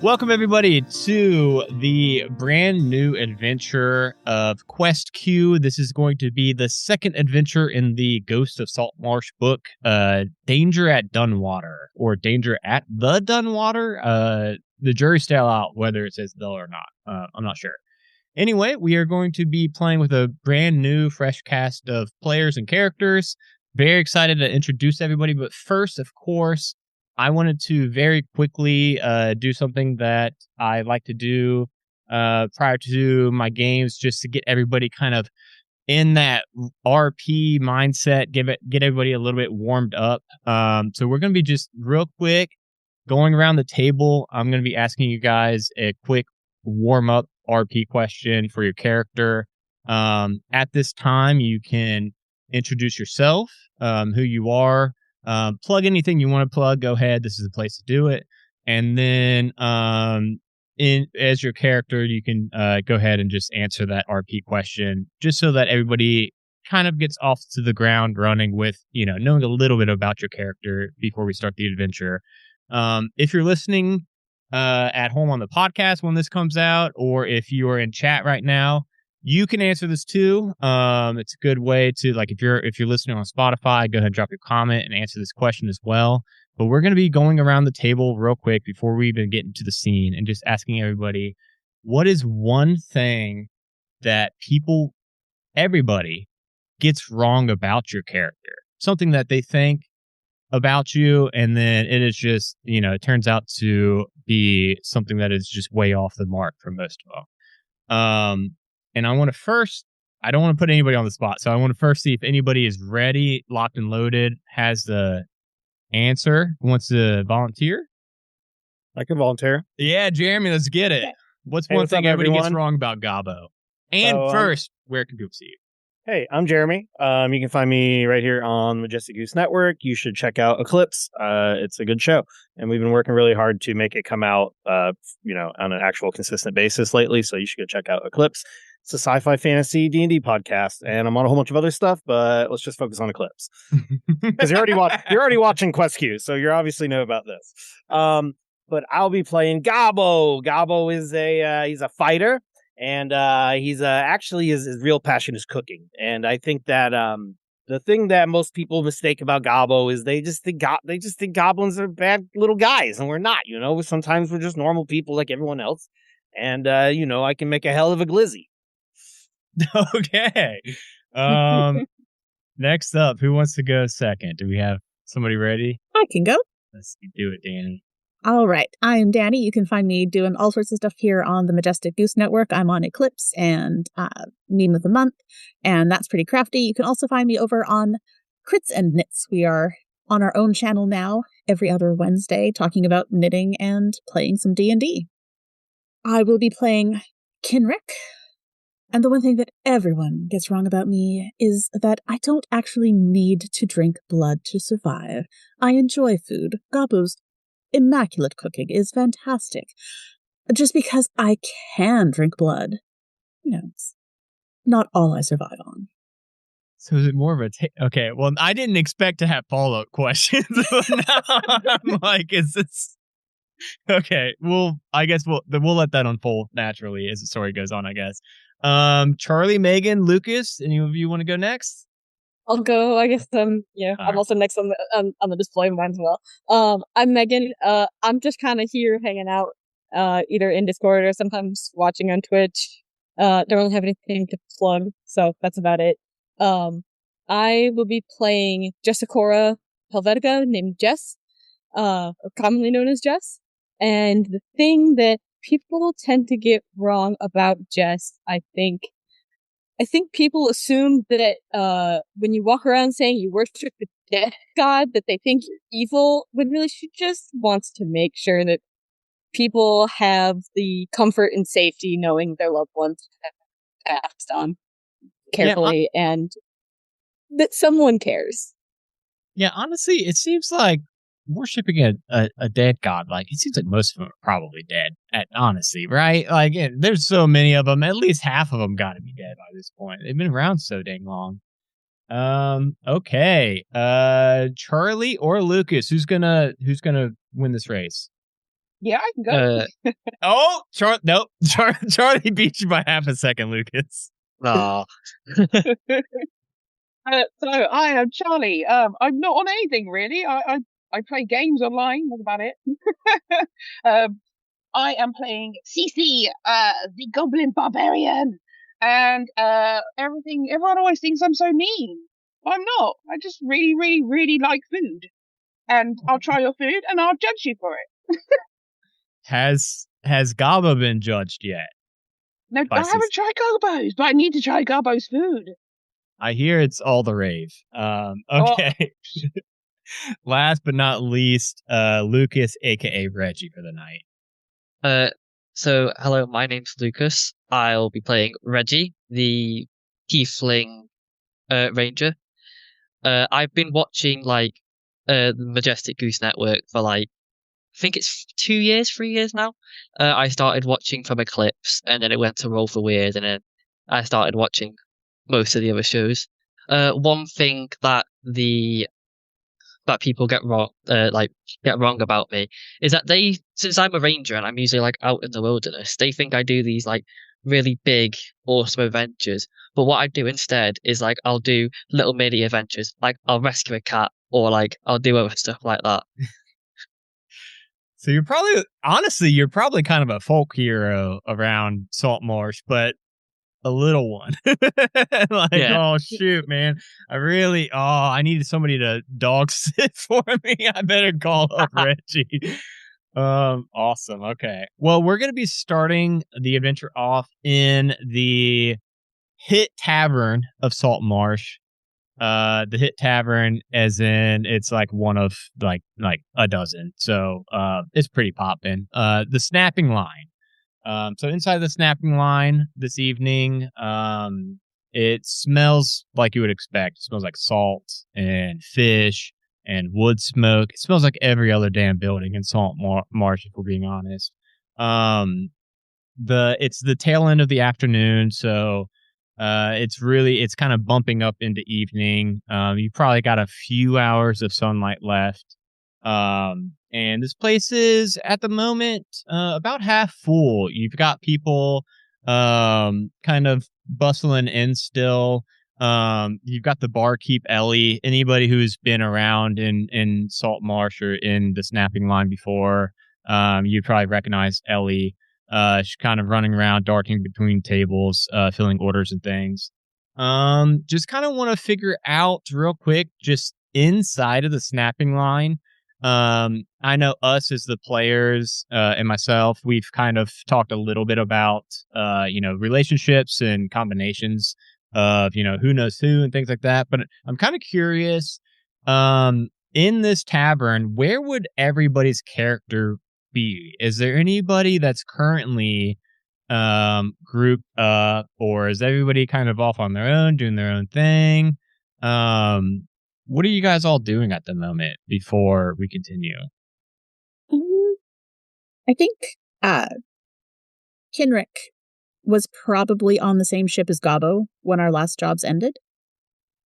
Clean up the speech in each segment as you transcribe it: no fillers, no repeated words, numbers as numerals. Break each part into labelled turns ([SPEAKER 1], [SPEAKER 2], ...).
[SPEAKER 1] Welcome, everybody, to the brand new adventure of Quest Q. This is going to be the second adventure in the Ghost of Saltmarsh book, Danger at Dunwater, or Danger at the Dunwater. The jury's still out whether it says the or not. I'm not sure. Anyway, we are going to be playing with a brand new, fresh cast of players and characters. Very excited to introduce everybody, but first, of course, I wanted to very quickly do something that I like to do prior to my games, just to get everybody kind of in that RP mindset, get everybody a little bit warmed up. So we're going to be just real quick going around the table. I'm going to be asking you guys a quick warm up RP question for your character. At this time, you can introduce yourself, who you are. Plug anything you want to plug. Go ahead. This is the place to do it. And then, as your character, you can go ahead and just answer that RP question, just so that everybody kind of gets off to the ground running with, knowing a little bit about your character before we start the adventure. If you're listening at home on the podcast when this comes out, or if you are in chat right now, you can answer this too. It's a good way to, like, if you're listening on Spotify, go ahead and drop your comment and answer this question as well. But we're going to be going around the table real quick before we even get into the scene and just asking everybody, what is one thing that everybody gets wrong about your character? Something that they think about you, and then it is just, it turns out to be something that is just way off the mark for most of them. And I don't want to put anybody on the spot. So I want to first see if anybody is ready, locked and loaded, has the answer, wants to volunteer.
[SPEAKER 2] I can volunteer.
[SPEAKER 1] Yeah, Jeremy, let's get it. What's one thing everybody gets wrong about Gabo? And first, where can people see you?
[SPEAKER 2] Hey, I'm Jeremy. You can find me right here on Majestic Goose Network. You should check out Eclipse. It's a good show. And we've been working really hard to make it come out, on an actual consistent basis lately. So you should go check out Eclipse. It's a sci-fi fantasy D&D podcast, and I'm on a whole bunch of other stuff, but let's just focus on Eclipse. Because you're already watching Quest Q, so you obviously know about this. But I'll be playing Gabo. Gabo is he's a fighter, and he's actually his real passion is cooking. And I think that the thing that most people mistake about Gabo is they just think goblins are bad little guys, and we're not. Sometimes we're just normal people like everyone else, and I can make a hell of a glizzy.
[SPEAKER 1] Okay. Next up, who wants to go second? Do we have somebody ready?
[SPEAKER 3] I can go.
[SPEAKER 1] Let's do it, Danny.
[SPEAKER 3] All right. I am Danny. You can find me doing all sorts of stuff here on the Majestic Goose Network. I'm on Eclipse and Meme of the Month, and that's pretty crafty. You can also find me over on Crits and Knits. We are on our own channel now every other Wednesday talking about knitting and playing some D&D. I will be playing Kinrick. And the one thing that everyone gets wrong about me is that I don't actually need to drink blood to survive. I enjoy food. Gabo's immaculate cooking is fantastic. Just because I can drink blood, it's not all I survive on.
[SPEAKER 1] So is it more of a... Okay, well, I didn't expect to have follow-up questions. Now I'm like, is this... Okay, well, I guess we'll let that unfold naturally as the story goes on, I guess. Charlie, Megan, Lucas, any of you want to go next?
[SPEAKER 4] I'll go, I guess. I'm also next on the display mine as well. I'm Megan. I'm just kind of here hanging out, either in Discord or sometimes watching on Twitch. Don't really have anything to plug, so that's about it. I will be playing Jessicora Helvetica, named Jess, or commonly known as Jess. And the thing that people tend to get wrong about Jess, I think people assume that when you walk around saying you worship the death god, that they think you're evil, when really she just wants to make sure that people have the comfort and safety knowing their loved ones have passed on carefully, and that someone cares.
[SPEAKER 1] Yeah, honestly, it seems like worshiping a dead god, like, it seems like most of them are probably dead, honestly, right? Like, there's so many of them, at least half of them got to be dead by this point. They've been around so dang long. Okay. Charlie or Lucas, who's gonna win this race?
[SPEAKER 5] Yeah, I can go.
[SPEAKER 1] Oh, nope. Charlie beat you by half a second, Lucas.
[SPEAKER 6] Aw.
[SPEAKER 5] So I am Charlie. I'm not on anything really. I play games online. That's about it. I am playing Cece, the Goblin Barbarian, and everyone always thinks I'm so mean. I'm not. I just really, really, really like food, and I'll try your food and I'll judge you for it.
[SPEAKER 1] Has Gaba been judged yet?
[SPEAKER 5] No, I haven't tried Garbo's, but I need to try Garbo's food.
[SPEAKER 1] I hear it's all the rave. Okay. Last but not least, Lucas, aka Reggie, for the night.
[SPEAKER 6] So hello, my name's Lucas. I'll be playing Reggie, the Tiefling Ranger. I've been watching the Majestic Goose Network for I think it's 3 years now. I started watching from Eclipse, and then it went to Roll for Weird, and then I started watching most of the other shows. One thing that people get wrong about me is that since I'm a ranger and I'm usually out in the wilderness, they think I do these really big, awesome adventures. But what I do instead is I'll do little mini adventures, I'll rescue a cat, or I'll do other stuff like that.
[SPEAKER 1] So you're probably kind of a folk hero around Saltmarsh, but a little one. Oh shoot, man. I needed somebody to dog sit for me. I better call up Reggie. Awesome. Okay. Well, we're gonna be starting the adventure off in the Hit Tavern of Saltmarsh. The Hit Tavern, as in it's one of a dozen. So it's pretty poppin'. The Snapping Line. So inside the Snapping Line this evening, it smells like you would expect. It smells like salt and fish and wood smoke. It smells like every other damn building in Salt Marsh, if we're being honest. It's the tail end of the afternoon, so it's kind of bumping up into evening. You probably got a few hours of sunlight left. And this place is at the moment about half full. You've got people kind of bustling in still. You've got the barkeep Ellie. Anybody who's been around in Salt Marsh or in the Snapping Line before, you probably recognize Ellie. She's kind of running around, darting between tables, filling orders and things. Just kind of want to figure out real quick, just inside of the Snapping Line. I know us as the players, and myself, we've kind of talked a little bit about, relationships and combinations of, who knows who and things like that. But I'm kind of curious, in this tavern, where would everybody's character be? Is there anybody that's currently grouped up, or is everybody kind of off on their own, doing their own thing? What are you guys all doing at the moment before we continue?
[SPEAKER 3] I think Kinrick was probably on the same ship as Gabo when our last jobs ended.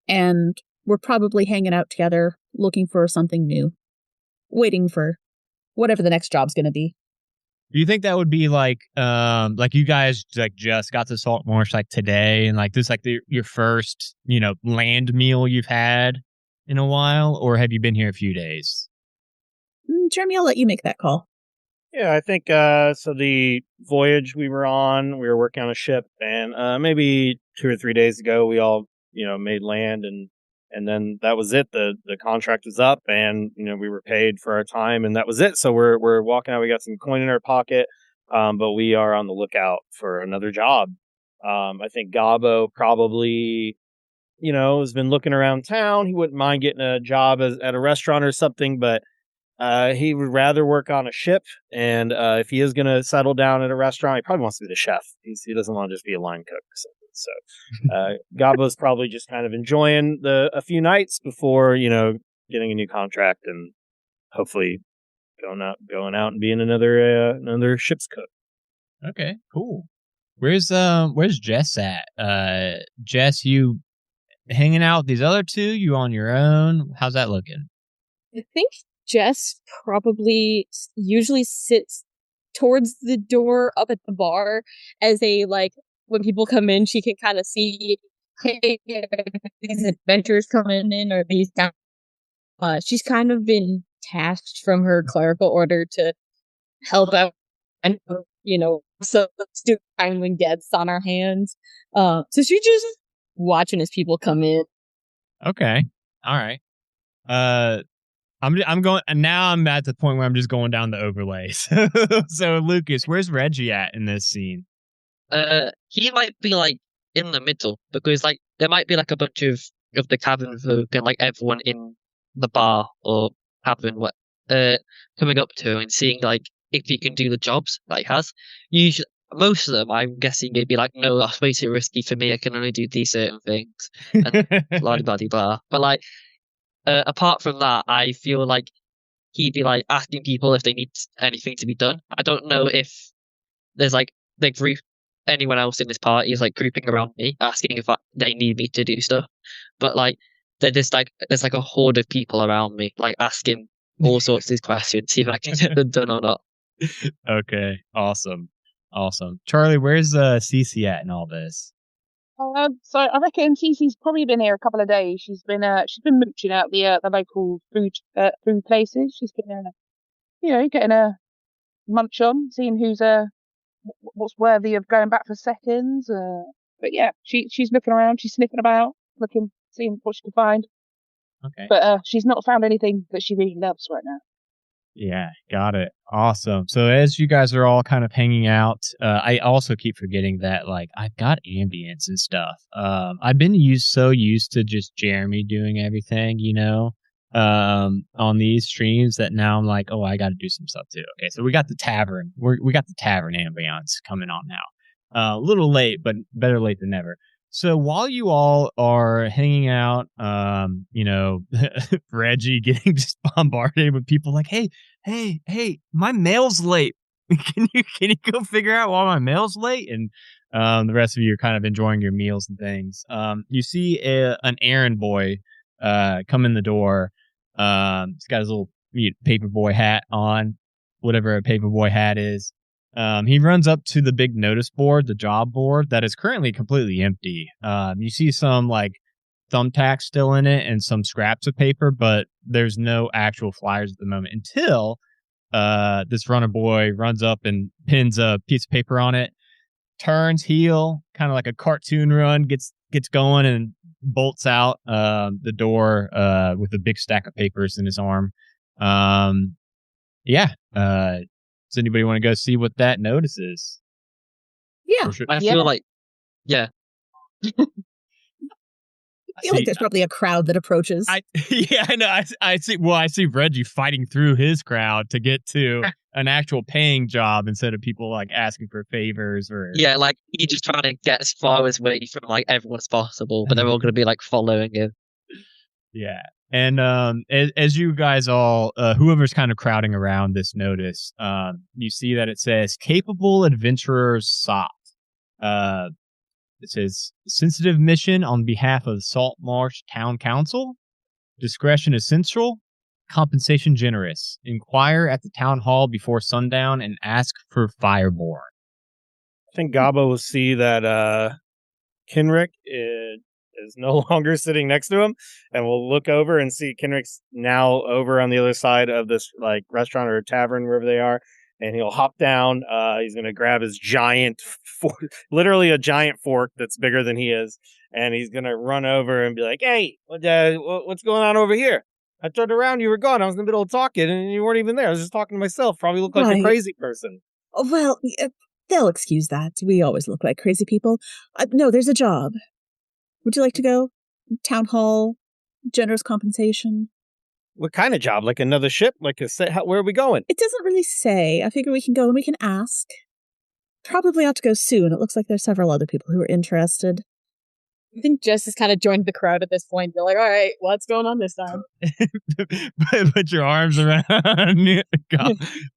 [SPEAKER 3] And we're probably hanging out together, looking for something new, waiting for whatever the next job's going to be.
[SPEAKER 1] Do you think that would be you guys just got to Salt Marsh today, and this your first land meal you've had in a while, or have you been here a few days?
[SPEAKER 3] Jeremy, I'll let you make that call.
[SPEAKER 2] Yeah, I think so. The voyage we were on, we were working on a ship, and maybe 2 or 3 days ago, we all made land, and then that was it. The contract was up, and we were paid for our time, and that was it. So we're walking out. We got some coin in our pocket, but we are on the lookout for another job. I think Gabo probably has been looking around town. He wouldn't mind getting a job at a restaurant or something, but he would rather work on a ship. And if he is going to settle down at a restaurant, he probably wants to be the chef. He doesn't want to just be a line cook or something. So Gabo's probably just kind of enjoying a few nights before getting a new contract and hopefully going out and being another ship's cook.
[SPEAKER 1] Okay, cool. Where's Jess at? Jess, you hanging out with these other two? You on your own? How's that looking?
[SPEAKER 4] I think Jess probably usually sits towards the door up at the bar as when people come in, she can kind of see, hey, these adventures coming in or these down. She's kind of been tasked from her clerical order to help out and, so let's do kindling deaths on our hands. So she's just watching as people come in.
[SPEAKER 1] Okay. All right. I'm going, and now I'm at the point where I'm just going down the overlays. So Lucas, where's Reggie at in this scene?
[SPEAKER 6] He might be like in the middle because like there might be like a bunch of the cabin folk and like everyone in the bar or cabin what coming up to him and seeing like if he can do the jobs that he has. Usually, most of them, I'm guessing, they'd be like, no, that's way too risky for me. I can only do these certain things and blah blah blah. But like, apart from that, I feel like he'd be like asking people if they need anything to be done. I don't know if there's like the group, anyone else in this party is like grouping around me, asking if they need me to do stuff. But like, they're just like, there's like a horde of people around me, like asking all sorts of these questions, see if I can get them done or not.
[SPEAKER 1] Okay, awesome. Charlie, where's Cece at in all this?
[SPEAKER 5] So I reckon Cece's probably been here a couple of days. She's been mooching out the local food places. She's been getting a munch on, seeing who's what's worthy of going back for seconds. But yeah, she's looking around, she's sniffing about, seeing what she can find.
[SPEAKER 1] Okay.
[SPEAKER 5] But she's not found anything that she really loves right now.
[SPEAKER 1] Yeah, got it. Awesome. So as you guys are all kind of hanging out, I also keep forgetting that like I've got ambience and stuff. I've been used to just Jeremy doing everything, on these streams that now I'm like, oh, I got to do some stuff too. Okay, so we got the tavern. We got the tavern ambience coming on now. A little late, but better late than never. So while you all are hanging out, Reggie getting just bombarded with people like, hey, my mail's late. Can you go figure out why my mail's late? And the rest of you are kind of enjoying your meals and things. You see an errand boy come in the door. He's got his little paperboy hat on, whatever a paperboy hat is. He runs up to the big notice board, the job board that is currently completely empty. You see some like thumbtacks still in it and some scraps of paper, but there's no actual flyers at the moment until this runner boy runs up and pins a piece of paper on it, turns heel, kind of like a cartoon run, gets going and bolts out the door with a big stack of papers in his arm. Does anybody want to go see what that notice is?
[SPEAKER 3] Yeah.
[SPEAKER 6] I feel like, yeah.
[SPEAKER 3] I feel like there's probably a crowd that approaches.
[SPEAKER 1] I know. I see. Well, I see Reggie fighting through his crowd to get to an actual paying job instead of people like asking for favors or.
[SPEAKER 6] Yeah, like he's just trying to get as far away from like everyone as possible, but they're all going to be like following him.
[SPEAKER 1] Yeah. And as you guys all, whoever's kind of crowding around this notice, you see that it says capable adventurers sought. It says sensitive mission on behalf of Salt Marsh Town Council. Discretion essential. Compensation generous. Inquire at the town hall before sundown and ask for Fireborn.
[SPEAKER 2] I think Gabo will see that Kenrick is no longer sitting next to him, and we'll look over and see Kenrick's now over on the other side of this like restaurant or tavern, wherever they are, and he'll hop down. He's going to grab his giant fork, literally a giant fork that's bigger than he is, and he's going to run over and be like, hey, what's going on over here? I turned around, you were gone. I was in the middle of talking, and you weren't even there. I was just talking to myself. Probably look like a crazy person.
[SPEAKER 3] Oh, well, they'll excuse that. We always look like crazy people. No, there's a job. Would you like to go? Town hall, generous compensation.
[SPEAKER 2] What kind of job? Like another ship? Like a set? Where are we going?
[SPEAKER 3] It doesn't really say. I figure we can go and we can ask. Probably ought to go soon. It looks like there's several other people who are interested.
[SPEAKER 4] I think Jess has kind of joined the crowd at this point. They're like, all right, what's going on this time?
[SPEAKER 1] Put your arms around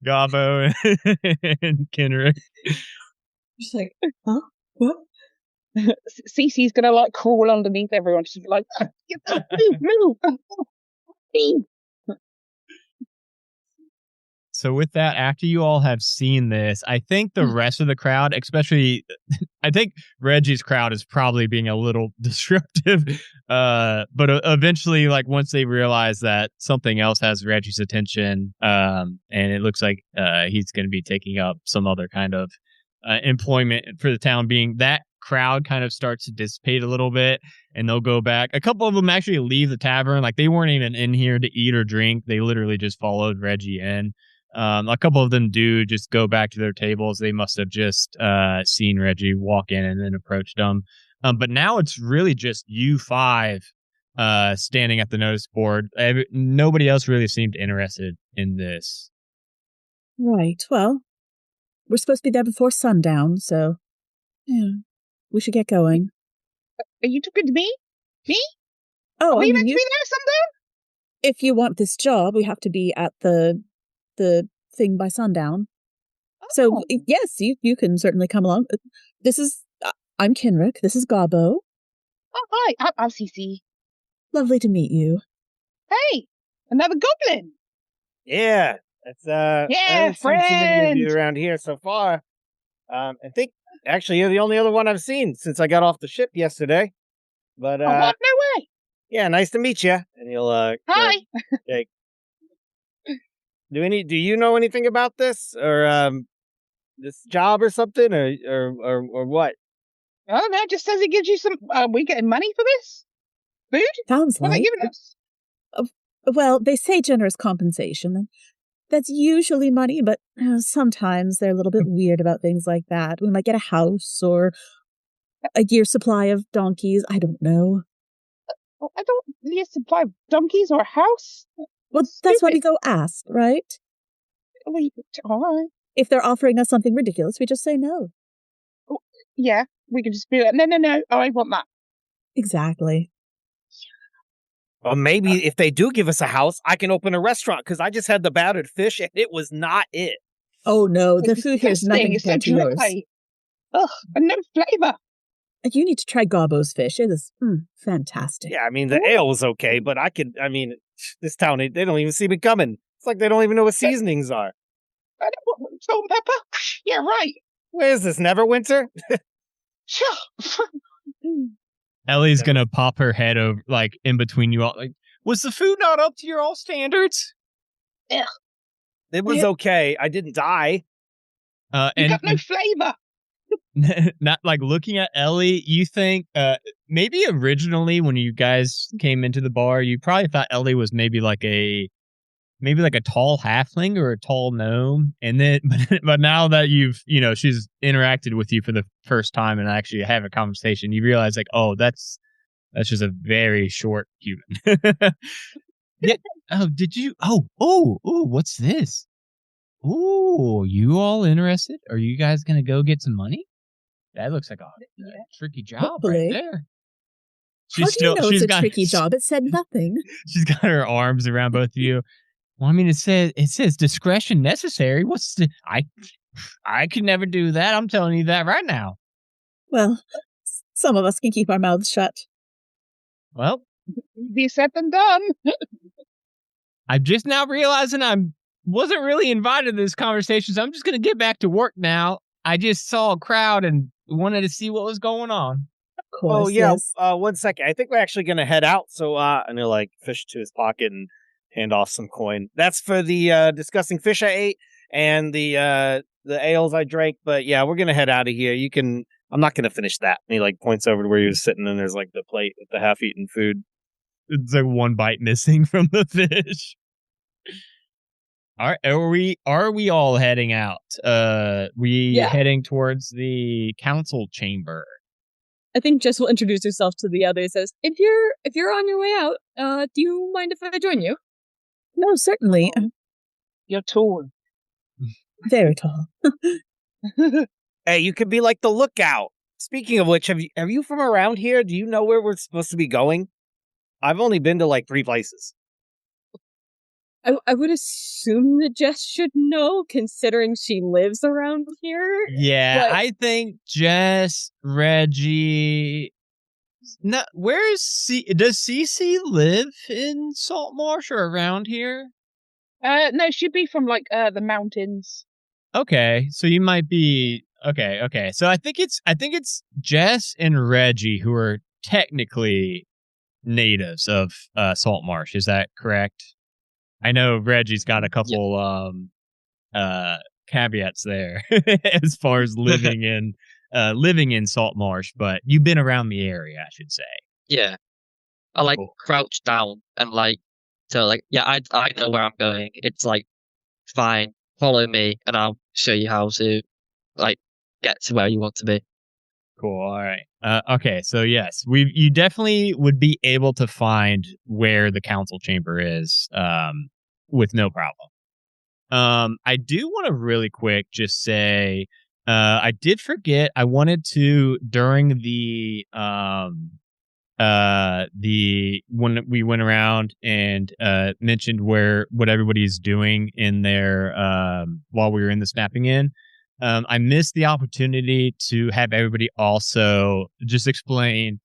[SPEAKER 1] Gabo and Kenrick.
[SPEAKER 4] Just like, huh? What?
[SPEAKER 5] Cece's gonna like crawl underneath everyone. She's like, move.
[SPEAKER 1] So with that, after you all have seen this, I think the rest of the crowd, especially, I think Reggie's crowd is probably being a little disruptive. But eventually, like once they realize that something else has Reggie's attention, and it looks like he's going to be taking up some other kind of employment for the town being, that crowd kind of starts to dissipate a little bit, and they'll go back. A couple of them actually leave the tavern, like they weren't even in here to eat or drink. They literally just followed Reggie in. A couple of them do just go back to their tables. They must have just seen Reggie walk in and then approached them. But now it's really just you five standing at the notice board. Nobody else really seemed interested in this.
[SPEAKER 3] Right. Well, we're supposed to be there before sundown, so yeah, we should get going.
[SPEAKER 5] Are you talking to me? Me?
[SPEAKER 3] Oh,
[SPEAKER 5] Are
[SPEAKER 3] I
[SPEAKER 5] you
[SPEAKER 3] mean,
[SPEAKER 5] meant to be there sundown?
[SPEAKER 3] if you want this job, we have to be at the thing by sundown. So yes, you can certainly come along. This is I'm Kenrick. This is Gabo.
[SPEAKER 5] Oh, hi. I'm CC.
[SPEAKER 3] Lovely to meet you.
[SPEAKER 5] Hey, another goblin.
[SPEAKER 2] Yeah, that's I
[SPEAKER 5] Yeah,
[SPEAKER 2] haven't seen too many of you
[SPEAKER 5] friend.
[SPEAKER 2] around here so far. I think actually you're the only other one I've seen since I got off the ship yesterday. But
[SPEAKER 5] Oh, what? No way.
[SPEAKER 2] yeah, nice to meet you. And he'll
[SPEAKER 5] Hi.
[SPEAKER 2] Jake. Do you know anything about this or this job or something or what?
[SPEAKER 5] Oh, no, it just says it gives you some. We getting money for this? Food?
[SPEAKER 3] Sounds
[SPEAKER 5] What are they
[SPEAKER 3] like.
[SPEAKER 5] giving us?
[SPEAKER 3] Well, they say generous compensation. That's usually money, but sometimes they're a little bit weird about things like that. We might get a house or a year's supply of donkeys. I don't know.
[SPEAKER 5] Oh, I don't need a supply of donkeys or a house.
[SPEAKER 3] Well, that's why we go ask, right?
[SPEAKER 5] All right.
[SPEAKER 3] If they're offering us something ridiculous, we just say no.
[SPEAKER 5] Yeah, we can just be like, no. Oh, I want that.
[SPEAKER 3] Exactly.
[SPEAKER 2] Or maybe if they do give us a house, I can open a restaurant because I just had the battered fish and it was not it.
[SPEAKER 3] Oh no, the food here is nothing
[SPEAKER 5] It's so
[SPEAKER 3] compared to yours.
[SPEAKER 5] dry. Ugh, and no flavor.
[SPEAKER 3] You need to try Gobbo's fish. It is fantastic.
[SPEAKER 2] Yeah, I mean the ale was okay, but this town they don't even see me coming. It's like they don't even know what seasonings are.
[SPEAKER 5] I don't want salt and pepper. Yeah, right.
[SPEAKER 2] Where is this? Neverwinter?
[SPEAKER 5] Sure.
[SPEAKER 1] Ellie's gonna pop her head over, like in between you all. Like, was the food not up to your all standards?
[SPEAKER 2] It was okay. I didn't die.
[SPEAKER 5] You
[SPEAKER 1] And
[SPEAKER 5] got no flavor.
[SPEAKER 1] not like looking at Ellie, you think maybe originally when you guys came into the bar, you probably thought Ellie was maybe like a tall halfling or a tall gnome, and then but now that she's interacted with you for the first time and actually have a conversation, you realize like, oh, that's just a very short human. Yeah. Oh, did you? Oh, what's this? Oh, you all interested? Are you guys gonna go get some money? That looks like a tricky job
[SPEAKER 3] Hopefully.
[SPEAKER 1] right there.
[SPEAKER 3] How do you know it's a tricky job? It said nothing.
[SPEAKER 1] She's got her arms around both of you. Well, I mean, it says discretion necessary. I could never do that. I'm telling you that right now.
[SPEAKER 3] Well, some of us can keep our mouths shut.
[SPEAKER 1] Well,
[SPEAKER 5] Easier said than done.
[SPEAKER 1] I'm just now realizing I wasn't really invited to this conversation, so I'm just going to get back to work now. I just saw a crowd and wanted to see what was going on.
[SPEAKER 3] Of course.
[SPEAKER 2] Oh yeah.
[SPEAKER 3] Yes.
[SPEAKER 2] 1 second. I think we're actually gonna head out. So and he'll like fish to his pocket and hand off some coin. That's for the disgusting fish I ate and the ales I drank. But yeah, we're gonna head out of here. I'm not gonna finish that. And he like points over to where he was sitting, and there's like the plate with the half-eaten food.
[SPEAKER 1] It's like one bite missing from the fish. All right, are we all heading out? Heading towards the council chamber.
[SPEAKER 4] I think Jess will introduce herself to the others as, if you're on your way out, do you mind if I join you?
[SPEAKER 3] No, certainly.
[SPEAKER 5] You're tall.
[SPEAKER 3] Very tall.
[SPEAKER 2] Hey, you could be like the lookout. Speaking of which, are you from around here? Do you know where we're supposed to be going? I've only been to like 3 places.
[SPEAKER 4] I would assume that Jess should know, considering she lives around here.
[SPEAKER 1] Yeah,
[SPEAKER 4] but
[SPEAKER 1] I think Jess, Reggie. No, where is does CC live in Salt Marsh or around here?
[SPEAKER 5] No, she'd be from like the mountains.
[SPEAKER 1] Okay, so you might be okay. So I think it's Jess and Reggie who are technically natives of Salt Marsh. Is that correct? I know Reggie's got a couple caveats there as far as living in Salt Marsh, but you've been around the area, I should say.
[SPEAKER 6] Yeah. I like
[SPEAKER 1] Cool.
[SPEAKER 6] crouch down and like so like yeah, I know where I'm going. It's like fine, follow me and I'll show you how to like get to where you want to be.
[SPEAKER 1] Cool. All right. Okay. So yes, you definitely would be able to find where the council chamber is, with no problem. I do want to really quick just say, I did forget. I wanted to during the when we went around and mentioned what everybody's doing in their while we were in the snapping in. I missed the opportunity to have everybody also just explain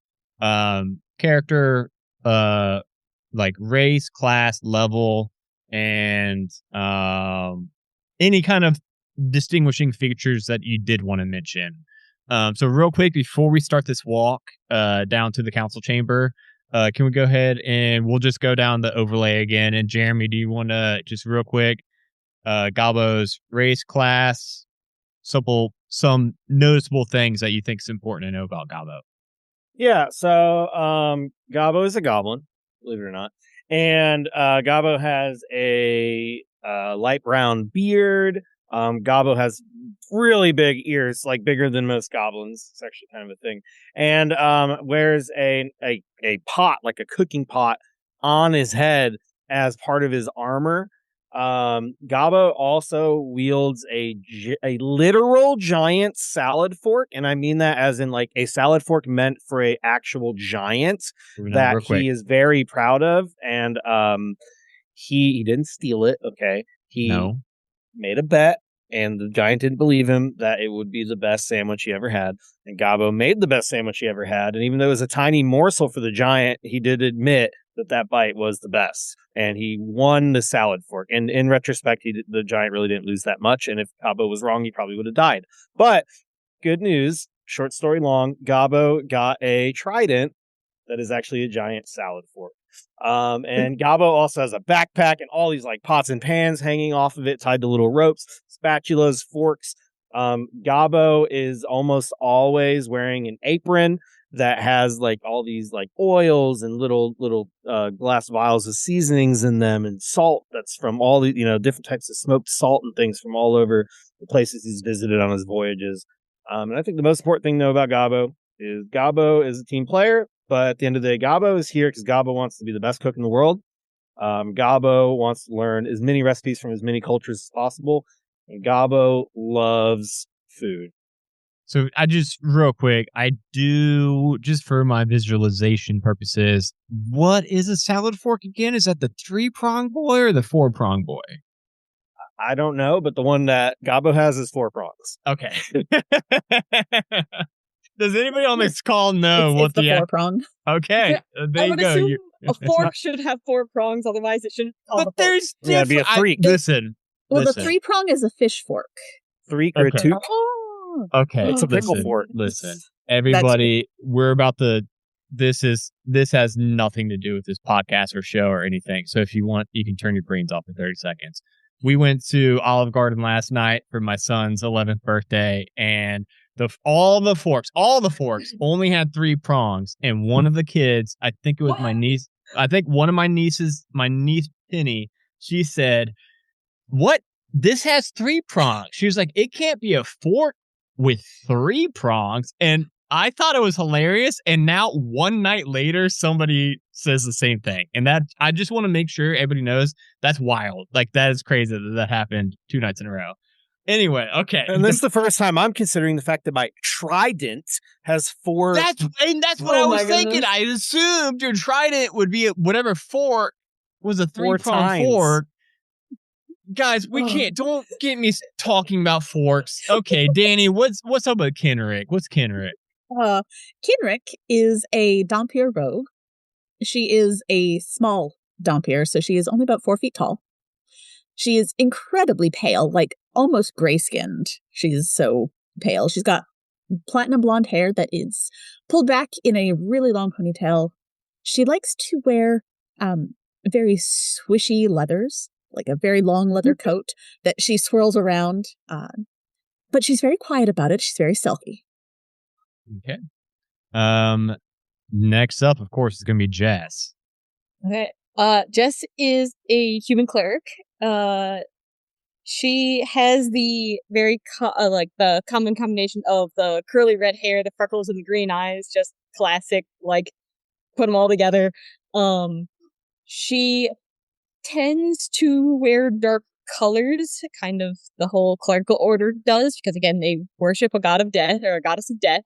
[SPEAKER 1] character, like race, class, level, and any kind of distinguishing features that you did want to mention. So real quick before we start this walk down to the council chamber, can we go ahead and we'll just go down the overlay again? And Jeremy, do you want to just real quick, Galbo's race, class, some noticeable things that you think is important to know about Galbo?
[SPEAKER 2] Yeah, so Gabo is a goblin, believe it or not. And Gabo has a light brown beard. Gabo has really big ears, like bigger than most goblins. It's actually kind of a thing. And wears a pot, like a cooking pot, on his head as part of his armor. Gabo also wields a literal giant salad fork, and I mean that as in like a salad fork meant for a actual giant that he is very proud of. And he didn't steal it. Okay, he made a bet, and the giant didn't believe him that it would be the best sandwich he ever had. And Gabo made the best sandwich he ever had. And even though it was a tiny morsel for the giant, he did admit that bite was the best. And he won the salad fork. And in retrospect, the giant really didn't lose that much. And if Gabo was wrong, he probably would have died. But good news, short story long, Gabo got a trident that is actually a giant salad fork. And Gabo also has a backpack and all these like pots and pans hanging off of it, tied to little ropes, spatulas, forks. Gabo is almost always wearing an apron that has like all these like oils and little glass vials of seasonings in them, and salt that's from all the different types of smoked salt and things from all over the places he's visited on his voyages. And I think the most important thing to know about Gabo is a team player. But at the end of the day, Gabo is here because Gabo wants to be the best cook in the world. Gabo wants to learn as many recipes from as many cultures as possible. And Gabo loves food.
[SPEAKER 1] So I just real quick, I do just for my visualization purposes, what is a salad fork again? Is that the 3-prong boy or the 4-prong boy?
[SPEAKER 2] I don't know, but the one that Gabo has is 4 prongs.
[SPEAKER 1] Okay. Does anybody on this call know
[SPEAKER 3] it's the 4-prong?
[SPEAKER 1] Okay, there
[SPEAKER 4] I would
[SPEAKER 1] you go.
[SPEAKER 4] assume a fork should have 4 prongs, otherwise it shouldn't.
[SPEAKER 1] But there's
[SPEAKER 2] it'd be a freak.
[SPEAKER 1] Listen.
[SPEAKER 3] The 3-prong is a fish fork.
[SPEAKER 2] 3 or 2.
[SPEAKER 3] Oh.
[SPEAKER 1] Okay,
[SPEAKER 2] it's a pickle fork.
[SPEAKER 1] Listen, everybody, we're about to. This has nothing to do with this podcast or show or anything. So if you want, you can turn your brains off in 30 seconds. We went to Olive Garden last night for my son's 11th birthday, and all the forks only had 3 prongs, and one of the kids, I think it was my niece. I think one of my niece Penny. She said, "What? This has 3 prongs." She was like, "It can't be a fork with 3 prongs," and I thought it was hilarious. And now one night later, somebody says the same thing, and that I just want to make sure everybody knows that's wild. Like that is crazy that happened 2 nights in a row. Anyway, okay.
[SPEAKER 2] And this is the first time I'm considering the fact that my trident has 4.
[SPEAKER 1] That's what I was thinking. I assumed your trident would be whatever fork was a 3-prong fork. Guys, we can't. Don't get me talking about forks. Okay, Danny, what's up with Kenrick? What's Kenrick?
[SPEAKER 3] Kenrick is a Dhampir rogue. She is a small Dhampir, so she is only about 4 feet tall. She is incredibly pale, like almost gray-skinned. She's so pale. She's got platinum blonde hair that is pulled back in a really long ponytail. She likes to wear very swishy leathers, like a very long leather coat that she swirls around. But she's very quiet about it. She's very stealthy.
[SPEAKER 1] Okay. Next up, of course, is going to be Jess.
[SPEAKER 4] Okay. Jess is a human cleric. She has the very like the common combination of the curly red hair, the freckles, and the green eyes. Just classic, like put them all together. She tends to wear dark colors, kind of the whole clerical order does, because again they worship a god of death or a goddess of death.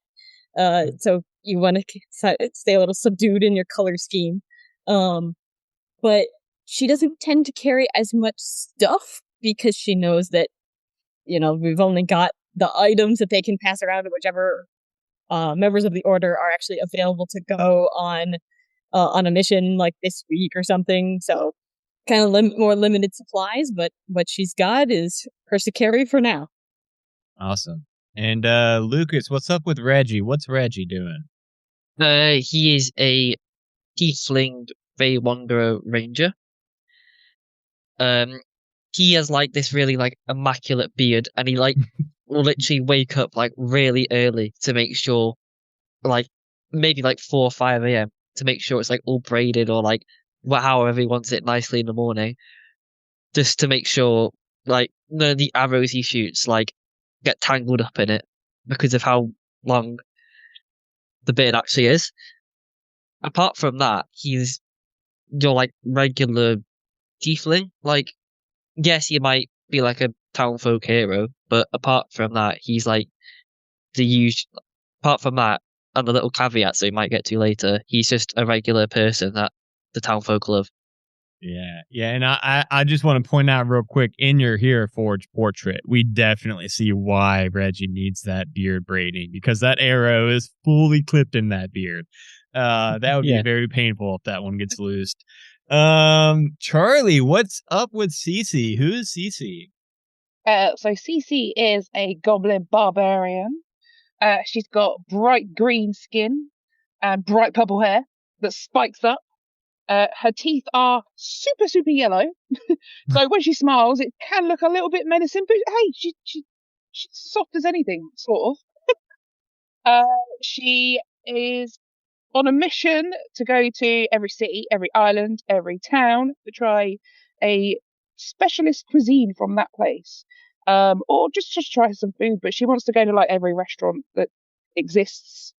[SPEAKER 4] So you want to stay a little subdued in your color scheme. But she doesn't tend to carry as much stuff because she knows that, we've only got the items that they can pass around to whichever members of the order are actually available to go on a mission like this week or something. So kind of more limited supplies, but what she's got is hers to carry for now.
[SPEAKER 1] Awesome. And Lucas, what's up with Reggie? What's Reggie doing?
[SPEAKER 6] He is a tiefling Fey Wanderer Ranger. He has like this really like immaculate beard, and he like will literally wake up like really early to make sure, like maybe like 4 or 5 a.m. to make sure it's like all braided or like however he wants it nicely in the morning, just to make sure like none of the arrows he shoots like get tangled up in it because of how long the beard actually is. Apart from that, he's your like regular tiefling. Like, yes, he might be like a townfolk hero, but apart from that, he's like the usual. Apart from that, and the little caveats that we might get to later, he's just a regular person that the townfolk love.
[SPEAKER 1] Yeah, and I just want to point out real quick, in your Hero Forge portrait, we definitely see why Reggie needs that beard braiding, because that arrow is fully clipped in that beard. That would be very painful if that one gets loosed. Charlie, what's up with Cece? Who's Cece?
[SPEAKER 5] So Cece is a goblin barbarian. She's got bright green skin and bright purple hair that spikes up. Her teeth are super, super yellow. So when she smiles, it can look a little bit menacing, but hey, she's soft as anything, sort of. She is on a mission to go to every city, every island, every town to try a specialist cuisine from that place. Or just try some food, but she wants to go to like every restaurant that exists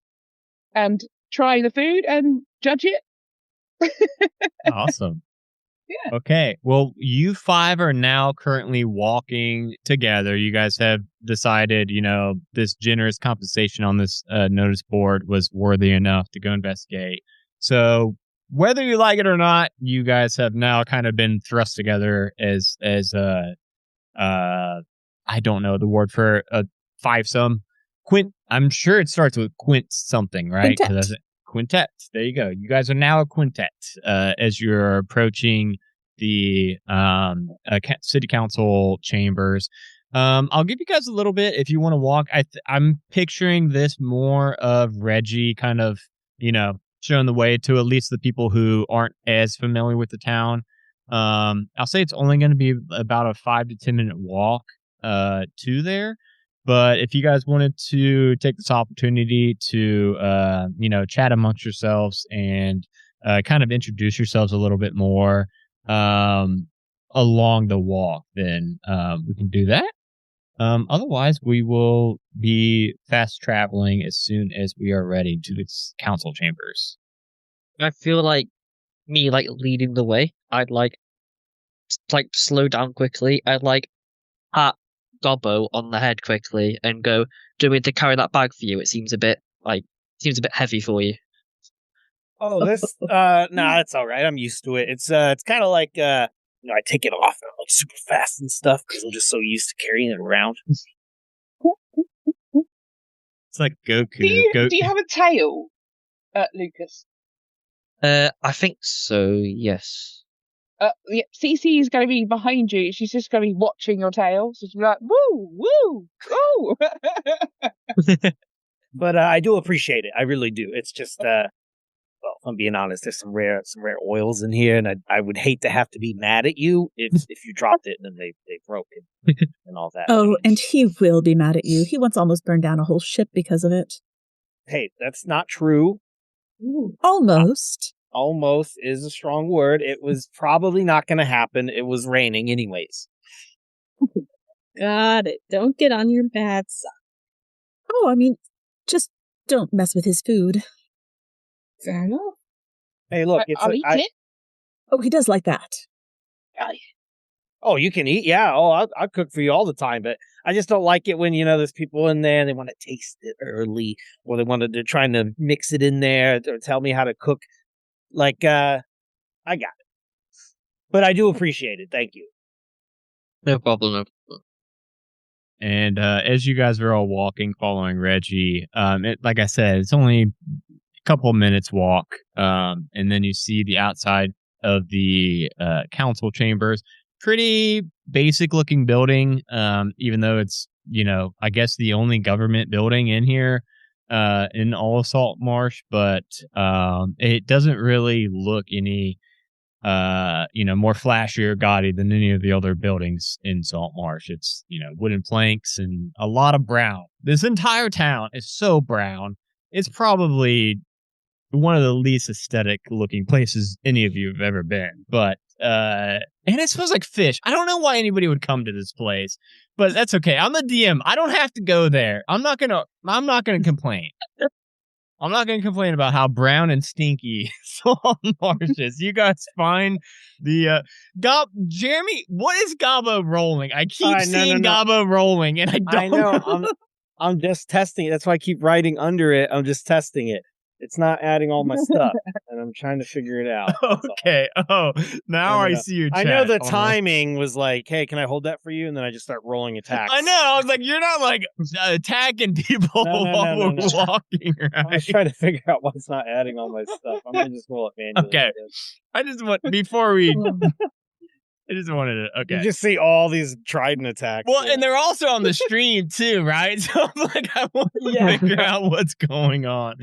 [SPEAKER 5] and try the food and judge it.
[SPEAKER 1] Awesome.
[SPEAKER 5] Yeah.
[SPEAKER 1] Okay. Well, you 5 are now currently walking together. You guys have decided, this generous compensation on this notice board was worthy enough to go investigate. So whether you like it or not, you guys have now kind of been thrust together as I don't know the word for a fivesome. I'm sure it starts with quint something, right?
[SPEAKER 3] Quintet.
[SPEAKER 1] Quintet. There you go. You guys are now a quintet as you're approaching the city council chambers. I'll give you guys a little bit if you want to walk. I'm picturing this more of Reggie kind of, showing the way to at least the people who aren't as familiar with the town. I'll say it's only going to be about a 5 to 10 minute walk to there. But if you guys wanted to take this opportunity to, chat amongst yourselves and kind of introduce yourselves a little bit more along the walk, then we can do that. Otherwise, we will be fast traveling as soon as we are ready to the council chambers.
[SPEAKER 6] I feel like me like leading the way. I'd like slow down quickly. I'd like pat Gobbo on the head quickly and go, "Do you want me to carry that bag for you? It seems a bit heavy for you."
[SPEAKER 2] Oh, this nah, it's all right. I'm used to it. It's kind of like I take it off and I'm like super fast and stuff because I'm just so used to carrying it around.
[SPEAKER 1] It's like Goku.
[SPEAKER 5] Do you have a tail, Lucas?
[SPEAKER 6] I think so. Yes.
[SPEAKER 5] Yeah, Cece is going to be behind you. She's just going to be watching your tail. So she's like, woo, woo, woo.
[SPEAKER 2] But I do appreciate it. I really do. It's just, well, if I'm being honest, there's some rare oils in here, and I would hate to have to be mad at you if you dropped it and then they broke it and all that.
[SPEAKER 3] Oh, and he will be mad at you. He once almost burned down a whole ship because of it.
[SPEAKER 2] Hey, that's not true.
[SPEAKER 3] Almost.
[SPEAKER 2] Almost is a strong word. It was probably not going to happen. It was raining anyways.
[SPEAKER 4] Got it. Don't get on your bad side.
[SPEAKER 3] Oh, I mean, just don't mess with his food.
[SPEAKER 4] Fair enough.
[SPEAKER 2] Hey, look,
[SPEAKER 5] I'll eat it.
[SPEAKER 3] Oh, he does like that.
[SPEAKER 2] Oh, you can eat? Yeah. Oh, I'll cook for you all the time, but I just don't like it when, there's people in there and they want to taste it early, or they're trying to mix it in there or tell me how to cook. Like, I got it. But I do appreciate it. Thank you.
[SPEAKER 6] No problem.
[SPEAKER 1] And as you guys are all walking, following Reggie, like I said, it's only a couple of minutes walk, and then you see the outside of the council chambers. Pretty basic looking building, even though it's, I guess the only government building in here in all of Salt Marsh, but it doesn't really look any more flashy or gaudy than any of the other buildings in Salt Marsh. It's, wooden planks and a lot of brown. This entire town is so brown. It's probably one of the least aesthetic looking places any of you have ever been. But and it smells like fish. I don't know why anybody would come to this place, but that's okay. I'm the DM. I don't have to go there. I'm not gonna complain. I'm not going to complain about how brown and stinky Salt Marsh is. You guys find the Jeremy, what is Gabo rolling? I keep seeing Gabo rolling, and I don't.
[SPEAKER 2] I know. I'm just testing it. That's why I keep writing under it. I'm just testing it. It's not adding all my stuff, and I'm trying to figure it out.
[SPEAKER 1] Okay. Oh, now I see your chat.
[SPEAKER 2] I know the timing was like, hey, can I hold that for you? And then I just start rolling attacks.
[SPEAKER 1] I know. I was like, you're not like attacking people while we're walking, right?
[SPEAKER 2] I was trying to figure out why it's not adding all my stuff. I'm going to just roll it manually.
[SPEAKER 1] Okay. I just wanted to, okay.
[SPEAKER 2] You just see all these Trident attacks.
[SPEAKER 1] Well, and they're also on the stream too, right? So I'm like, I want to figure out what's going on.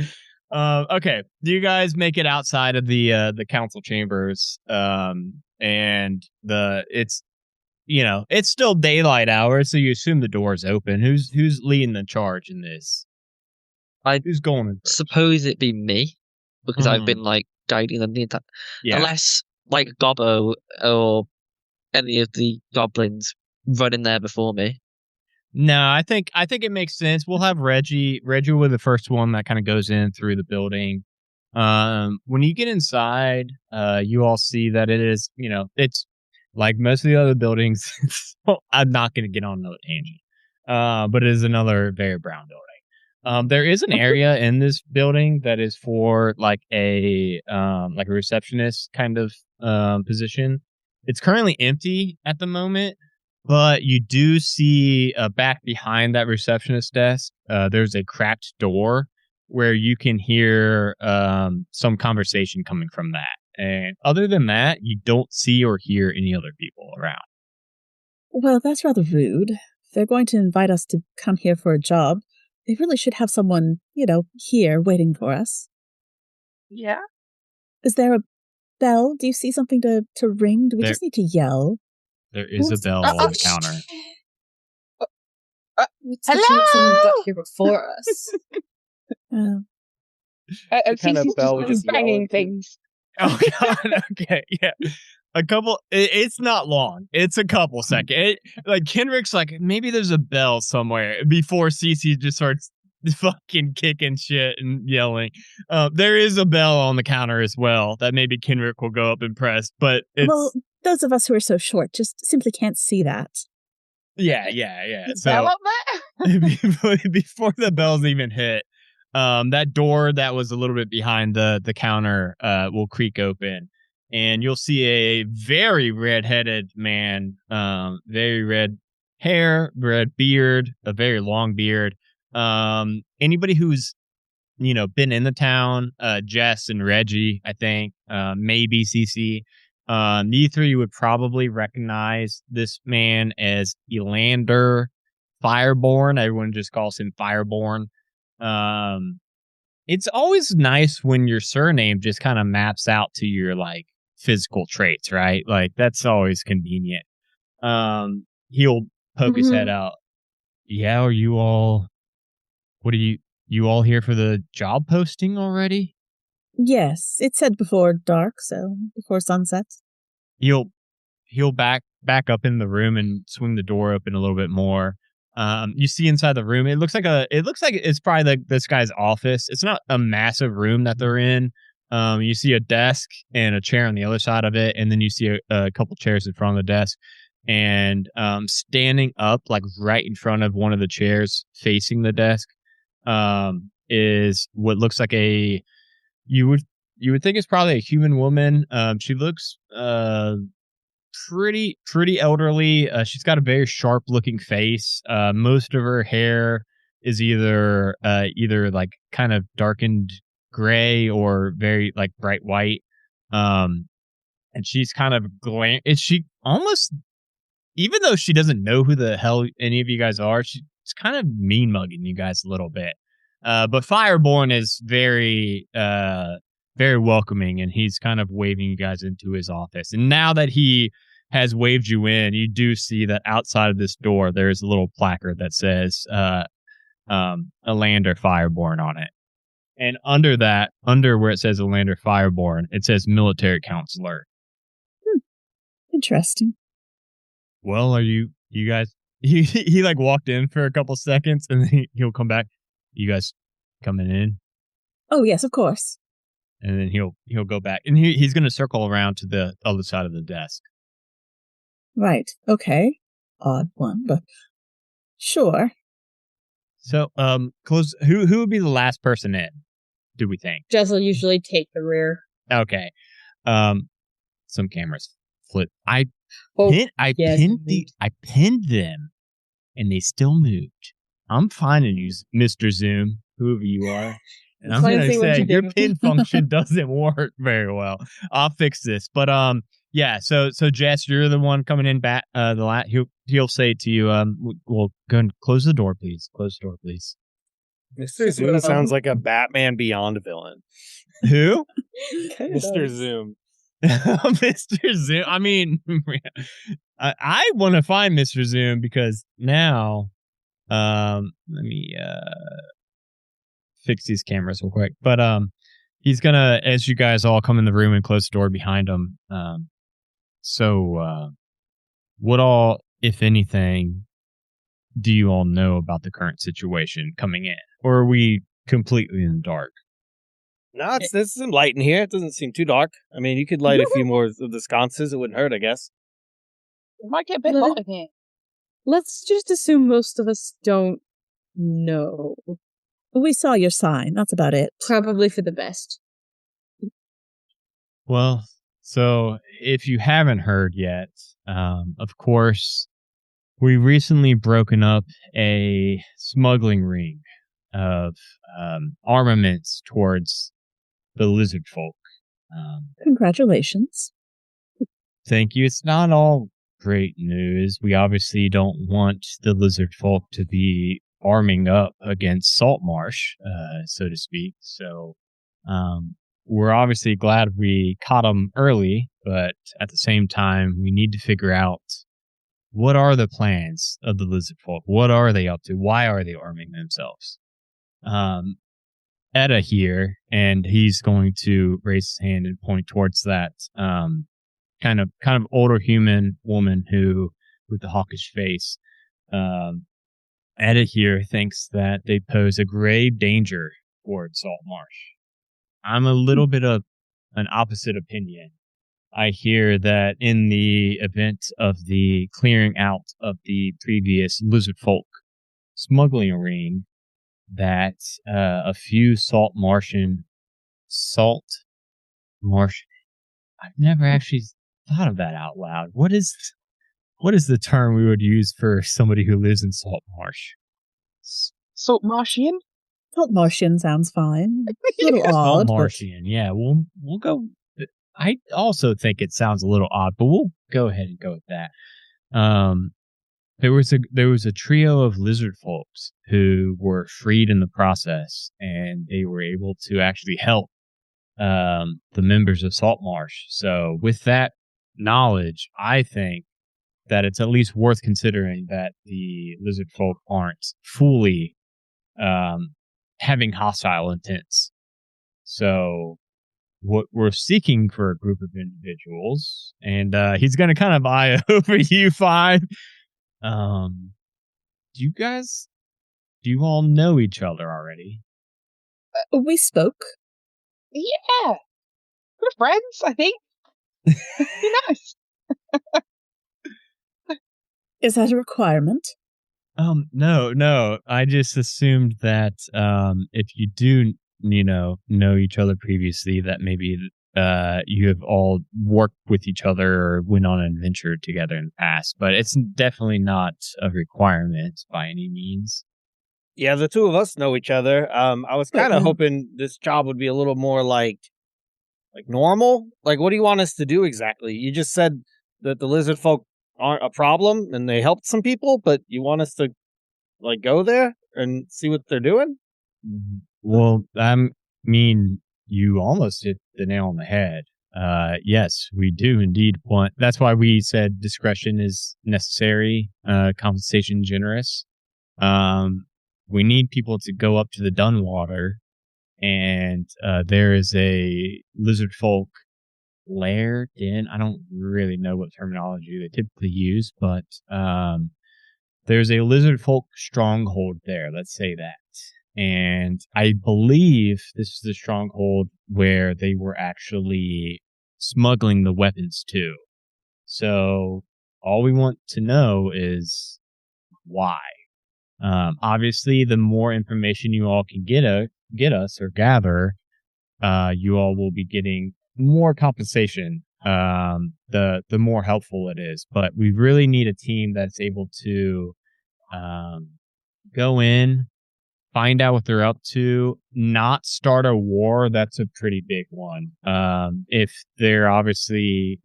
[SPEAKER 1] Okay. Do you guys make it outside of the council chambers? And it's still daylight hours, so you assume the door's open. Who's leading the charge in this? Who's going in first?
[SPEAKER 6] Suppose it be me, because I've been guiding them the entire. Yeah. Unless Gobbo or any of the goblins run in there before me.
[SPEAKER 1] No, I think it makes sense. We'll have Reggie with the first one that kind of goes in through the building. When you get inside, you all see that it is, it's like most of the other buildings. I'm not going to get on another tangent, but it is another very brown building. There is an area in this building that is for a receptionist kind of position. It's currently empty at the moment. But you do see back behind that receptionist desk, there's a cracked door where you can hear some conversation coming from that. And other than that, you don't see or hear any other people around.
[SPEAKER 3] Well, that's rather rude. If they're going to invite us to come here for a job, they really should have someone, here waiting for us.
[SPEAKER 5] Yeah.
[SPEAKER 3] Is there a bell? Do you see something to ring? Do we just need to yell?
[SPEAKER 1] There is a bell on the counter.
[SPEAKER 4] Hello! Someone got here before us.
[SPEAKER 2] Kind of bell with just
[SPEAKER 5] banging things.
[SPEAKER 1] Oh God! Okay, yeah. A couple. It's not long. It's a couple seconds. Kenrick's like, maybe there's a bell somewhere before Cece just starts fucking kicking shit and yelling. There is a bell on the counter as well that maybe Kenrick will go up and press, but it's.
[SPEAKER 3] Those of us who are so short just simply can't see that.
[SPEAKER 1] Yeah.
[SPEAKER 5] So bell up there?
[SPEAKER 1] before the bells even hit, that door that was a little bit behind the counter will creak open, and you'll see a very red-headed man, very red hair, red beard, a very long beard. Anybody who's been in the town, Jess and Reggie, I think, maybe CC. You three would probably recognize this man as Elander Fireborn. Everyone just calls him Fireborn. It's always nice when your surname just kind of maps out to your like physical traits, right? Like that's always convenient. He'll poke his head out. Yeah, are you all? What are you all here for the job posting already?
[SPEAKER 3] Yes, it said before dark, so before sunset.
[SPEAKER 1] He'll back up in the room and swing the door open a little bit more. You see inside the room, it looks like it's probably like this guy's office. It's not a massive room that they're in. You see a desk and a chair on the other side of it, and then you see a couple chairs in front of the desk. And standing up, like right in front of one of the chairs facing the desk, is what looks like you would think it's probably a human woman. She looks pretty elderly. She's got a very sharp looking face. Most of her hair is either like kind of darkened gray or very like bright white. And she's kind of she almost, even though she doesn't know who the hell any of you guys are, she's kind of mean mugging you guys a little bit. But Fireborn is very welcoming, and he's kind of waving you guys into his office. And now that he has waved you in, you do see that outside of this door, there's a little placard that says Elander Fireborn on it. And under where it says Elander Fireborn, it says military counselor.
[SPEAKER 3] Interesting.
[SPEAKER 1] Well, are you guys? He like walked in for a couple seconds, and then he'll come back. You guys coming in?
[SPEAKER 3] Oh yes, of course.
[SPEAKER 1] And then he'll go back, and he's going to circle around to the other side of the desk.
[SPEAKER 3] Right. Okay. Odd one, but sure.
[SPEAKER 1] So, close. Who would be the last person in? Do we think?
[SPEAKER 4] Jess will usually take the rear.
[SPEAKER 1] Okay. Some cameras flip. I pinned them, and they still moved. I'm finding you, Mr. Zoom, whoever you are. And I'm going to say your pin function doesn't work very well. I'll fix this. But yeah. So Jess, you're the one coming in back. He'll say to you, well, go and close the door, please. Close the door, please.
[SPEAKER 2] Mr. Zoom sounds like a Batman Beyond villain.
[SPEAKER 1] Who?
[SPEAKER 2] Mr. Zoom.
[SPEAKER 1] Mr. Zoom. I mean, I want to find Mr. Zoom because now, let me fix these cameras real quick. But he's gonna, as you guys all come in the room and close the door behind him. So what all, if anything, do you all know about the current situation coming in, or are we completely in the dark?
[SPEAKER 2] No, there's some light in here. It doesn't seem too dark. I mean, you could light a few more of the sconces. It wouldn't hurt, I guess.
[SPEAKER 5] It might get a bit hot in here.
[SPEAKER 4] Let's just assume most of us don't know.
[SPEAKER 3] We saw your sign. That's about it.
[SPEAKER 4] Probably for the best.
[SPEAKER 1] Well, so if you haven't heard yet, of course, we recently broken up a smuggling ring of armaments towards the Lizardfolk.
[SPEAKER 3] Congratulations.
[SPEAKER 1] Thank you. It's not all great news. We obviously don't want the Lizardfolk to be arming up against Saltmarsh, so to speak. So we're obviously glad we caught them early, but at the same time, we need to figure out what are the plans of the Lizardfolk? What are they up to? Why are they arming themselves? Etta here, and he's going to raise his hand and point towards that kind of older human woman who with the hawkish face. Etta here thinks that they pose a grave danger towards Saltmarsh. I'm a little bit of an opposite opinion. I hear that in the event of the clearing out of the previous Lizardfolk smuggling ring, that a few I've never actually thought of that out loud. What is the term we would use for somebody who lives in Saltmarsh?
[SPEAKER 5] Salt Martian?
[SPEAKER 3] Salt Martian sounds fine. A little odd.
[SPEAKER 1] Saltmarshian, yeah. We'll go. I also think it sounds a little odd, but we'll go ahead and go with that. Um, there was a trio of lizard folks who were freed in the process, and they were able to actually help the members of Saltmarsh. So, with that knowledge, I think that it's at least worth considering that the lizard folk aren't fully having hostile intents. So what we're seeking for a group of individuals, and he's going to kind of eye over you five. Um, do you all know each other already?
[SPEAKER 3] We spoke.
[SPEAKER 5] Yeah, we're friends. I think. Be nice.
[SPEAKER 3] Is that a requirement?
[SPEAKER 1] No. I just assumed that if you do, know each other previously, that maybe you have all worked with each other or went on an adventure together in the past. But it's definitely not a requirement by any means.
[SPEAKER 2] Yeah, the two of us know each other. I was kind of hoping this job would be a little more like normal. Like, what do you want us to do exactly? You just said that the lizard folk aren't a problem and they helped some people, but you want us to go there and see what they're doing?
[SPEAKER 1] Well, mean, you almost hit the nail on the head. Yes, we do indeed want. That's why we said discretion is necessary, compensation generous. We need people to go up to the Dunwater, and there is a lizard folk lair in. I don't really know what terminology they typically use, but there's a lizard folk stronghold there. Let's say that. And I believe this is the stronghold where they were actually smuggling the weapons to. So all we want to know is why. Obviously, the more information you all can get us or gather, you all will be getting more compensation. The more helpful it is, but we really need a team that's able to go in, find out what they're up to, not start a war. That's a pretty big one. If they're obviously,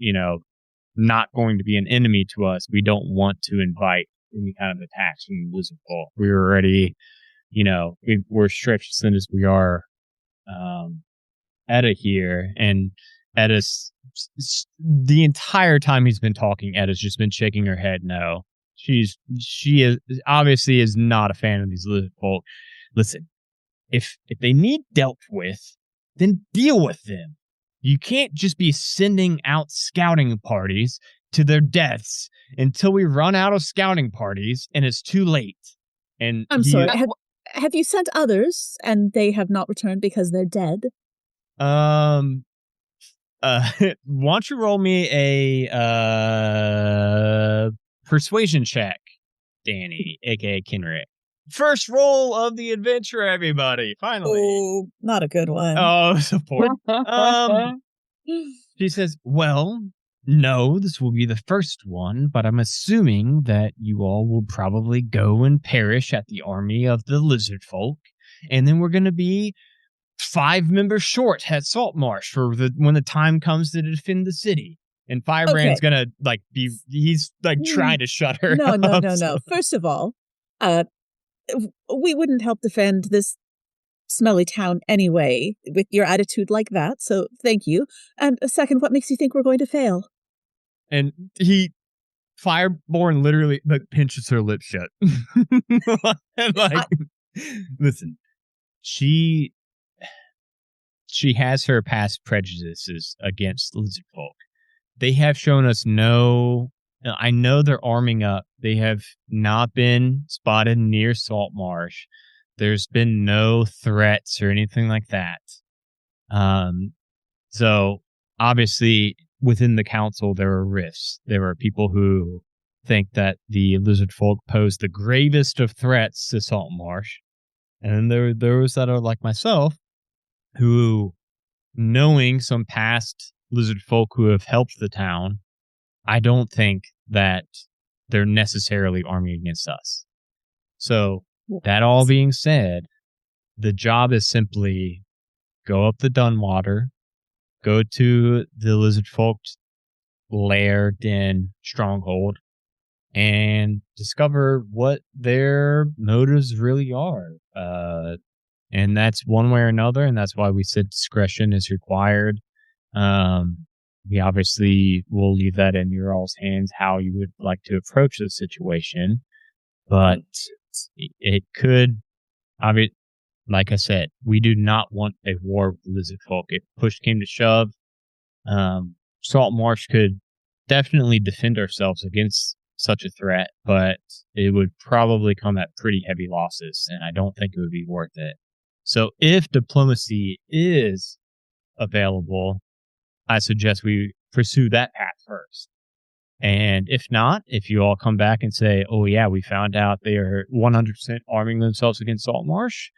[SPEAKER 1] not going to be an enemy to us, we don't want to invite any kind of attacks from Lizardfolk. We're already, we're stretched as thin as we are. Etta here, and Etta's the entire time he's been talking, Etta's just been shaking her head no. She is obviously is not a fan of these lizard folk. Listen, if they need dealt with, then deal with them. You can't just be sending out scouting parties to their deaths until we run out of scouting parties and it's too late. And
[SPEAKER 3] I'm sorry. Have you sent others and they have not returned because they're dead?
[SPEAKER 1] Why don't you roll me a persuasion check, Danny, aka Kenrick. First roll of the adventure, everybody. Finally.
[SPEAKER 3] Oh, not a good one.
[SPEAKER 1] Oh, support. She says, well, no, this will be the first one, but I'm assuming that you all will probably go and perish at the army of the Lizardfolk, and then we're going to be 5 members short at Saltmarsh for when the time comes to defend the city. And Firebrand's gonna he's trying to shut her
[SPEAKER 3] No.
[SPEAKER 1] So.
[SPEAKER 3] First of all, we wouldn't help defend this smelly town anyway with your attitude like that, so thank you. And second, what makes you think we're going to fail?
[SPEAKER 1] And Fireborn literally pinches her lips shut. And listen, she has her past prejudices against Lizardfolk. They have shown us I know they're arming up. They have not been spotted near Saltmarsh. There's been no threats or anything like that. So obviously within the council there are rifts. There are people who think that the Lizardfolk pose the gravest of threats to Saltmarsh. And there are those that are like myself who, knowing some past lizard folk who have helped the town, I don't think that they're necessarily arming against us. So, that all being said, the job is simply go up the Dunwater, go to the Lizardfolk lair, den, stronghold, and discover what their motives really are. And that's one way or another, and that's why we said discretion is required. We obviously will leave that in your all's hands how you would like to approach the situation, but it could, like I said, we do not want a war with the Lizardfolk. If push came to shove, Salt Marsh could definitely defend ourselves against such a threat, but it would probably come at pretty heavy losses, and I don't think it would be worth it. So if diplomacy is available, I suggest we pursue that path first. And if not, if you all come back and say, oh, yeah, we found out they are 100% arming themselves against Saltmarsh,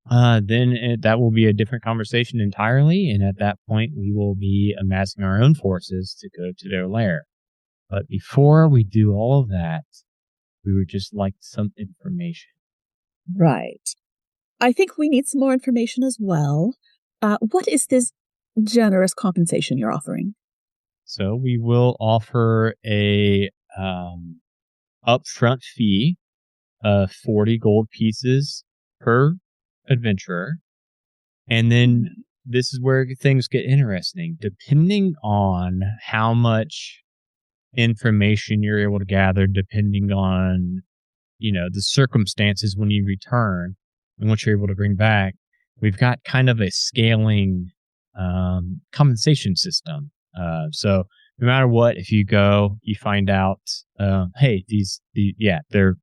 [SPEAKER 1] then that will be a different conversation entirely. And at that point, we will be amassing our own forces to go to their lair. But before we do all of that, we would just like some information.
[SPEAKER 3] Right. I think we need some more information as well. What is this generous compensation you're offering?
[SPEAKER 1] So we will offer a upfront fee of 40 gold pieces per adventurer. And then this is where things get interesting. Depending on how much information you're able to gather, depending on, the circumstances when you return and what you're able to bring back, we've got kind of a scaling compensation system. So no matter what, if you go, you find out, hey, they're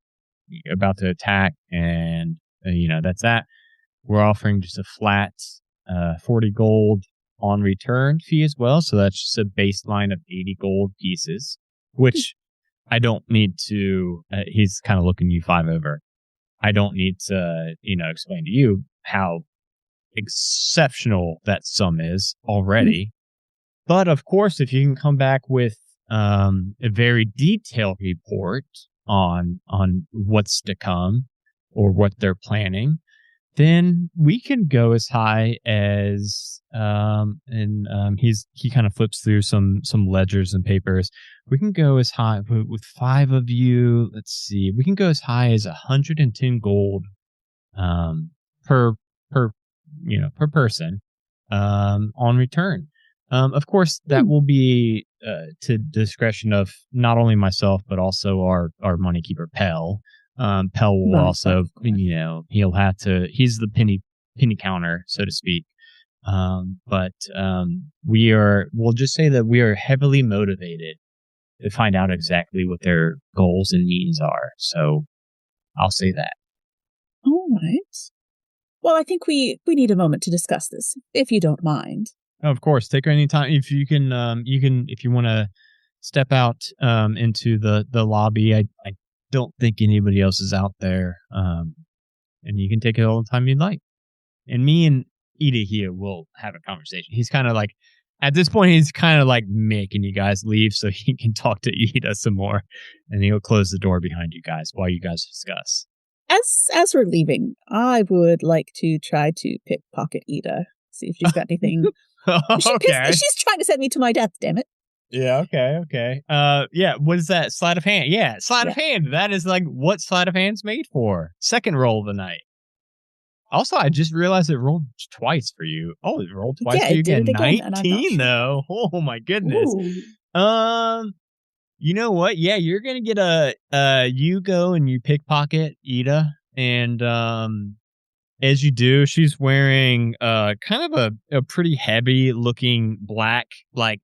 [SPEAKER 1] about to attack, and that's that. We're offering just a flat 40 gold on return fee as well. So that's just a baseline of 80 gold pieces, which I don't need to. He's kind of looking you 5 over. I don't need to, explain to you how exceptional that sum is already. But of course, if you can come back with a very detailed report on what's to come or what they're planning, then we can go as high as he kind of flips through some ledgers and papers. We can go as high with 5 of you. Let's see, we can go as high as 110 gold per person on return. Of course, that will be to discretion of not only myself but also our moneykeeper Pell. Pell will also, he'll have to. He's the penny counter, so to speak. But we'll just say that we are heavily motivated to find out exactly what their goals and needs are. So I'll say that.
[SPEAKER 3] All right. Well, I think we need a moment to discuss this, if you don't mind.
[SPEAKER 1] Of course, take any time. If you can, if you want to step out into the lobby. I don't think anybody else is out there, and you can take it all the time you'd like. And me and Ida here will have a conversation. He's kind of like, at this point, he's kind of like making you guys leave so he can talk to Ida some more, and he'll close the door behind you guys while you guys discuss.
[SPEAKER 3] As we're leaving, I would like to try to pickpocket Ida. See if she's got anything.
[SPEAKER 1] Okay.
[SPEAKER 3] She's trying to send me to my death, damn it.
[SPEAKER 1] Yeah, okay. Yeah, what is that? Sleight of hand. Yeah, sleight of hand. That is like what sleight of hand's made for. Second roll of the night. Also, I just realized it rolled twice for you. Oh, it rolled twice for you again. 19 though. Oh my goodness. Ooh. You know what? Yeah, you're gonna get you go and you pickpocket Ida, and as you do, she's wearing kind of a pretty heavy looking black like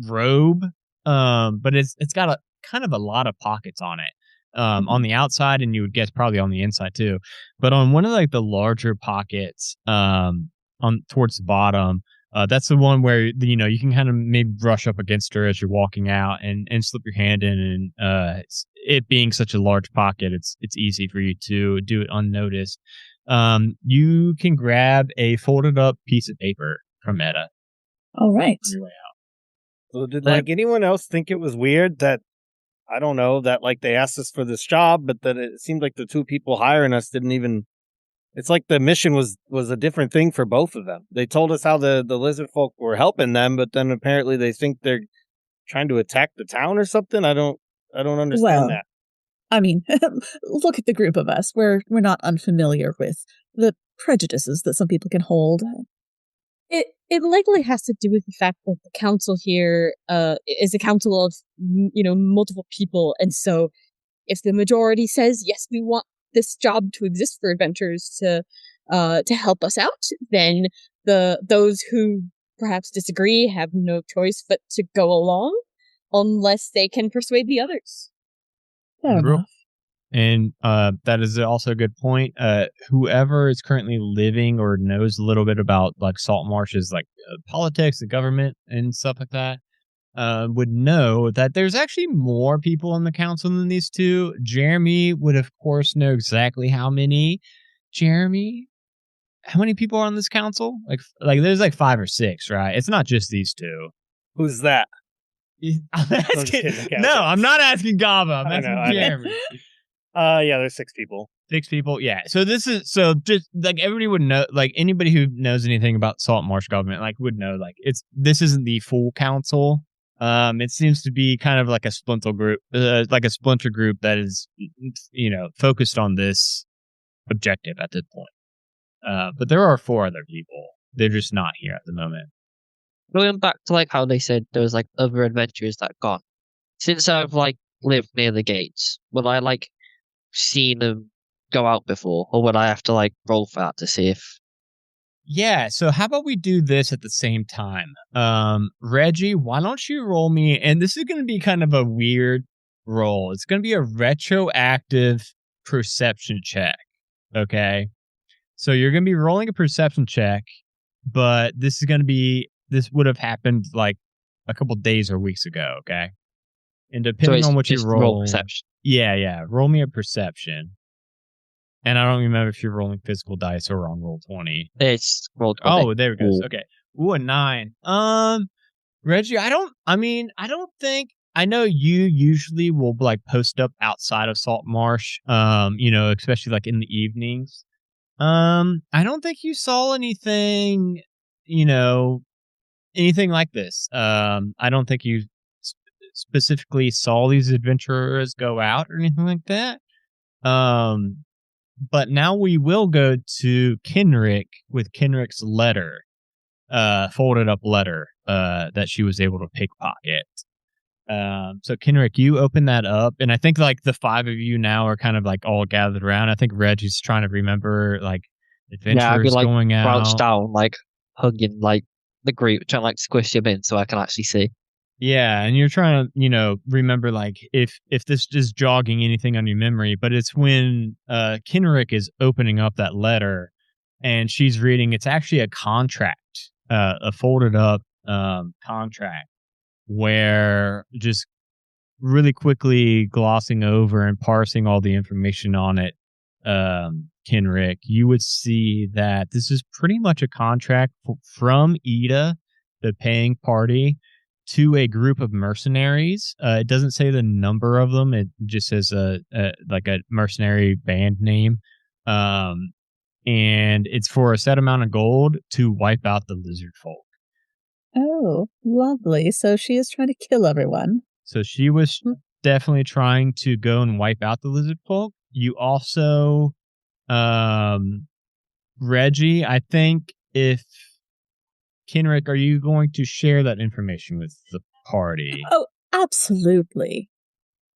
[SPEAKER 1] robe, but it's got a kind of a lot of pockets on it, on the outside, and you would guess probably on the inside too, but on one of like the larger pockets on towards the bottom, that's the one where you can kind of maybe brush up against her as you're walking out and slip your hand in, and it being such a large pocket, it's easy for you to do it unnoticed. You can grab a folded up piece of paper from Meta.
[SPEAKER 3] All right.
[SPEAKER 1] On your way out.
[SPEAKER 2] So did anyone else think it was weird that, I don't know, that like they asked us for this job, but that it seemed like the 2 people hiring us didn't even It's like the mission was a different thing for both of them. They told us how the Lizardfolk were helping them, but then apparently they think they're trying to attack the town or something. I don't understand
[SPEAKER 3] Well,
[SPEAKER 2] that.
[SPEAKER 3] I mean, look at the group of us. We're not unfamiliar with the prejudices that some people can hold.
[SPEAKER 4] It likely has to do with the fact that the council here is a council of multiple people, and so if the majority says yes, we want this job to exist for adventurers to help us out, then those who perhaps disagree have no choice but to go along, unless they can persuade the others.
[SPEAKER 3] Fair enough.
[SPEAKER 1] And that is also a good point. Whoever is currently living or knows a little bit about like Salt Marsh's like politics, the government, and stuff like that, would know that there's actually more people on the council than these two. Jeremy would, of course, know exactly how many. Jeremy, how many people are on this council? Like there's like 5 or 6, right? It's not just these two.
[SPEAKER 2] Who's that?
[SPEAKER 1] I'm asking, no, I'm not asking Gaba. I'm asking Jeremy.
[SPEAKER 2] Yeah, there's 6 people.
[SPEAKER 1] 6 people, yeah. So just like everybody would know, like anybody who knows anything about Salt Marsh government, like would know, like this isn't the full council. It seems to be kind of like a splinter group, that is, focused on this objective at this point. But there are 4 other people. They're just not here at the moment.
[SPEAKER 6] Going back to like how they said there was like other adventurers that gone. Since I've like lived near the gates, will I like seen them go out before, or would I have to like roll for that to see if?
[SPEAKER 1] Yeah, so how about we do this at the same time? Reggie, why don't you roll me? And this is going to be kind of a weird roll. It's going to be a retroactive perception check. Okay, so you're going to be rolling a perception check, but this would have happened like a couple days or weeks ago. Okay, and depending on what you roll
[SPEAKER 6] perception.
[SPEAKER 1] Yeah. Roll me a perception. And I don't remember if you're rolling physical dice or on roll 20.
[SPEAKER 6] It's roll 20.
[SPEAKER 1] Oh, there it goes. Okay. Ooh, a 9. Reggie, I don't think, I know you usually will like post up outside of Salt Marsh, especially like in the evenings. I don't think you saw anything, anything like this. I don't think you specifically saw these adventurers go out or anything like that. But now we will go to Kenrick with Kenrick's letter, folded up letter, that she was able to pickpocket. So Kenrick, you open that up, and I think like the 5 of you now are kind of like all gathered around. I think Reggie's trying to remember like adventures
[SPEAKER 6] I'd be, like,
[SPEAKER 1] going out,
[SPEAKER 6] crouched down, like hugging like the group, trying to like squish him in so I can actually see.
[SPEAKER 1] Yeah, and you're trying to, remember like if this is jogging anything on your memory, but it's when Kenrick is opening up that letter and she's reading, it's actually a contract, a folded up contract, where just really quickly glossing over and parsing all the information on it, Kenrick, you would see that this is pretty much a contract from Ida, the paying party, to a group of mercenaries. It doesn't say the number of them. It just says like a mercenary band name. And it's for a set amount of gold to wipe out the Lizardfolk.
[SPEAKER 3] Oh, lovely. So she is trying to kill everyone.
[SPEAKER 1] So she was definitely trying to go and wipe out the Lizardfolk. You also, Reggie, I think if Kenrick, are you going to share that information with the party?
[SPEAKER 3] Oh, absolutely.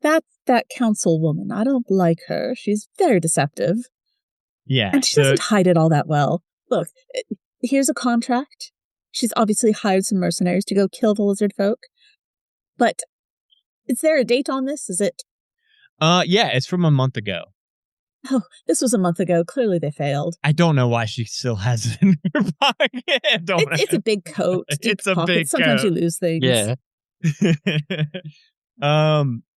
[SPEAKER 3] That's that councilwoman. I don't like her. She's very deceptive.
[SPEAKER 1] Yeah.
[SPEAKER 3] And she doesn't hide it all that well. Look, here's a contract. She's obviously hired some mercenaries to go kill the Lizardfolk. But is there a date on this? Is it?
[SPEAKER 1] Yeah, it's from a month ago.
[SPEAKER 3] Oh, this was a month ago. Clearly they failed.
[SPEAKER 1] I don't know why she still has it in her pocket.
[SPEAKER 3] It's a big coat.
[SPEAKER 1] It's a big
[SPEAKER 3] Sometimes
[SPEAKER 1] coat.
[SPEAKER 3] you lose things.
[SPEAKER 6] Yeah.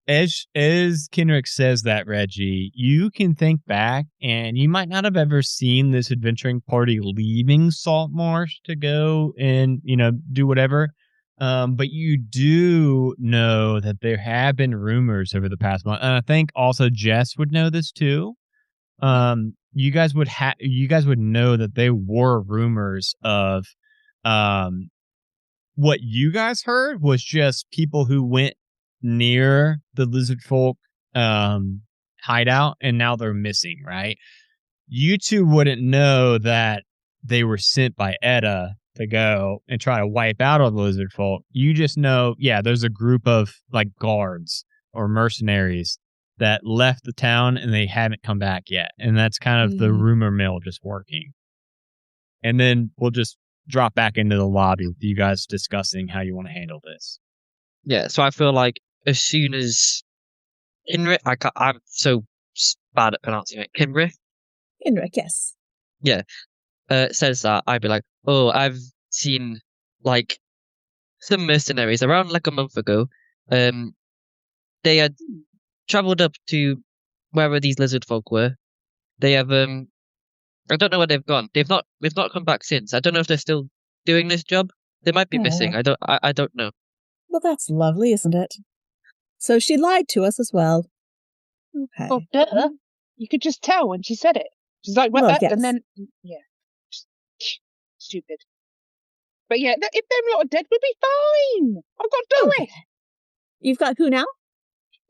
[SPEAKER 1] As Kenrick says that, Reggie, you can think back, and you might not have ever seen this adventuring party leaving Salt Marsh to go and do whatever. But you do know that there have been rumors over the past month, and I think also Jess would know this too. you guys would know that they were rumors of what you guys heard was just people who went near the Lizardfolk hideout and now they're missing, right? You two wouldn't know that they were sent by Edda to go and try to wipe out all the Lizardfolk. You just know, yeah, there's a group of like guards or mercenaries that left the town and they haven't come back yet. And that's kind of the rumor mill just working. And then we'll just drop back into the lobby with you guys discussing how you want to handle this.
[SPEAKER 6] Yeah, so I feel like as soon as Inrit, I'm so bad at pronouncing it. Kinrith?
[SPEAKER 3] Inric, yes.
[SPEAKER 6] Yeah. Says that, I'd be like, oh, I've seen like some mercenaries around like a month ago. They had traveled up to wherever these lizard folk were. They have I don't know where they've gone. They've not come back since. I don't know if they're still doing this job. They might be missing. I don't know.
[SPEAKER 3] Well, that's lovely, isn't it? So she lied to us as well. Okay.
[SPEAKER 5] Oh, duh. You could just tell when she said it. She's like, well,
[SPEAKER 3] yes.
[SPEAKER 5] And then, yeah. Stupid. But yeah, if them lot are dead, we'll be fine. I've got Doris.
[SPEAKER 3] Okay. You've got who now?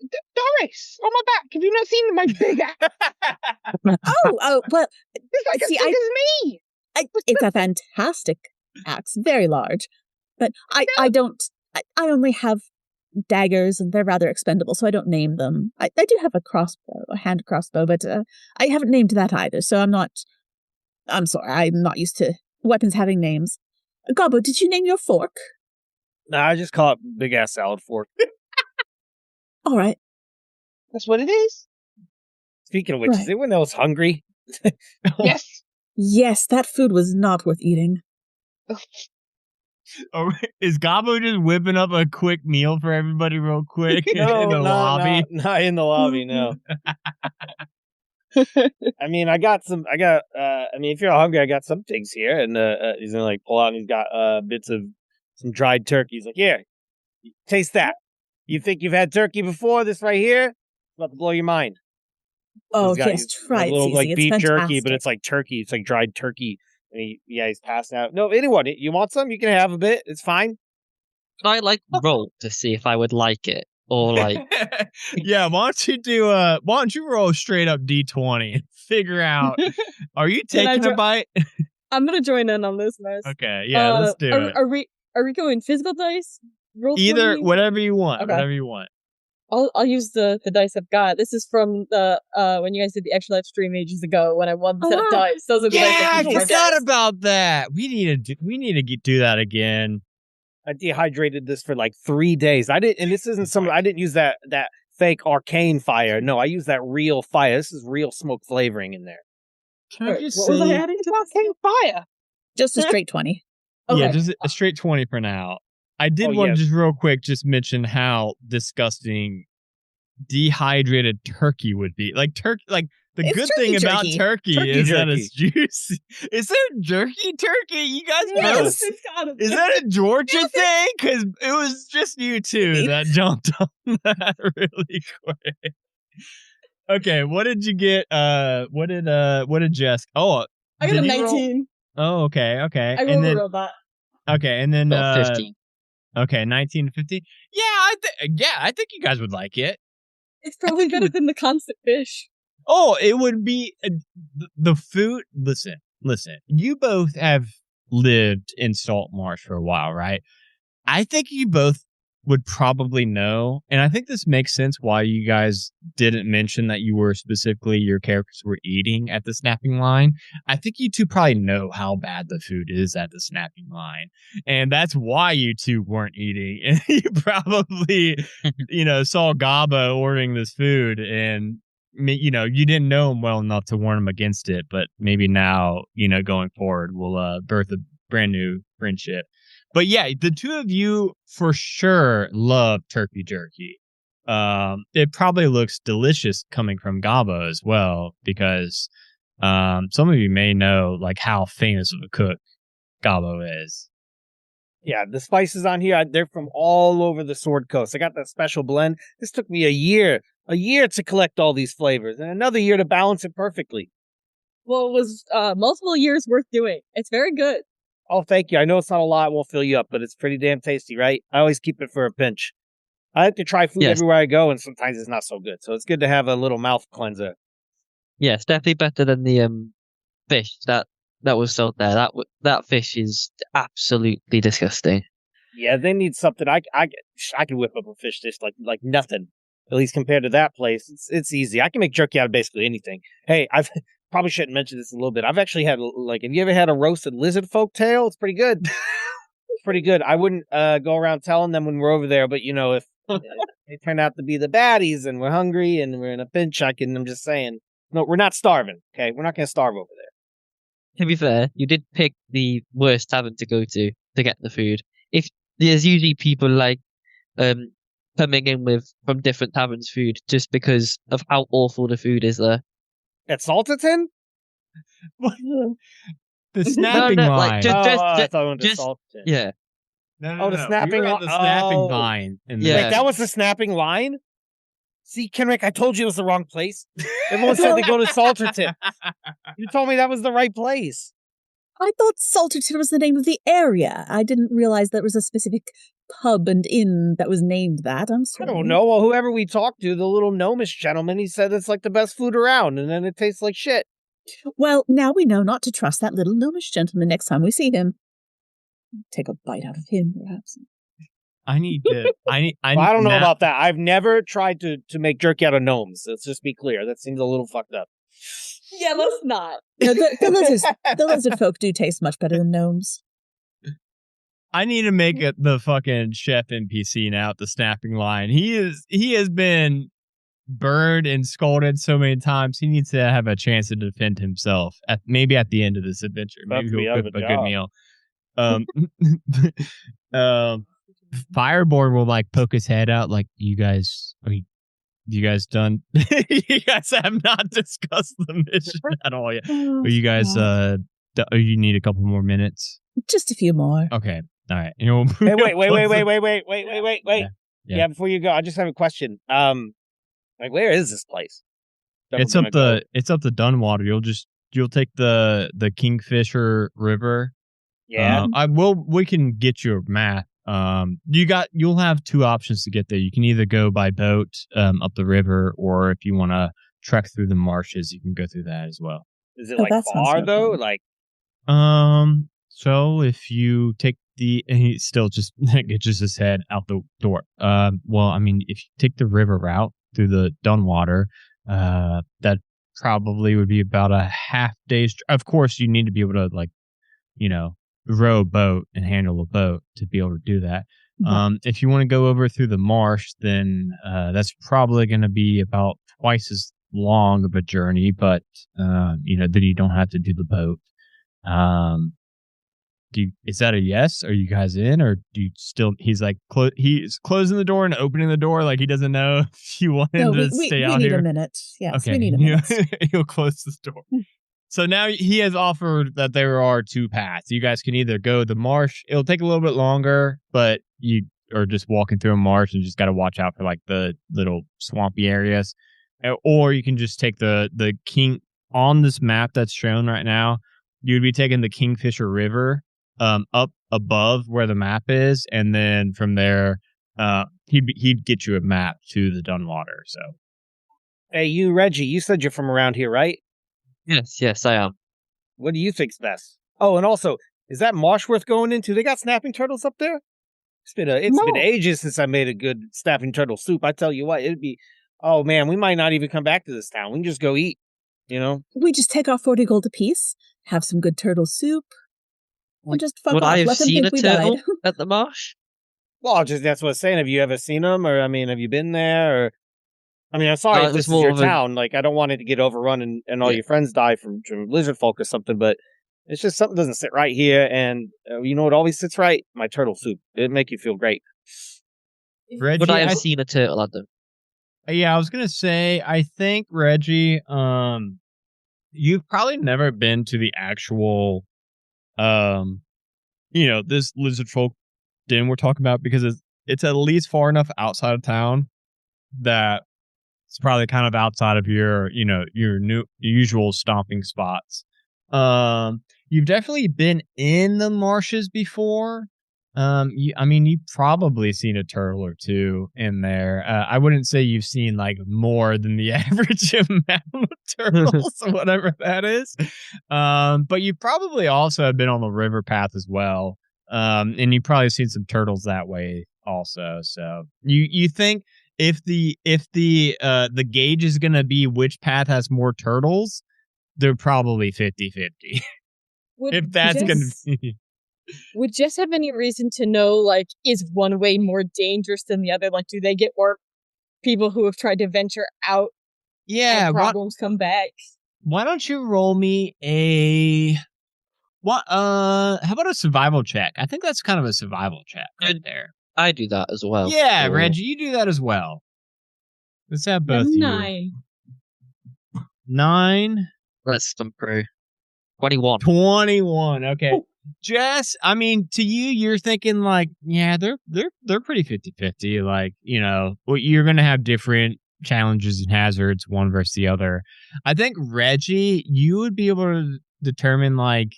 [SPEAKER 5] Doris on my back. Have you not seen my big axe?
[SPEAKER 3] Oh, well.
[SPEAKER 5] It's like as big as me.
[SPEAKER 3] It's a fantastic axe, very large. But I only have daggers and they're rather expendable, so I don't name them. I do have a hand crossbow, but I haven't named that either, so I'm sorry, I'm not used to weapons having names. Gobbo, did you name your fork?
[SPEAKER 2] Nah, I just call it big ass salad fork.
[SPEAKER 3] All right.
[SPEAKER 5] That's what it is.
[SPEAKER 2] Speaking of which, is anyone else hungry?
[SPEAKER 5] Yes.
[SPEAKER 3] Yes, that food was not worth eating.
[SPEAKER 1] Oh, is Gobbo just whipping up a quick meal for everybody real quick in the lobby?
[SPEAKER 2] Not in the lobby, no. I mean, if you're hungry, I got some things here. And he's going to like pull out and he's got bits of some dried turkey. He's like, here, taste that. You think you've had turkey before? This right here? It's about to blow your mind.
[SPEAKER 3] Oh, yes, try it,
[SPEAKER 2] little,
[SPEAKER 3] Cece.
[SPEAKER 2] like
[SPEAKER 3] It's
[SPEAKER 2] beef
[SPEAKER 3] fantastic.
[SPEAKER 2] jerky, but it's like turkey. It's like dried turkey. And he's passing out. No, anyone, you want some? You can have a bit. It's fine.
[SPEAKER 6] Can I like roll to see if I would like it? Or like
[SPEAKER 1] yeah, why don't you roll straight up D20 and figure out, are you taking a bite?
[SPEAKER 4] I'm gonna join in on this mess.
[SPEAKER 1] Okay, yeah, let's do it.
[SPEAKER 4] Are we going physical dice? Roll
[SPEAKER 1] Either
[SPEAKER 4] 20?
[SPEAKER 1] whatever you want.
[SPEAKER 4] Okay.
[SPEAKER 1] Whatever you want.
[SPEAKER 4] I'll use the dice I've got. This is from the when you guys did the extra live stream ages ago when I won the set of dice. Those are the dice
[SPEAKER 1] I
[SPEAKER 4] I
[SPEAKER 1] forgot about that. We need to do that again.
[SPEAKER 2] I dehydrated this for like 3 days. I didn't use that fake arcane fire. No, I used that real fire. This is real smoke flavoring in there.
[SPEAKER 1] Can I just
[SPEAKER 4] what was I adding to
[SPEAKER 5] arcane fire?
[SPEAKER 3] Just a straight 20.
[SPEAKER 4] Okay.
[SPEAKER 1] Yeah, just a straight 20 for now. I did want to just real quick just mention how disgusting dehydrated turkey would be. Like turkey, like the good thing about turkey is that it's juicy. Is there jerky turkey? You guys know? Is that a Georgia thing? Because it was just you two that jumped on that really quick. Okay, what did you get? What did Jess? Oh,
[SPEAKER 4] I got a 19.
[SPEAKER 1] Oh, okay.
[SPEAKER 4] I rolled that.
[SPEAKER 1] Okay, and then
[SPEAKER 6] 15.
[SPEAKER 1] Okay, 19 to 50. Yeah, I think you guys would like it.
[SPEAKER 4] It's probably better than the constant fish.
[SPEAKER 1] Oh, it would be the food. Listen. You both have lived in Salt Marsh for a while, right? I think you both would probably know, and I think this makes sense why you guys didn't mention that your characters were eating at the snapping line. I think you two probably know how bad the food is at the snapping line, and that's why you two weren't eating. And you probably, saw Gaba ordering this food, and you didn't know him well enough to warn him against it. But maybe now, going forward, we'll birth a brand new friendship. But yeah, the two of you for sure love turkey jerky. It probably looks delicious coming from Gabo as well, because some of you may know like how famous of a cook Gabo is.
[SPEAKER 2] Yeah, the spices on here, they're from all over the Sword Coast. I got that special blend. This took me a year to collect all these flavors, and another year to balance it perfectly.
[SPEAKER 4] Well, it was multiple years worth doing. It's very good.
[SPEAKER 2] Oh, thank you. I know it's not a lot. It won't fill you up, but it's pretty damn tasty, right? I always keep it for a pinch. I like to try food
[SPEAKER 6] Yes.
[SPEAKER 2] everywhere I go, and sometimes it's not so good. So it's good to have a little mouth cleanser.
[SPEAKER 6] Yes, definitely better than the fish that was sold there. That fish is absolutely disgusting.
[SPEAKER 2] Yeah, they need something. I can whip up a fish dish like nothing. At least compared to that place, it's easy. I can make jerky out of basically anything. Hey, I've probably shouldn't mention this a little bit. I've actually had have you ever had a roasted lizardfolk tail? It's pretty good. It's pretty good. I wouldn't go around telling them when we're over there, but if they turn out to be the baddies and we're hungry and we're in a pinch, I'm just saying, no, we're not starving. Okay, we're not gonna starve over there.
[SPEAKER 6] To be fair, you did pick the worst tavern to go to get the food. If there's usually people coming in from different taverns food just because of how awful the food is there.
[SPEAKER 2] At Salterton?
[SPEAKER 1] The snapping
[SPEAKER 6] no,
[SPEAKER 1] line.
[SPEAKER 2] I thought it went to
[SPEAKER 6] just
[SPEAKER 2] Salterton.
[SPEAKER 6] yeah.
[SPEAKER 1] No,
[SPEAKER 2] the snapping
[SPEAKER 1] we were at the snapping
[SPEAKER 2] oh.
[SPEAKER 1] vine.
[SPEAKER 6] Yeah.
[SPEAKER 2] Wait, that was the snapping line? See, Kenrick, I told you it was the wrong place. Everyone said they go to Salterton. You told me that was the right place.
[SPEAKER 3] I thought Salterton was the name of the area. I didn't realize there was a specific pub and inn that was named that. I'm sorry.
[SPEAKER 2] I don't know. Well, whoever we talked to, the little gnomish gentleman, he said it's like the best food around, and then it tastes like shit.
[SPEAKER 3] Well, now we know not to trust that little gnomish gentleman next time we see him. Take a bite out of him, perhaps.
[SPEAKER 1] I need to. I
[SPEAKER 2] don't know about that. I've never tried to make jerky out of gnomes. Let's just be clear. That seems a little fucked up.
[SPEAKER 4] Yeah, let's not.
[SPEAKER 3] No, the lizard folk do taste much better than gnomes.
[SPEAKER 1] I need to make the fucking chef NPC now at the snapping line. He has been burned and scolded so many times. He needs to have a chance to defend himself. Maybe at the end of this adventure, maybe he'll cook a good meal. Fireborn will poke his head out you guys done? You guys have not discussed the mission at all yet. Are you guys you need a couple more minutes?
[SPEAKER 3] Just a few more.
[SPEAKER 1] Okay. All right.
[SPEAKER 2] Hey, wait. Yeah, before you go, I just have a question. Where is this place?
[SPEAKER 1] It's up the Dunwater. You'll take the Kingfisher River.
[SPEAKER 2] Yeah.
[SPEAKER 1] We can get you a map. You'll have two options to get there. You can either go by boat up the river, or if you want to trek through the marshes, you can go through that as well.
[SPEAKER 2] Is it far though?
[SPEAKER 1] So if you take and he still just gets his head out the door. Well, I mean, if you take the river route through the Dunwater, that probably would be about a half day's. Of course, you need to be able to row a boat and handle a boat to be able to do that. If you want to go over through the marsh, then that's probably going to be about twice as long of a journey, but then you don't have to do the boat. Is that a yes? Are you guys in, or do you still? He's he's closing the door and opening the door, he doesn't know if you want him to stay out here.
[SPEAKER 3] We need a minute. Yes,
[SPEAKER 1] okay.
[SPEAKER 3] We need a minute.
[SPEAKER 1] He'll close this door. So now he has offered that there are two paths. You guys can either go the marsh. It'll take a little bit longer, but you are just walking through a marsh and just got to watch out for the little swampy areas. Or you can just take the King on this map that's shown right now. You'd be taking the Kingfisher River up above where the map is, and then from there he'd get you a map to the Dunwater. So,
[SPEAKER 2] hey, you Reggie, you said you're from around here, right?
[SPEAKER 6] Yes, I am.
[SPEAKER 2] What do you think's best? Oh, and also, is that marsh worth going into? They got snapping turtles up there? It's been ages since I made a good snapping turtle soup. I tell you what, it'd be. Oh man, we might not even come back to this town. We can just go eat.
[SPEAKER 3] We just take our 40 gold apiece, have some good turtle soup, and just fuck
[SPEAKER 6] Would
[SPEAKER 3] off.
[SPEAKER 6] I have
[SPEAKER 3] Let them
[SPEAKER 6] seen
[SPEAKER 3] think
[SPEAKER 6] a
[SPEAKER 3] we
[SPEAKER 6] turtle
[SPEAKER 3] died.
[SPEAKER 6] at the marsh?
[SPEAKER 2] Well, that's what I'm saying. Have you ever seen them, or have you been there? Or I'm sorry
[SPEAKER 6] No,
[SPEAKER 2] if
[SPEAKER 6] it was
[SPEAKER 2] this is
[SPEAKER 6] more
[SPEAKER 2] your
[SPEAKER 6] of a-
[SPEAKER 2] town. I don't want it to get overrun and all your friends die from Lizardfolk or something. But it's just something doesn't sit right here. And you know what always sits right? My turtle soup. It'd make you feel great.
[SPEAKER 1] Reggie,
[SPEAKER 6] Would I have seen a turtle at them?
[SPEAKER 1] Yeah, I was gonna say, I think Reggie, you've probably never been to the actual, this Lizardfolk den we're talking about, because it's at least far enough outside of town that It's probably kind of outside of your, your usual stomping spots. You've definitely been in the marshes before. You've probably seen a turtle or two in there. I wouldn't say you've seen like more than the average amount of turtles, whatever that is. But you probably also have been on the river path as well. And you've probably seen some turtles that way also. So you think if the gauge is gonna be which path has more turtles, they're probably 50-50. If that's gonna be.
[SPEAKER 4] Would Jess have any reason to know, like, is one way more dangerous than the other? Like, do they get more people who have tried to venture out?
[SPEAKER 1] Yeah,
[SPEAKER 4] and problems come back.
[SPEAKER 1] Why don't you roll me a what? How about a survival check? I think that's kind of a survival check right there.
[SPEAKER 6] I do that as well.
[SPEAKER 1] Yeah, Reggie, you do that as well. Let's have both you.
[SPEAKER 4] 9.
[SPEAKER 1] 9.
[SPEAKER 6] Let's thumb through. 21.
[SPEAKER 1] 21. Okay. Oh. Jess, I mean, to you, you're thinking like, yeah, they're pretty 50-50. Like, you're gonna have different challenges and hazards, one versus the other. I think Reggie, you would be able to determine like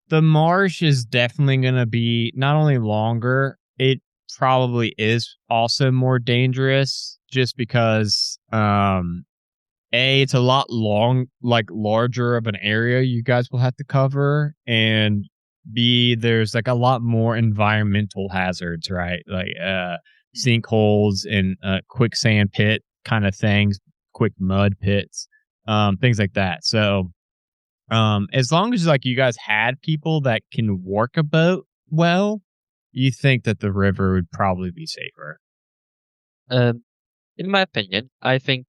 [SPEAKER 1] the marsh is definitely gonna be not only longer, it probably is also more dangerous just because it's a lot larger of an area you guys will have to cover, and B, there's like a lot more environmental hazards, right? Like sinkholes and quicksand pit kind of things, quick mud pits, things like that. So as long as like you guys had people that can work a boat well, you think that the river would probably be safer.
[SPEAKER 6] In my opinion, I think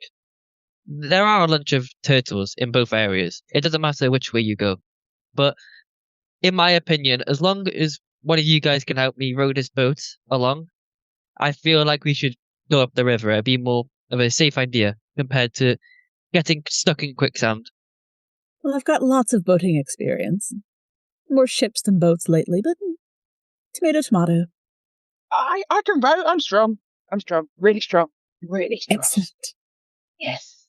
[SPEAKER 6] there are a bunch of turtles in both areas. It doesn't matter which way you go. But in my opinion, as long as one of you guys can help me row this boat along, I feel like we should go up the river. It'd be more of a safe idea compared to getting stuck in quicksand.
[SPEAKER 3] Well, I've got lots of boating experience. More ships than boats lately, but tomato, tomato.
[SPEAKER 5] I can row. I'm strong. Really strong. Really strong.
[SPEAKER 3] Excellent.
[SPEAKER 5] Yes.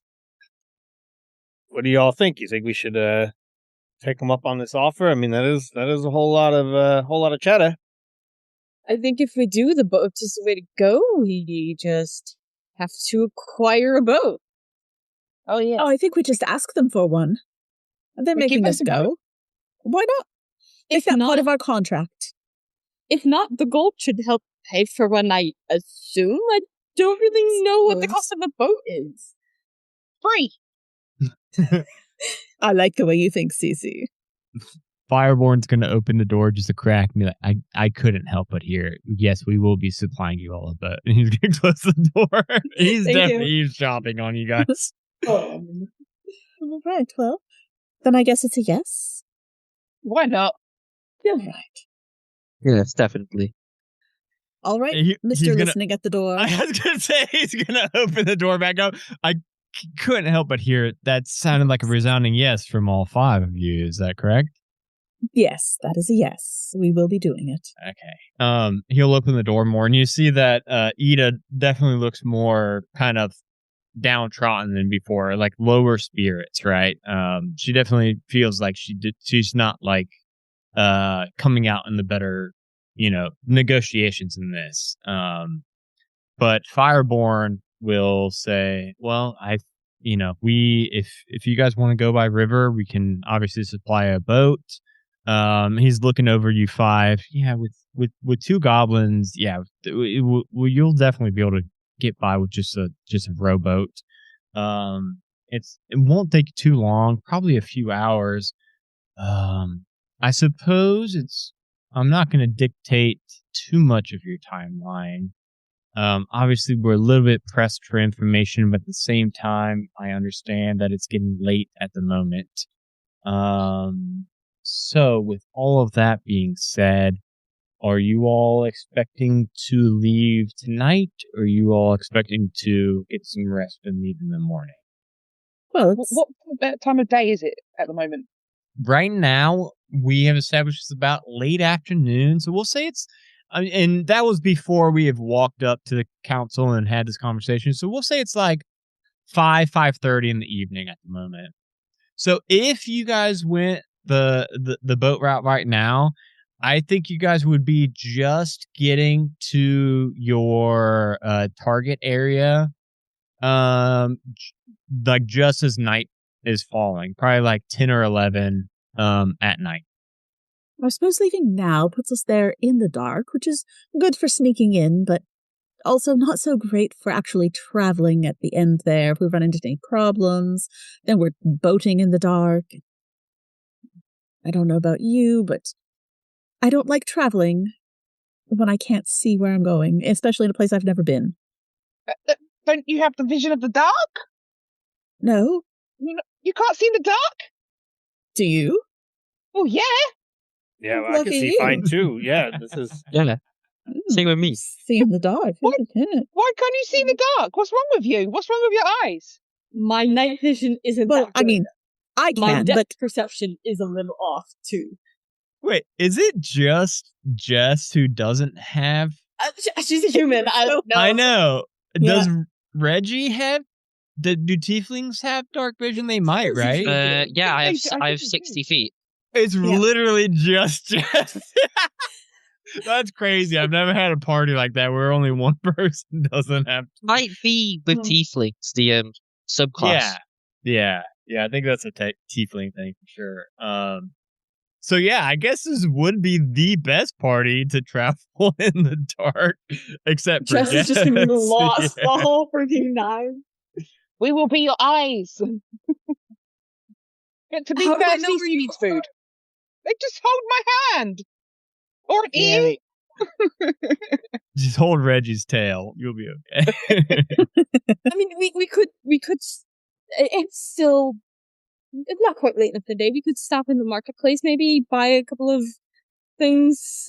[SPEAKER 2] What do you all think? You think we should take them up on this offer? I mean, that is a whole lot of cheddar.
[SPEAKER 4] I think if we do, the boat is the way to go. We just have to acquire a boat.
[SPEAKER 5] Oh yeah.
[SPEAKER 3] Oh, I think we just ask them for one. And they're making us go. Why not? Make that part of our contract.
[SPEAKER 4] If not, the gold should help pay for one, I assume. I don't really know what the cost of a boat is.
[SPEAKER 5] Free.
[SPEAKER 3] I like the way you think, Cece.
[SPEAKER 1] Fireborn's going to open the door just a crack and be like, I couldn't help but hear it. Yes, we will be supplying you all a boat. And he's going to close the door. He's definitely eavesdropping on you guys.
[SPEAKER 3] All right, well, then I guess it's a yes.
[SPEAKER 5] Why not?
[SPEAKER 3] You're right.
[SPEAKER 6] Yes, definitely.
[SPEAKER 3] All right, Mr. Listening at the door.
[SPEAKER 1] I was going to say he's going to open the door back up. I couldn't help but hear it. That sounded like a resounding yes from all 5 of you. Is that correct?
[SPEAKER 3] Yes, that is a yes. We will be doing it.
[SPEAKER 1] Okay. He'll open the door more, and you see that Ida definitely looks more kind of downtrodden than before, like lower spirits, right? She definitely feels like she's not like coming out in the better, negotiations in this. But Fireborn will say, well, if you guys want to go by river, we can obviously supply a boat. He's looking over you 5. Yeah, with 2 goblins, yeah, you'll definitely be able to get by with just a rowboat. It won't take too long, probably a few hours. I suppose I'm not going to dictate too much of your timeline. Obviously we're a little bit pressed for information, but at the same time, I understand that it's getting late at the moment. So with all of that being said, are you all expecting to leave tonight, or are you all expecting to get some rest and leave in the morning?
[SPEAKER 3] Well,
[SPEAKER 5] what time of day is it at the moment?
[SPEAKER 1] Right now, we have established it's about late afternoon, so we'll say and that was before we have walked up to the council and had this conversation, so we'll say it's like 5:30 in the evening at the moment. So if you guys went the boat route right now, I think you guys would be just getting to your target area, like just as night is falling, probably like 10 or 11 at night.
[SPEAKER 3] I suppose leaving now puts us there in the dark, which is good for sneaking in, but also not so great for actually traveling at the end there. If we run into any problems, then we're boating in the dark. I don't know about you, but I don't like traveling when I can't see where I'm going, especially in a place I've never been.
[SPEAKER 5] Don't you have the vision of the dark?
[SPEAKER 3] No?
[SPEAKER 5] You can't see in the dark?
[SPEAKER 3] Do you?
[SPEAKER 5] Oh, yeah.
[SPEAKER 2] Yeah, well, I
[SPEAKER 3] Lucky
[SPEAKER 2] can see
[SPEAKER 3] you.
[SPEAKER 2] fine too. Yeah, this is.
[SPEAKER 6] Yeah. Same with me.
[SPEAKER 3] See in the dark.
[SPEAKER 5] What?
[SPEAKER 3] Yeah.
[SPEAKER 5] Why can't you see in the dark? What's wrong with you? What's wrong with your eyes?
[SPEAKER 4] My night vision isn't
[SPEAKER 3] Well,
[SPEAKER 4] that
[SPEAKER 3] I
[SPEAKER 4] good.
[SPEAKER 3] mean, I
[SPEAKER 4] My
[SPEAKER 3] can,
[SPEAKER 4] depth
[SPEAKER 3] but
[SPEAKER 4] perception is a little off too.
[SPEAKER 1] Wait, is it just Jess who doesn't have?
[SPEAKER 4] She's a human. I don't know.
[SPEAKER 1] I know.
[SPEAKER 3] Yeah.
[SPEAKER 1] Does Reggie have? Do tieflings have dark vision? They might, right?
[SPEAKER 6] Yeah, I
[SPEAKER 5] I
[SPEAKER 6] have
[SPEAKER 5] think they
[SPEAKER 6] 60 feet.
[SPEAKER 1] It's
[SPEAKER 3] Yeah.
[SPEAKER 1] literally just Jess. That's crazy. I've never had a party like that where only one person doesn't have.
[SPEAKER 6] Might be with tieflings, the subclass.
[SPEAKER 1] Yeah. I think that's a tiefling thing for sure. So yeah, I guess this would be the best party to travel in the dark, except for
[SPEAKER 4] Jess is just gonna be lost
[SPEAKER 1] Yeah.
[SPEAKER 4] the whole freaking time.
[SPEAKER 5] We will be your eyes. But to be
[SPEAKER 4] How do I
[SPEAKER 5] fair,
[SPEAKER 4] know where
[SPEAKER 5] Cece
[SPEAKER 4] you
[SPEAKER 5] needs food. They just hold my hand. Or an ear.
[SPEAKER 2] Danny,
[SPEAKER 1] Just hold Reggie's tail. You'll be okay.
[SPEAKER 4] I mean, we could. It's still. It's not quite late enough in the day. We could stop in the marketplace, maybe buy a couple of things.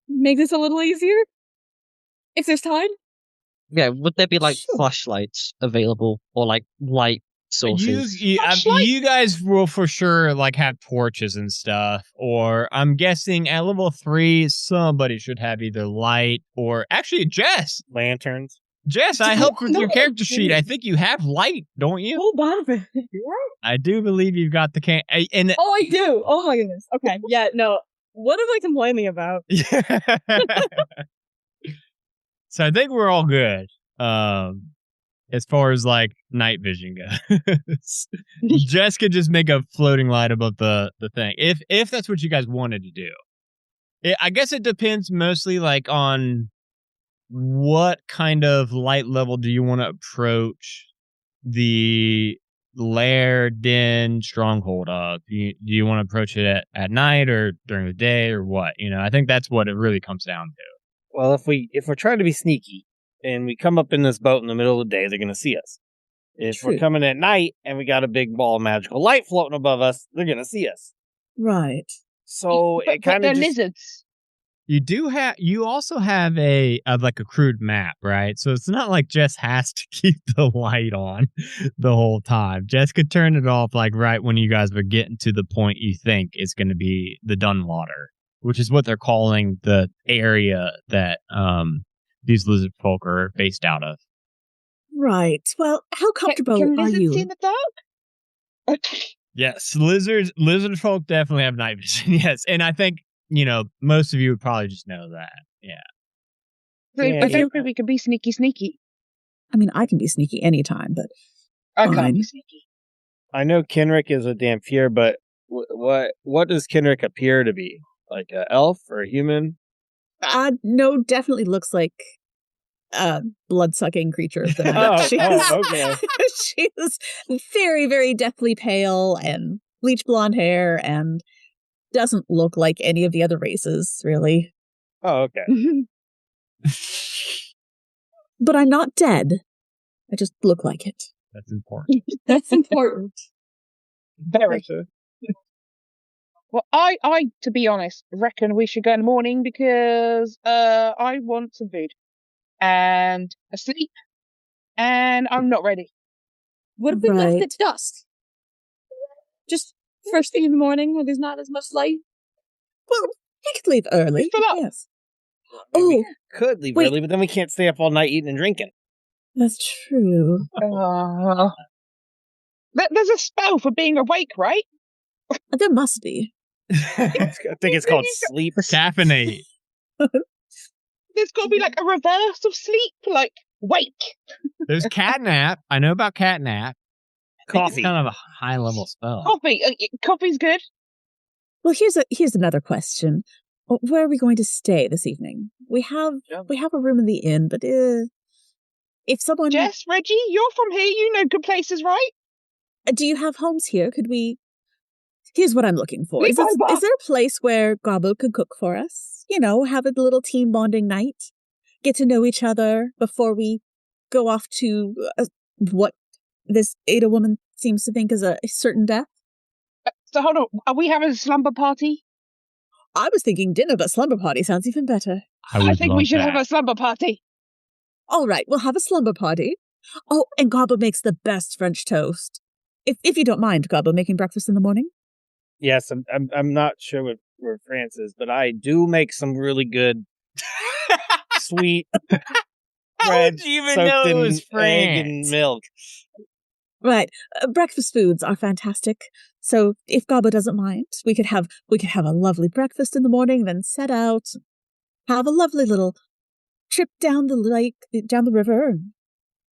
[SPEAKER 4] Make this a little easier. If there's time.
[SPEAKER 6] Yeah, would there be like
[SPEAKER 3] Sure.
[SPEAKER 6] flashlights available or like light sources?
[SPEAKER 1] You guys will for sure like have torches and stuff, or I'm guessing at level 3 somebody should have either light or actually Jess.
[SPEAKER 2] lanterns.
[SPEAKER 1] Jess, I
[SPEAKER 4] No,
[SPEAKER 1] helped with
[SPEAKER 4] no,
[SPEAKER 1] your character
[SPEAKER 4] no.
[SPEAKER 1] sheet. I think you have light, don't you?
[SPEAKER 4] Hold on.
[SPEAKER 1] I do believe you've got the can. And
[SPEAKER 4] Oh, I do. Oh my goodness. Okay. Yeah. No. What am I complaining about?
[SPEAKER 1] So I think we're all good. As far as like night vision goes. Jess could just make a floating light above the thing. If that's what you guys wanted to do. I guess it depends mostly like on what kind of light level do you want to approach the lair, den, stronghold of? Do you want to approach it at night or during the day or what? I think that's what it really comes down to.
[SPEAKER 2] Well, if we're trying to be sneaky and we come up in this boat in the middle of the day, they're going to see us. If
[SPEAKER 3] True.
[SPEAKER 2] we're coming at night and we got a big ball of magical light floating above us, they're going to see us.
[SPEAKER 3] right.
[SPEAKER 2] So
[SPEAKER 5] But
[SPEAKER 2] it kind
[SPEAKER 5] they're
[SPEAKER 2] of
[SPEAKER 5] lizards.
[SPEAKER 1] You also have a like a crude map, right? So it's not like Jess has to keep the light on the whole time. Jess could turn it off like right when you guys are getting to the point you think is going to be the Dunwater, which is what they're calling the area that these lizard folk are based out of.
[SPEAKER 3] Right. Well, how comfortable
[SPEAKER 5] Can
[SPEAKER 3] are
[SPEAKER 5] lizards
[SPEAKER 3] you?
[SPEAKER 5] see in the dark?
[SPEAKER 1] Yes, lizard folk definitely have night vision. Yes, and I think most of you would probably just know that. Yeah.
[SPEAKER 2] Yeah,
[SPEAKER 5] I don't think we can be sneaky.
[SPEAKER 3] I mean, I can be sneaky anytime, but
[SPEAKER 5] I
[SPEAKER 3] Fine.
[SPEAKER 5] can't be sneaky.
[SPEAKER 2] I know Kenrick is a Dampier, but what does Kenrick appear to be? Like an elf or a human?
[SPEAKER 3] no, definitely looks like a blood-sucking creature of the night.
[SPEAKER 2] Okay.
[SPEAKER 3] She is very, very deathly pale and bleach blonde hair and doesn't look like any of the other races, really.
[SPEAKER 2] Oh, okay.
[SPEAKER 3] But I'm not dead. I just look like it.
[SPEAKER 1] That's important.
[SPEAKER 4] That's important.
[SPEAKER 5] Very. Well, I, to be honest, reckon we should go in the morning because I want some food and a sleep, and I'm not ready.
[SPEAKER 4] What if we left
[SPEAKER 3] Right.
[SPEAKER 4] at dusk? Just first thing in the morning when there's not as much light.
[SPEAKER 3] Well, we could leave early.
[SPEAKER 5] Fill up.
[SPEAKER 3] Yes.
[SPEAKER 2] We
[SPEAKER 3] Oh,
[SPEAKER 2] could leave
[SPEAKER 3] wait.
[SPEAKER 2] early, but then we can't stay up all night eating and drinking.
[SPEAKER 3] That's true.
[SPEAKER 5] There's a spell for being awake, right?
[SPEAKER 3] There must be.
[SPEAKER 2] I think it's called sleep.
[SPEAKER 1] Caffeinate.
[SPEAKER 5] There's got to be like a reverse of sleep, like wake.
[SPEAKER 1] There's catnap. I know about catnap.
[SPEAKER 2] Coffee.
[SPEAKER 1] It's kind of a high level spell.
[SPEAKER 5] Coffee. Coffee's good.
[SPEAKER 3] Well, here's another question. Where are we going to stay this evening? We have a room in the inn, but if someone
[SPEAKER 5] Jess, Reggie, you're from here. You know good places, right?
[SPEAKER 3] do you have homes here? Could we? Here's what I'm looking for.
[SPEAKER 5] We
[SPEAKER 3] Is
[SPEAKER 5] buy bar-
[SPEAKER 3] there a place where Gobbo could cook for us? You know, have a little team bonding night, get to know each other before we go off to what this Ada woman seems to think is a certain death.
[SPEAKER 5] So hold on. Are we having a slumber party?
[SPEAKER 3] I was thinking dinner, but slumber party sounds even better.
[SPEAKER 5] I think we should have a slumber party.
[SPEAKER 3] All right, we'll have a slumber party. Oh, and Gobbo makes the best French toast. If you don't mind, Gobbo making breakfast in the morning.
[SPEAKER 2] Yes, I'm not sure where France is, but I do make some really good sweet
[SPEAKER 1] How
[SPEAKER 2] bread
[SPEAKER 1] would you even
[SPEAKER 2] soaked
[SPEAKER 1] know it
[SPEAKER 2] in
[SPEAKER 1] was
[SPEAKER 2] egg
[SPEAKER 1] France?
[SPEAKER 2] and milk.
[SPEAKER 3] Right, breakfast foods are fantastic. So if Gobbo doesn't mind, we could have a lovely breakfast in the morning, then set out, have a lovely little trip down the lake, down the river.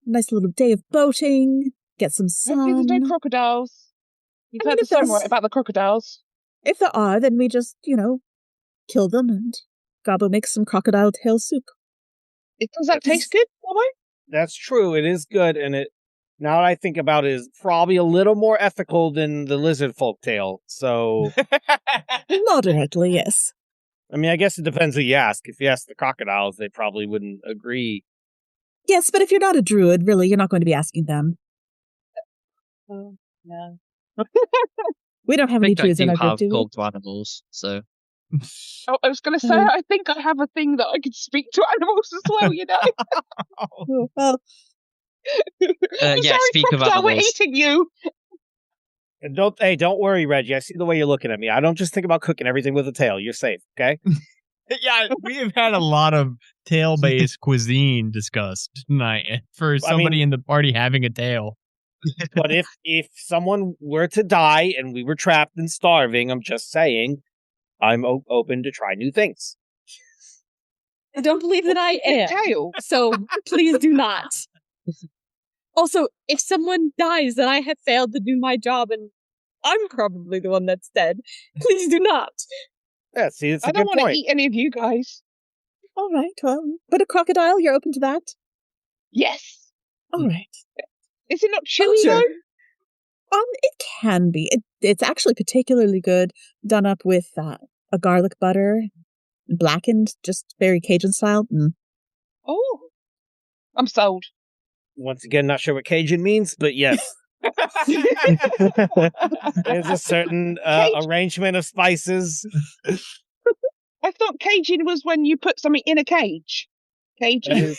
[SPEAKER 3] Nice little day of boating. Get some
[SPEAKER 5] Hopefully there's no
[SPEAKER 3] sun.
[SPEAKER 5] crocodiles. You've
[SPEAKER 3] I mean,
[SPEAKER 5] heard the
[SPEAKER 3] if
[SPEAKER 5] song,
[SPEAKER 3] there's-
[SPEAKER 5] right, about the crocodiles.
[SPEAKER 3] If there are, then we just kill them, and Gobbo makes some crocodile tail soup.
[SPEAKER 5] Does that taste good, Bobo?
[SPEAKER 2] That's true. It is good, and it. Now that I think about it, is probably a little more ethical than the Lizardfolk tale. So,
[SPEAKER 3] Moderately, yes.
[SPEAKER 2] I mean, I guess it depends who you ask. If you ask the crocodiles, they probably wouldn't agree.
[SPEAKER 3] Yes, but if you're not a druid, really, you're not going to be asking them.
[SPEAKER 5] Oh, no.
[SPEAKER 3] We don't have
[SPEAKER 6] I
[SPEAKER 3] any
[SPEAKER 6] think I
[SPEAKER 3] druids in
[SPEAKER 6] do
[SPEAKER 3] our group,
[SPEAKER 6] have
[SPEAKER 3] do we?
[SPEAKER 6] talk to animals, so
[SPEAKER 5] Oh, I was going to say, I think I have a thing that I could speak to animals as well, you know?
[SPEAKER 3] Oh, well,
[SPEAKER 5] I'm
[SPEAKER 6] yeah,
[SPEAKER 5] sorry,
[SPEAKER 6] speak of
[SPEAKER 5] crocodile, we're
[SPEAKER 6] animals.
[SPEAKER 5] eating you.
[SPEAKER 2] And don't worry, Reggie. I see the way you're looking at me. I don't just think about cooking everything with a tail. You're safe, okay?
[SPEAKER 1] Yeah, we have had a lot of tail-based cuisine discussed tonight for somebody in the party having a tail.
[SPEAKER 2] But if someone were to die and we were trapped and starving, I'm just saying, I'm open to try new things.
[SPEAKER 4] I don't believe that I am.
[SPEAKER 5] Tail.
[SPEAKER 4] So please do not. Also, if someone dies, then I have failed to do my job, and I'm probably the one that's dead. Please do not.
[SPEAKER 2] Yeah, see, it's a
[SPEAKER 5] I don't
[SPEAKER 2] good
[SPEAKER 5] want to
[SPEAKER 2] point.
[SPEAKER 5] eat any of you guys.
[SPEAKER 3] all right, well, but a crocodile, you're open to that?
[SPEAKER 5] Yes.
[SPEAKER 3] All right.
[SPEAKER 5] Is it not
[SPEAKER 3] Oh,
[SPEAKER 5] chewy,
[SPEAKER 3] sure.
[SPEAKER 5] though?
[SPEAKER 3] It can be. It's actually particularly good done up with a garlic butter, blackened, just very Cajun style.
[SPEAKER 5] Oh. I'm sold.
[SPEAKER 2] Once again, not sure what Cajun means, but yes. There's a certain arrangement of spices.
[SPEAKER 5] I thought Cajun was when you put something in a cage. Cajun.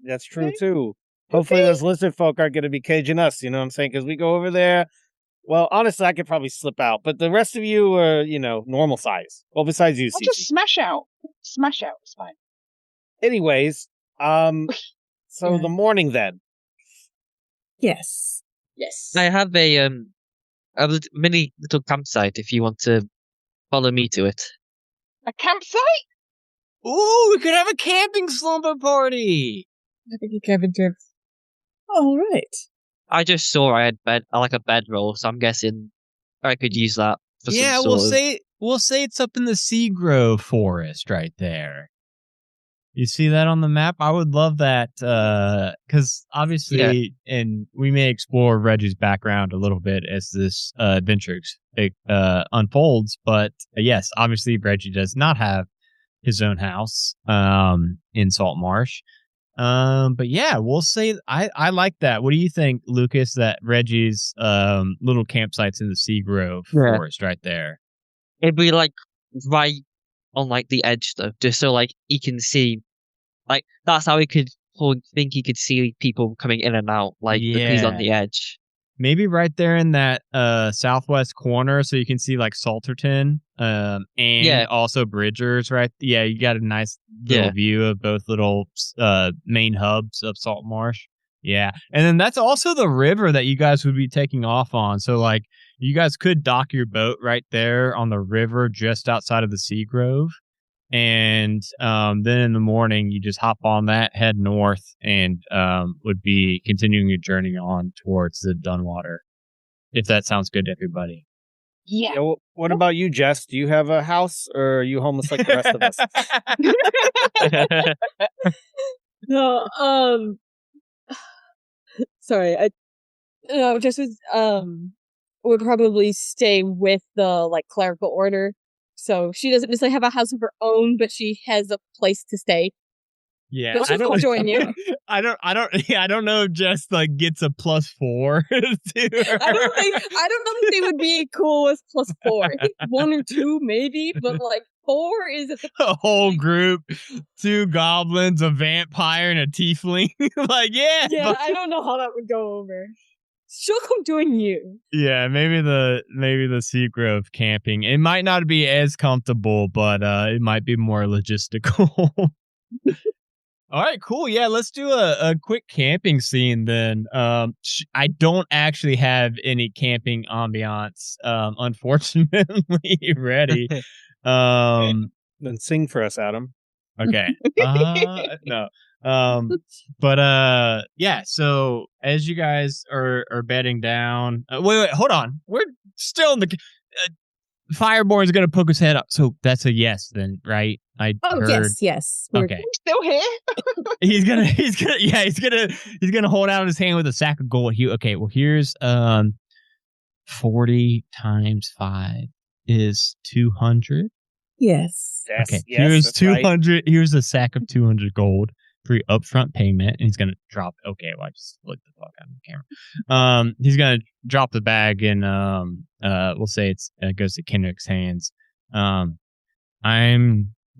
[SPEAKER 2] That's true,
[SPEAKER 5] Okay.
[SPEAKER 2] too. Hopefully those lizard folk aren't going to be caging us, you know what I'm saying? Because we go over there. Well, honestly, I could probably slip out. But the rest of you are, normal size. Well, besides you,
[SPEAKER 5] I'll
[SPEAKER 2] Cece.
[SPEAKER 5] just smash out. Smash out. It's fine.
[SPEAKER 2] Anyways, so the morning then.
[SPEAKER 3] Yes.
[SPEAKER 4] Yes.
[SPEAKER 6] I have a mini little campsite if you want to follow me to it.
[SPEAKER 5] A campsite?
[SPEAKER 1] Ooh, we could have a camping slumber party.
[SPEAKER 4] I think you can do.
[SPEAKER 3] All right.
[SPEAKER 6] I just saw I had like a bedroll, so I'm guessing I could use that for
[SPEAKER 1] Yeah,
[SPEAKER 6] some
[SPEAKER 1] we'll
[SPEAKER 6] sort of...
[SPEAKER 1] say it's up in the Sea Grove forest right there. You see that on the map? I would love that because obviously, and we may explore Reggie's background a little bit as this adventure unfolds. But yes, obviously Reggie does not have his own house in Salt Marsh. But yeah, we'll say I like that. What do you think, Lucas? That Reggie's little campsite's in the Sea Grove forest right there.
[SPEAKER 6] It'd be like right on like the edge though, just so like he can see. Like that's how he could think he could see people coming in and out, like because he's on the edge.
[SPEAKER 1] Maybe right there in that southwest corner, so you can see like Salterton, and also Bridgers, right? Yeah, you got a nice little view of both little main hubs of Salt Marsh. Yeah. And then that's also the river that you guys would be taking off on. So, like, you guys could dock your boat right there on the river just outside of the Sea Grove. And then in the morning, you just hop on that, head north, and would be continuing your journey on towards the Dunwater. If that sounds good to everybody.
[SPEAKER 5] Yeah.
[SPEAKER 2] Yeah, what about you, Jess? Do you have a house, or are you homeless like the rest of us?
[SPEAKER 4] No, sorry, just would probably stay with the like clerical order. So she doesn't necessarily have a house of her own, but she has a place to stay.
[SPEAKER 1] Yeah,
[SPEAKER 4] But she'll come join you.
[SPEAKER 1] I don't know if Jess like gets a +4 to her.
[SPEAKER 4] I don't know if they would be cool with +4. I think 1 or 2 maybe, but like 4 is at the
[SPEAKER 1] A whole group, 2 goblins, a vampire, and a tiefling. Like, yeah.
[SPEAKER 4] Yeah, I don't know how that would go over. She'll come join you.
[SPEAKER 1] Yeah, maybe the Sea Grove camping. It might not be as comfortable, but it might be more logistical. All right, cool. Yeah, let's do a quick camping scene then. I don't actually have any camping ambiance, unfortunately, ready.
[SPEAKER 2] Then sing for us, Adam.
[SPEAKER 1] Okay. No. Yeah, so as you guys are bedding down, wait, hold on. We're still in the Fireborn's gonna poke his head up. So that's a yes then, right? I heard.
[SPEAKER 3] Yes.
[SPEAKER 1] Okay.
[SPEAKER 5] We're still here.
[SPEAKER 1] He's gonna hold out his hand with a sack of gold. Here's 40 times 5 is 200.
[SPEAKER 3] Yes.
[SPEAKER 1] Okay, here's 200. Right. Here's a sack of 200 gold for your upfront payment, and he's gonna drop. Okay, well, I just looked the fuck out of the camera. He's gonna drop the bag, and we'll say it goes to Kendrick's hands. I'm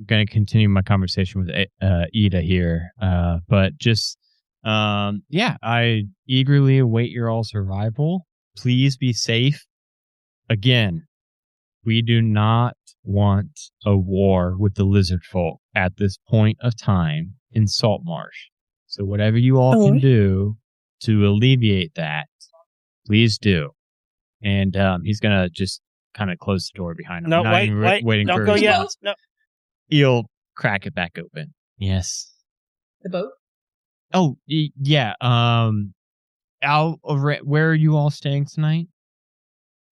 [SPEAKER 1] gonna continue my conversation with Ida here, but just I eagerly await your all's arrival. Please be safe. Again, we do not want a war with the Lizardfolk at this point of time in Saltmarsh. So whatever you all can do to alleviate that, please do. And he's gonna just kind of close the door behind him.
[SPEAKER 2] No, waiting
[SPEAKER 1] for
[SPEAKER 2] don't go yet. No.
[SPEAKER 1] He'll crack it back open. Yes.
[SPEAKER 4] The boat?
[SPEAKER 1] Oh, yeah. Where are you all staying tonight?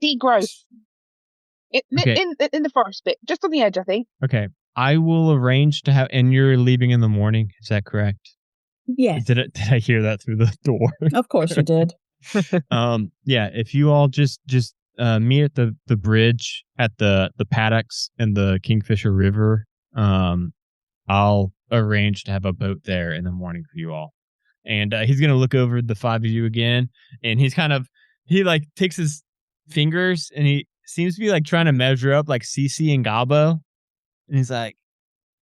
[SPEAKER 5] Sea Grove. In the forest bit, just on the edge, I think.
[SPEAKER 1] Okay. I will arrange to have, and you're leaving in the morning. Is that correct?
[SPEAKER 3] Yes.
[SPEAKER 1] Did I hear that through the door?
[SPEAKER 3] Of course you did.
[SPEAKER 1] Yeah. If you all just meet at the bridge at the paddocks and the Kingfisher River, I'll arrange to have a boat there in the morning for you all. And he's gonna look over the 5 of you again, and he takes his fingers and he seems to be like trying to measure up like Cece and Gabo. And he's like,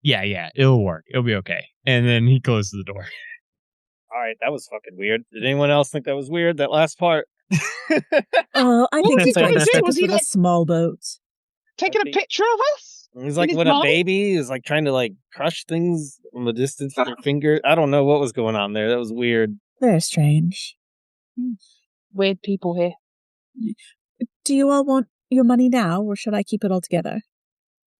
[SPEAKER 1] yeah, it'll work. It'll be okay. And then he closes the door.
[SPEAKER 2] All right, that was fucking weird. Did anyone else think that was weird, that last part?
[SPEAKER 3] I think he's trying to stick us with a small boat.
[SPEAKER 5] Taking a picture of us?
[SPEAKER 2] He's like with a baby. He's like trying to like crush things from a distance with your finger. I don't know what was going on there. That was weird.
[SPEAKER 3] Very strange.
[SPEAKER 5] Weird people here.
[SPEAKER 3] Do you all want your money now, or should I keep it all together?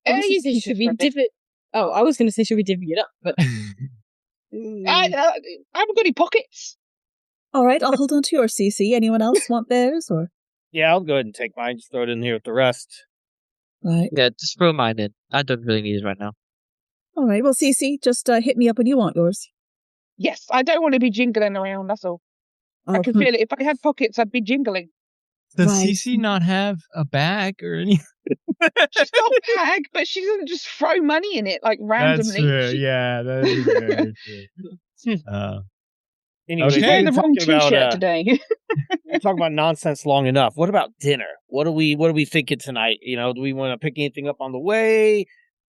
[SPEAKER 4] Should we divvy it? Oh, I was going to say, should we divvy it up? But
[SPEAKER 5] I haven't got any pockets.
[SPEAKER 3] All right, I'll hold on to your CC. Anyone else want theirs, or?
[SPEAKER 2] Yeah, I'll go ahead and take mine. Just throw it in here with the rest.
[SPEAKER 3] Right.
[SPEAKER 6] Yeah, just throw mine in. I don't really need it right now.
[SPEAKER 3] All right, well, CC, just hit me up when you want yours.
[SPEAKER 5] Yes, I don't want to be jingling around, that's all. I can feel it. If I had pockets, I'd be jingling.
[SPEAKER 1] Does Cece not have a bag or anything?
[SPEAKER 5] She's got a bag, but she doesn't just throw money in it like randomly.
[SPEAKER 1] That's true. Yeah, that is very true.
[SPEAKER 2] Anyway,
[SPEAKER 5] she's wearing the wrong t-shirt today.
[SPEAKER 2] We're talking about nonsense long enough. What about dinner? What are we thinking tonight? You know, do we want to pick anything up on the way?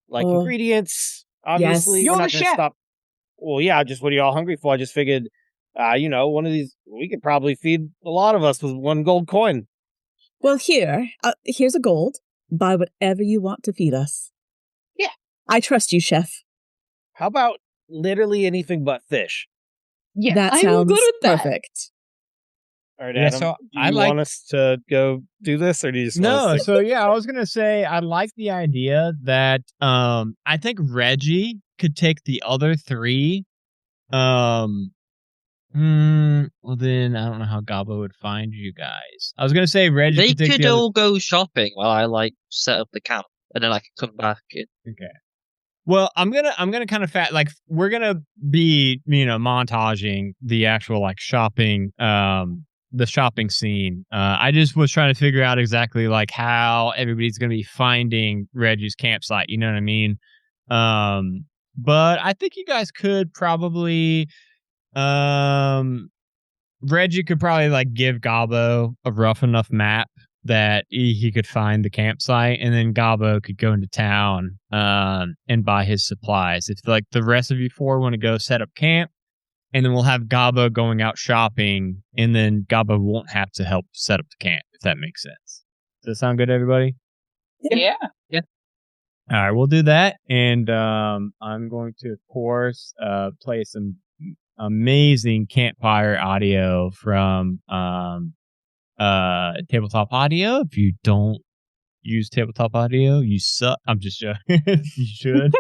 [SPEAKER 2] Like ingredients? Obviously,
[SPEAKER 5] yes.
[SPEAKER 2] We're
[SPEAKER 5] You're
[SPEAKER 2] not
[SPEAKER 5] the
[SPEAKER 2] going to
[SPEAKER 5] chef.
[SPEAKER 2] stop. Well, yeah, just what are y'all hungry for? I just figured, one of these, we could probably feed a lot of us with 1 gold coin.
[SPEAKER 3] Well, here's a gold. Buy whatever you want to feed us.
[SPEAKER 5] Yeah.
[SPEAKER 3] I trust you, chef.
[SPEAKER 2] How about literally anything but fish?
[SPEAKER 5] Yeah,
[SPEAKER 3] that
[SPEAKER 4] I'm
[SPEAKER 3] sounds
[SPEAKER 4] good with that.
[SPEAKER 3] perfect.
[SPEAKER 2] All right,
[SPEAKER 1] Yeah,
[SPEAKER 2] Adam.
[SPEAKER 1] so
[SPEAKER 2] do
[SPEAKER 1] I
[SPEAKER 2] you
[SPEAKER 1] like-
[SPEAKER 2] want us to go do this, or do you just want
[SPEAKER 1] No,
[SPEAKER 2] us to?
[SPEAKER 1] so yeah, I was gonna say I like the idea that I think Reggie could take the other three. Well then I don't know how Gabo would find you guys. I was gonna say Reggie
[SPEAKER 6] They
[SPEAKER 1] could take
[SPEAKER 6] could
[SPEAKER 1] the other.
[SPEAKER 6] all go shopping while I like set up the camp, and then I can come back.
[SPEAKER 1] Okay. Well, I'm gonna kind of like we're gonna be montaging the actual like shopping the shopping scene. I just was trying to figure out exactly like how everybody's gonna be finding Reggie's campsite. You know what I mean? But I think you guys could probably Reggie could probably like give Gabo a rough enough map that he could find the campsite, and then Gabo could go into town and buy his supplies. If like the rest of you four want to go set up camp, and then we'll have Gabo going out shopping, and then Gabo won't have to help set up the camp, if that makes sense. Does that sound good to everybody?
[SPEAKER 5] Yeah.
[SPEAKER 1] All right, we'll do that, and I'm going to, of course, play some amazing campfire audio from Tabletop Audio. If you don't use Tabletop Audio, you suck. I'm just joking. You should.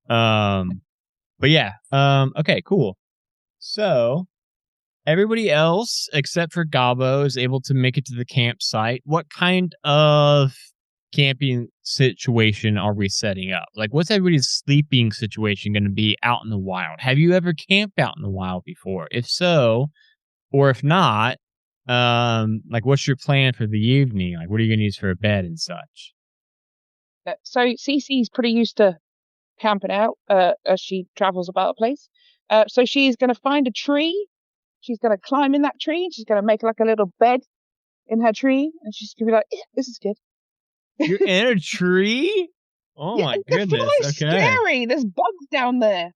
[SPEAKER 1] But yeah. Okay, cool. So everybody else except for Gabo is able to make it to the campsite. What kind of camping situation are we setting up? Like, what's everybody's sleeping situation going to be out in the wild? Have you ever camped out in the wild before? If so, or if not, like, what's your plan for the evening? Like, what are you going to use for a bed and such?
[SPEAKER 5] So Cece's pretty used to camping out as she travels about a place. So she's going to find a tree. She's going to climb in that tree. She's going to make like a little bed in her tree, and she's going to be like, yeah, "This is good."
[SPEAKER 1] You're in a tree? Oh
[SPEAKER 5] Yeah,
[SPEAKER 1] my
[SPEAKER 5] the
[SPEAKER 1] goodness.
[SPEAKER 5] floor's
[SPEAKER 1] Okay.
[SPEAKER 5] scary. There's bugs down there.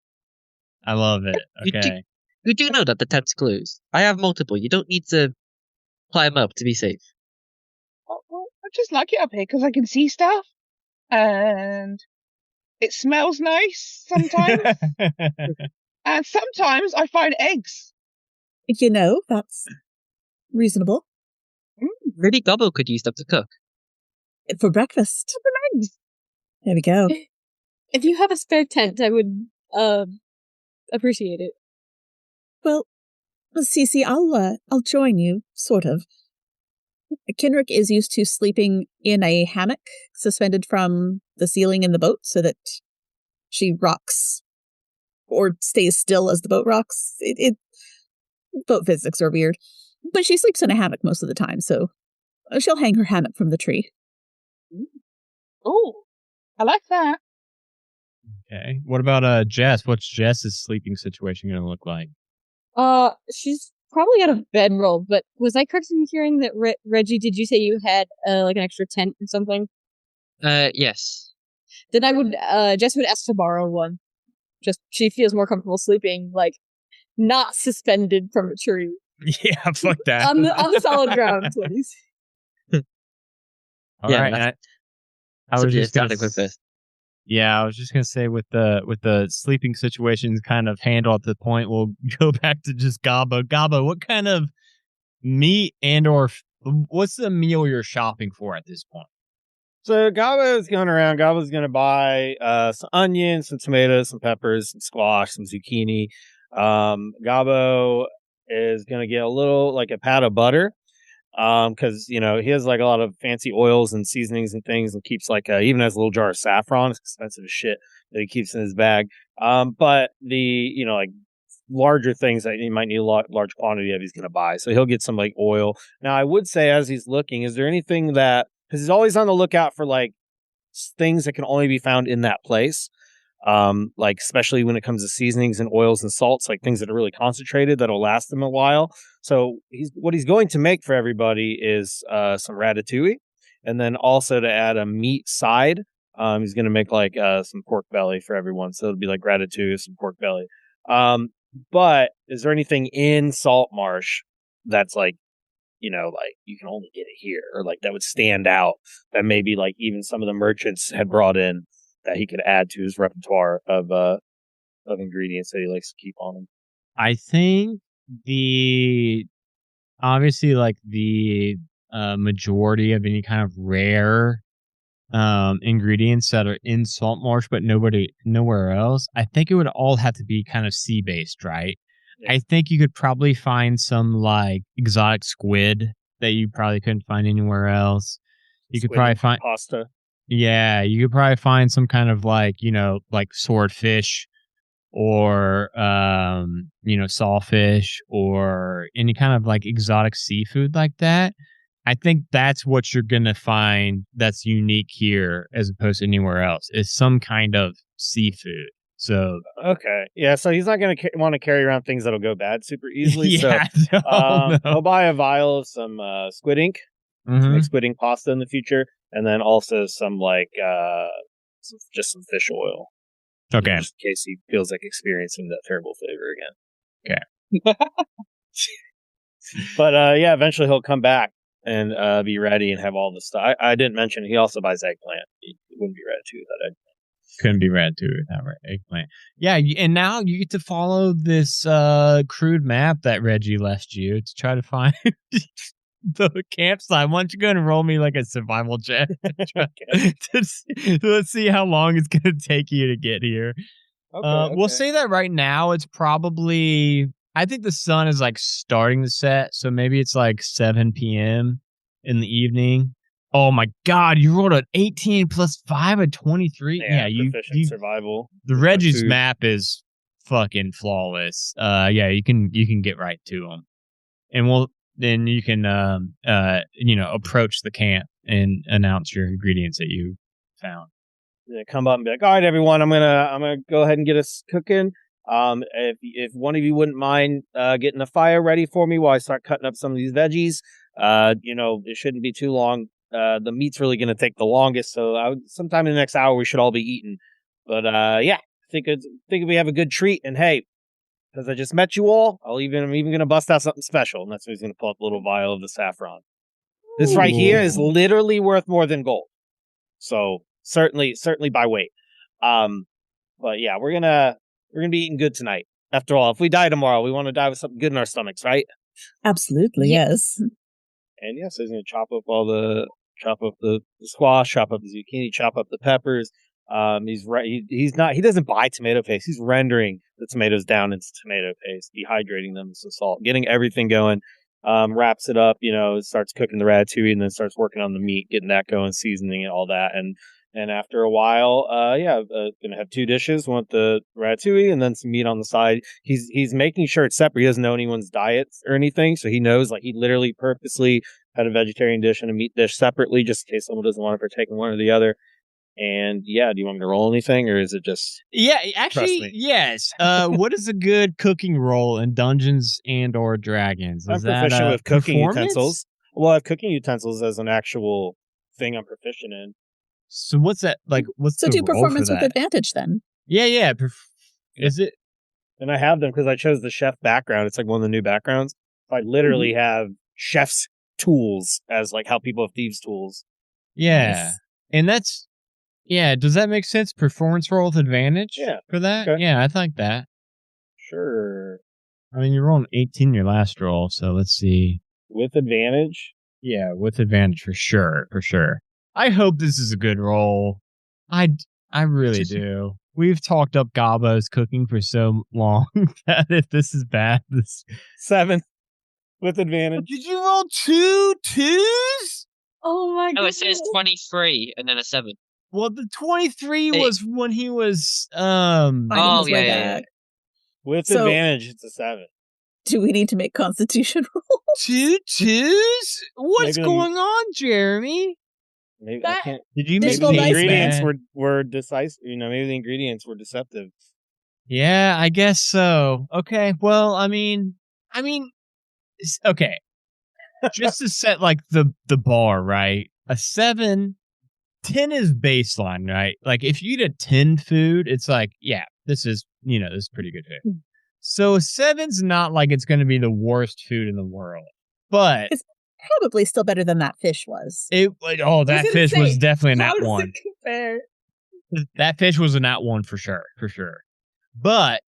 [SPEAKER 1] I love it.
[SPEAKER 6] You do-
[SPEAKER 1] Okay.
[SPEAKER 6] You do know that the tentacles. I have multiple. You don't need to climb up to be safe.
[SPEAKER 5] Well, I just like it up here because I can see stuff, and it smells nice sometimes. And sometimes I find eggs.
[SPEAKER 3] That's reasonable.
[SPEAKER 6] Really, Gobbo could use them to cook.
[SPEAKER 3] For breakfast.
[SPEAKER 5] Eggs.
[SPEAKER 3] There we go.
[SPEAKER 4] If you have a spare tent, I would appreciate it.
[SPEAKER 3] Well, Cece, I'll join you, sort of. Kenrick is used to sleeping in a hammock suspended from the ceiling in the boat so that she rocks or stays still as the boat rocks. Boat physics are weird. But she sleeps in a hammock most of the time, so she'll hang her hammock from the tree.
[SPEAKER 5] Oh, I like that.
[SPEAKER 1] Okay. What about Jess? What's Jess's sleeping situation going to look like?
[SPEAKER 4] She's probably got a bedroll, but was I correct in hearing that Reggie? Did you say you had like an extra tent or something?
[SPEAKER 6] Yes.
[SPEAKER 4] Then I would Jess would ask to borrow one. Just she feels more comfortable sleeping like not suspended from a tree
[SPEAKER 1] Yeah, fuck that.
[SPEAKER 4] on the solid ground, please.
[SPEAKER 1] All
[SPEAKER 6] Yeah,
[SPEAKER 1] right.
[SPEAKER 6] that's-
[SPEAKER 1] I was just gonna
[SPEAKER 6] starting with this.
[SPEAKER 1] Yeah, I was just gonna say with the sleeping situations kind of handled at the point, we'll go back to just Gabo. Gabo, what kind of meat what's the meal you're shopping for at this point?
[SPEAKER 2] So Gabo's going around. Gabo's going to buy some onions, some tomatoes, some peppers, some squash, some zucchini. Gabo is going to get a pat of butter because he has like a lot of fancy oils and seasonings and things, and keeps even has a little jar of saffron. It's expensive as shit that he keeps in his bag. But the larger things that he might need a large quantity of, he's going to buy. So he'll get some like oil. Now I would say, as he's looking, is there anything that, because he's always on the lookout for like things that can only be found in that place. Like especially when it comes to seasonings and oils and salts, like things that are really concentrated that'll last him a while. So what he's going to make for everybody is some ratatouille, and then also to add a meat side. He's going to make some pork belly for everyone. So it'll be like ratatouille, some pork belly. But is there anything in Saltmarsh that's you can only get it here, or like that would stand out that maybe like even some of the merchants had brought in that he could add to his repertoire of ingredients that he likes to keep on him?
[SPEAKER 1] I think the obviously like the majority of any kind of rare ingredients that are in salt marsh, but nowhere else. I think it would all have to be kind of sea based, right?
[SPEAKER 2] Yeah.
[SPEAKER 1] I think you could probably find some like exotic squid that you probably couldn't find anywhere else. You could
[SPEAKER 2] Squid
[SPEAKER 1] probably
[SPEAKER 2] and
[SPEAKER 1] find,
[SPEAKER 2] pasta.
[SPEAKER 1] yeah, you could probably find some kind of like, like swordfish or, sawfish or any kind of like exotic seafood like that. I think that's what you're going to find that's unique here as opposed to anywhere else is some kind of seafood. So,
[SPEAKER 2] Okay. Yeah, so he's not going to want to carry around things that'll go bad super easily.
[SPEAKER 1] yeah,
[SPEAKER 2] So
[SPEAKER 1] no.
[SPEAKER 2] he'll buy a vial of some squid ink to
[SPEAKER 1] Mhm.
[SPEAKER 2] make squid ink pasta in the future, and then also some like just some fish oil.
[SPEAKER 1] Okay.
[SPEAKER 2] Just in case he feels like experiencing that terrible flavor again.
[SPEAKER 1] Okay.
[SPEAKER 2] But yeah, eventually he'll come back and be ready and have all the stuff. I didn't mention he also buys eggplant. He wouldn't be Ratatouille without eggplant.
[SPEAKER 1] Couldn't be Ratatouille without eggplant. Yeah, and now you get to follow this crude map that Reggie left you to try to find the campsite. Why don't you go and roll me like a survival check? Let's see how long it's going to take you to get here.
[SPEAKER 2] Okay.
[SPEAKER 1] We'll say that right now it's probably, I think the sun is like starting to set, so maybe it's like 7 p.m. in the evening. Oh my God, you rolled an 18 plus 5 at 23. Yeah,
[SPEAKER 2] proficient survival.
[SPEAKER 1] The Reggie's
[SPEAKER 2] food.
[SPEAKER 1] map is fucking flawless. Yeah, you can get right to them, and then you can approach the camp and announce your ingredients that you found.
[SPEAKER 2] Yeah, come up and be like, all right, everyone, I'm gonna go ahead and get us cooking. If one of you wouldn't mind getting the fire ready for me while I start cutting up some of these veggies, it shouldn't be too long. The meat's really going to take the longest, so sometime in the next hour we should all be eating. But yeah, I think we have a good treat. And hey, because I just met you all, I'm even going to bust out something special, and that's when he's going to pull up a little vial of the saffron. This right here is literally worth more than gold. So certainly by weight. But yeah, we're gonna be eating good tonight. After all, if we die tomorrow, we want to die with something good in our stomachs, right?
[SPEAKER 3] Absolutely, yes.
[SPEAKER 2] And yes, he's going to chop up the squash, chop up the zucchini, chop up the peppers. He doesn't buy tomato paste. He's rendering the tomatoes down into tomato paste, dehydrating them with some salt, getting everything going. Wraps it up, starts cooking the ratatouille, and then starts working on the meat, getting that going, seasoning it, all that. And after a while, gonna have 2 dishes, one with the ratatouille and then some meat on the side. He's making sure it's separate. He doesn't know anyone's diets or anything, so he knows, like, he literally purposely had a vegetarian dish and a meat dish separately, just in case someone doesn't want to partake in one or the other. And yeah, do you want me to roll anything, or is it just?
[SPEAKER 1] Yeah, actually, yes. What is a good cooking roll in Dungeons and or Dragons?
[SPEAKER 2] I'm proficient with cooking utensils. Well, I have cooking utensils as an actual thing I'm proficient in.
[SPEAKER 1] So what's that like? What's
[SPEAKER 3] so
[SPEAKER 1] the
[SPEAKER 3] do
[SPEAKER 1] roll
[SPEAKER 3] performance
[SPEAKER 1] for
[SPEAKER 3] with
[SPEAKER 1] that?
[SPEAKER 3] advantage then?
[SPEAKER 1] Yeah. Is it?
[SPEAKER 2] And I have them because I chose the chef background. It's like one of the new backgrounds. I literally have chef's tools as like how people have thieves tools.
[SPEAKER 1] Yeah,
[SPEAKER 3] Nice.
[SPEAKER 1] and that's does that make sense? Performance roll with advantage?
[SPEAKER 2] Yeah.
[SPEAKER 1] For that?
[SPEAKER 2] Okay.
[SPEAKER 1] Yeah, I think that.
[SPEAKER 2] Sure.
[SPEAKER 1] I mean, you're rolling 18 your last roll, so let's see.
[SPEAKER 2] With advantage?
[SPEAKER 1] Yeah, with advantage for sure. I hope this is a good roll. I really do. We've talked up Gabo's cooking for so long that if this is bad,
[SPEAKER 2] 7 with advantage.
[SPEAKER 1] Did you roll 2 2s?
[SPEAKER 4] Oh my god.
[SPEAKER 6] No, it says 23 and then a 7.
[SPEAKER 1] Well, the 23 was when he was
[SPEAKER 3] Finding
[SPEAKER 6] Oh,
[SPEAKER 3] his way
[SPEAKER 6] yeah.
[SPEAKER 3] back.
[SPEAKER 2] With
[SPEAKER 3] So-
[SPEAKER 2] advantage, it's a 7.
[SPEAKER 3] Do we need to make Constitution rolls?
[SPEAKER 1] 2 2s? What's
[SPEAKER 2] Maybe
[SPEAKER 1] going on, Jeremy?
[SPEAKER 2] Maybe I can't.
[SPEAKER 1] Did you
[SPEAKER 2] Maybe
[SPEAKER 1] make
[SPEAKER 3] Digital
[SPEAKER 2] the
[SPEAKER 3] dice
[SPEAKER 2] ingredients
[SPEAKER 1] bad?
[SPEAKER 2] were decisive. Maybe the ingredients were deceptive.
[SPEAKER 1] Yeah, I guess so. Okay, well, I mean, okay. Just to set like the bar, right? A 7, 10 is baseline, right? Like if you eat a 10 food, it's like, yeah, this is pretty good food. So a 7's not like it's going to be the worst food in the world, but
[SPEAKER 3] It's probably still better than that fish was.
[SPEAKER 1] that fish was definitely a nat
[SPEAKER 4] How does
[SPEAKER 1] 1.
[SPEAKER 4] it compare?
[SPEAKER 1] That fish was a nat 1 for sure. But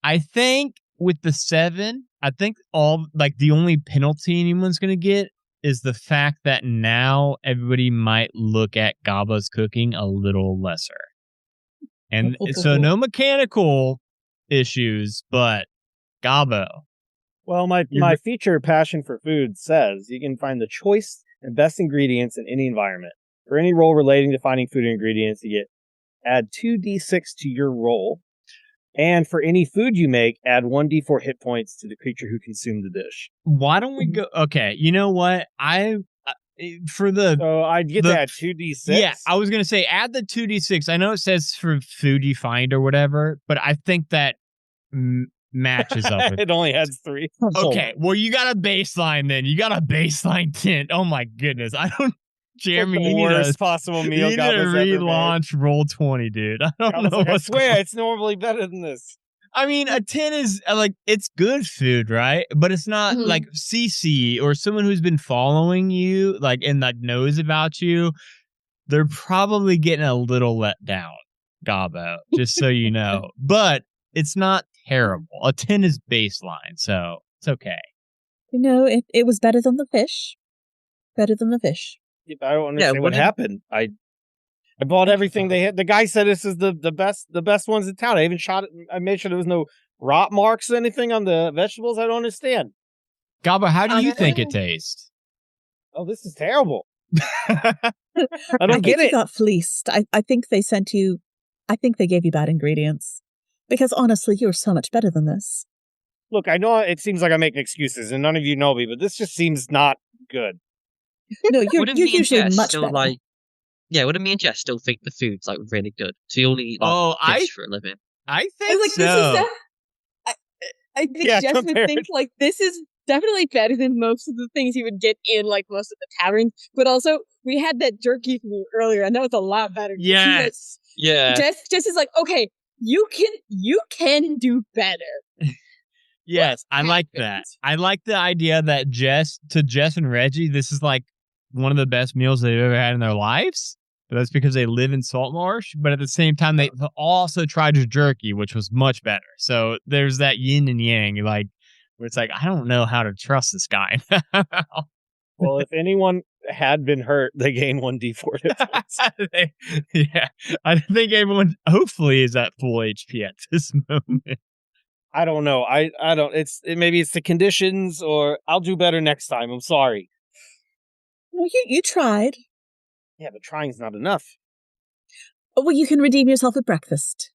[SPEAKER 1] I think with the 7, I think the only penalty anyone's going to get is the fact that now everybody might look at Gaba's cooking a little lesser. And so no mechanical issues, but Gabo.
[SPEAKER 2] Well, my feature passion for food says you can find the choice and best ingredients in any environment. For any role relating to finding food ingredients, you add 2d6 to your roll. And for any food you make, add 1d4 hit points to the creature who consumed the dish.
[SPEAKER 1] Why don't we go? Okay, you know what?
[SPEAKER 2] So I'd get that 2d6.
[SPEAKER 1] Yeah, I was gonna say add the 2d6. I know it says for food you find or whatever, but I think that matches up.
[SPEAKER 2] It only has 3.
[SPEAKER 1] Okay, well you got a baseline then. You got a baseline tint. Oh my goodness, I don't. Jeremy,
[SPEAKER 2] the worst possible meal.
[SPEAKER 1] You need to relaunch Roll20, dude. I don't know.
[SPEAKER 2] I swear, it's normally better than this.
[SPEAKER 1] I mean, a 10 is it's good food, right? But it's not like CC or someone who's been following you, and that knows about you. They're probably getting a little let down, Gabo, just so you know. But it's not terrible. A 10 is baseline, so it's okay.
[SPEAKER 3] It was better than the fish. Better than the fish.
[SPEAKER 2] I don't understand what happened. I bought everything they had. The guy said this is the best ones in town. I even shot it. I made sure there was no rot marks or anything on the vegetables. I don't understand.
[SPEAKER 1] Gabo, how do you think it tastes?
[SPEAKER 2] Oh, this is terrible. I
[SPEAKER 3] think you got fleeced. I think they sent you. I think they gave you bad ingredients. Because honestly, you're so much better than this.
[SPEAKER 2] Look, I know it seems like I'm making excuses, and none of you know me, but this just seems not good.
[SPEAKER 3] No, you're usually much better.
[SPEAKER 6] Wouldn't me and Jess still think the food's really good? So you only eat fish for a living.
[SPEAKER 1] I think so.
[SPEAKER 4] I think Jess would think this is definitely better than most of the things you would get in most of the taverns. But also, we had that jerky from you earlier, and that was a lot better.
[SPEAKER 1] Yes.
[SPEAKER 6] Yeah.
[SPEAKER 4] Jess is like, okay, you can do better.
[SPEAKER 1] Yes, I like that. I like the idea that Jess and Reggie, this is one of the best meals they've ever had in their lives. But that's because they live in Saltmarsh. But at the same time, they also tried your jerky, which was much better. So there's that yin and yang, where it's I don't know how to trust this guy.
[SPEAKER 2] Well, if anyone had been hurt, they gain 1d4 hit
[SPEAKER 1] Yeah, I think everyone hopefully is at full HP at this moment.
[SPEAKER 2] I don't know. I don't. Maybe it's the conditions, or I'll do better next time. I'm sorry.
[SPEAKER 3] Well, you tried.
[SPEAKER 2] Yeah, but trying's not enough.
[SPEAKER 3] Well, you can redeem yourself at breakfast.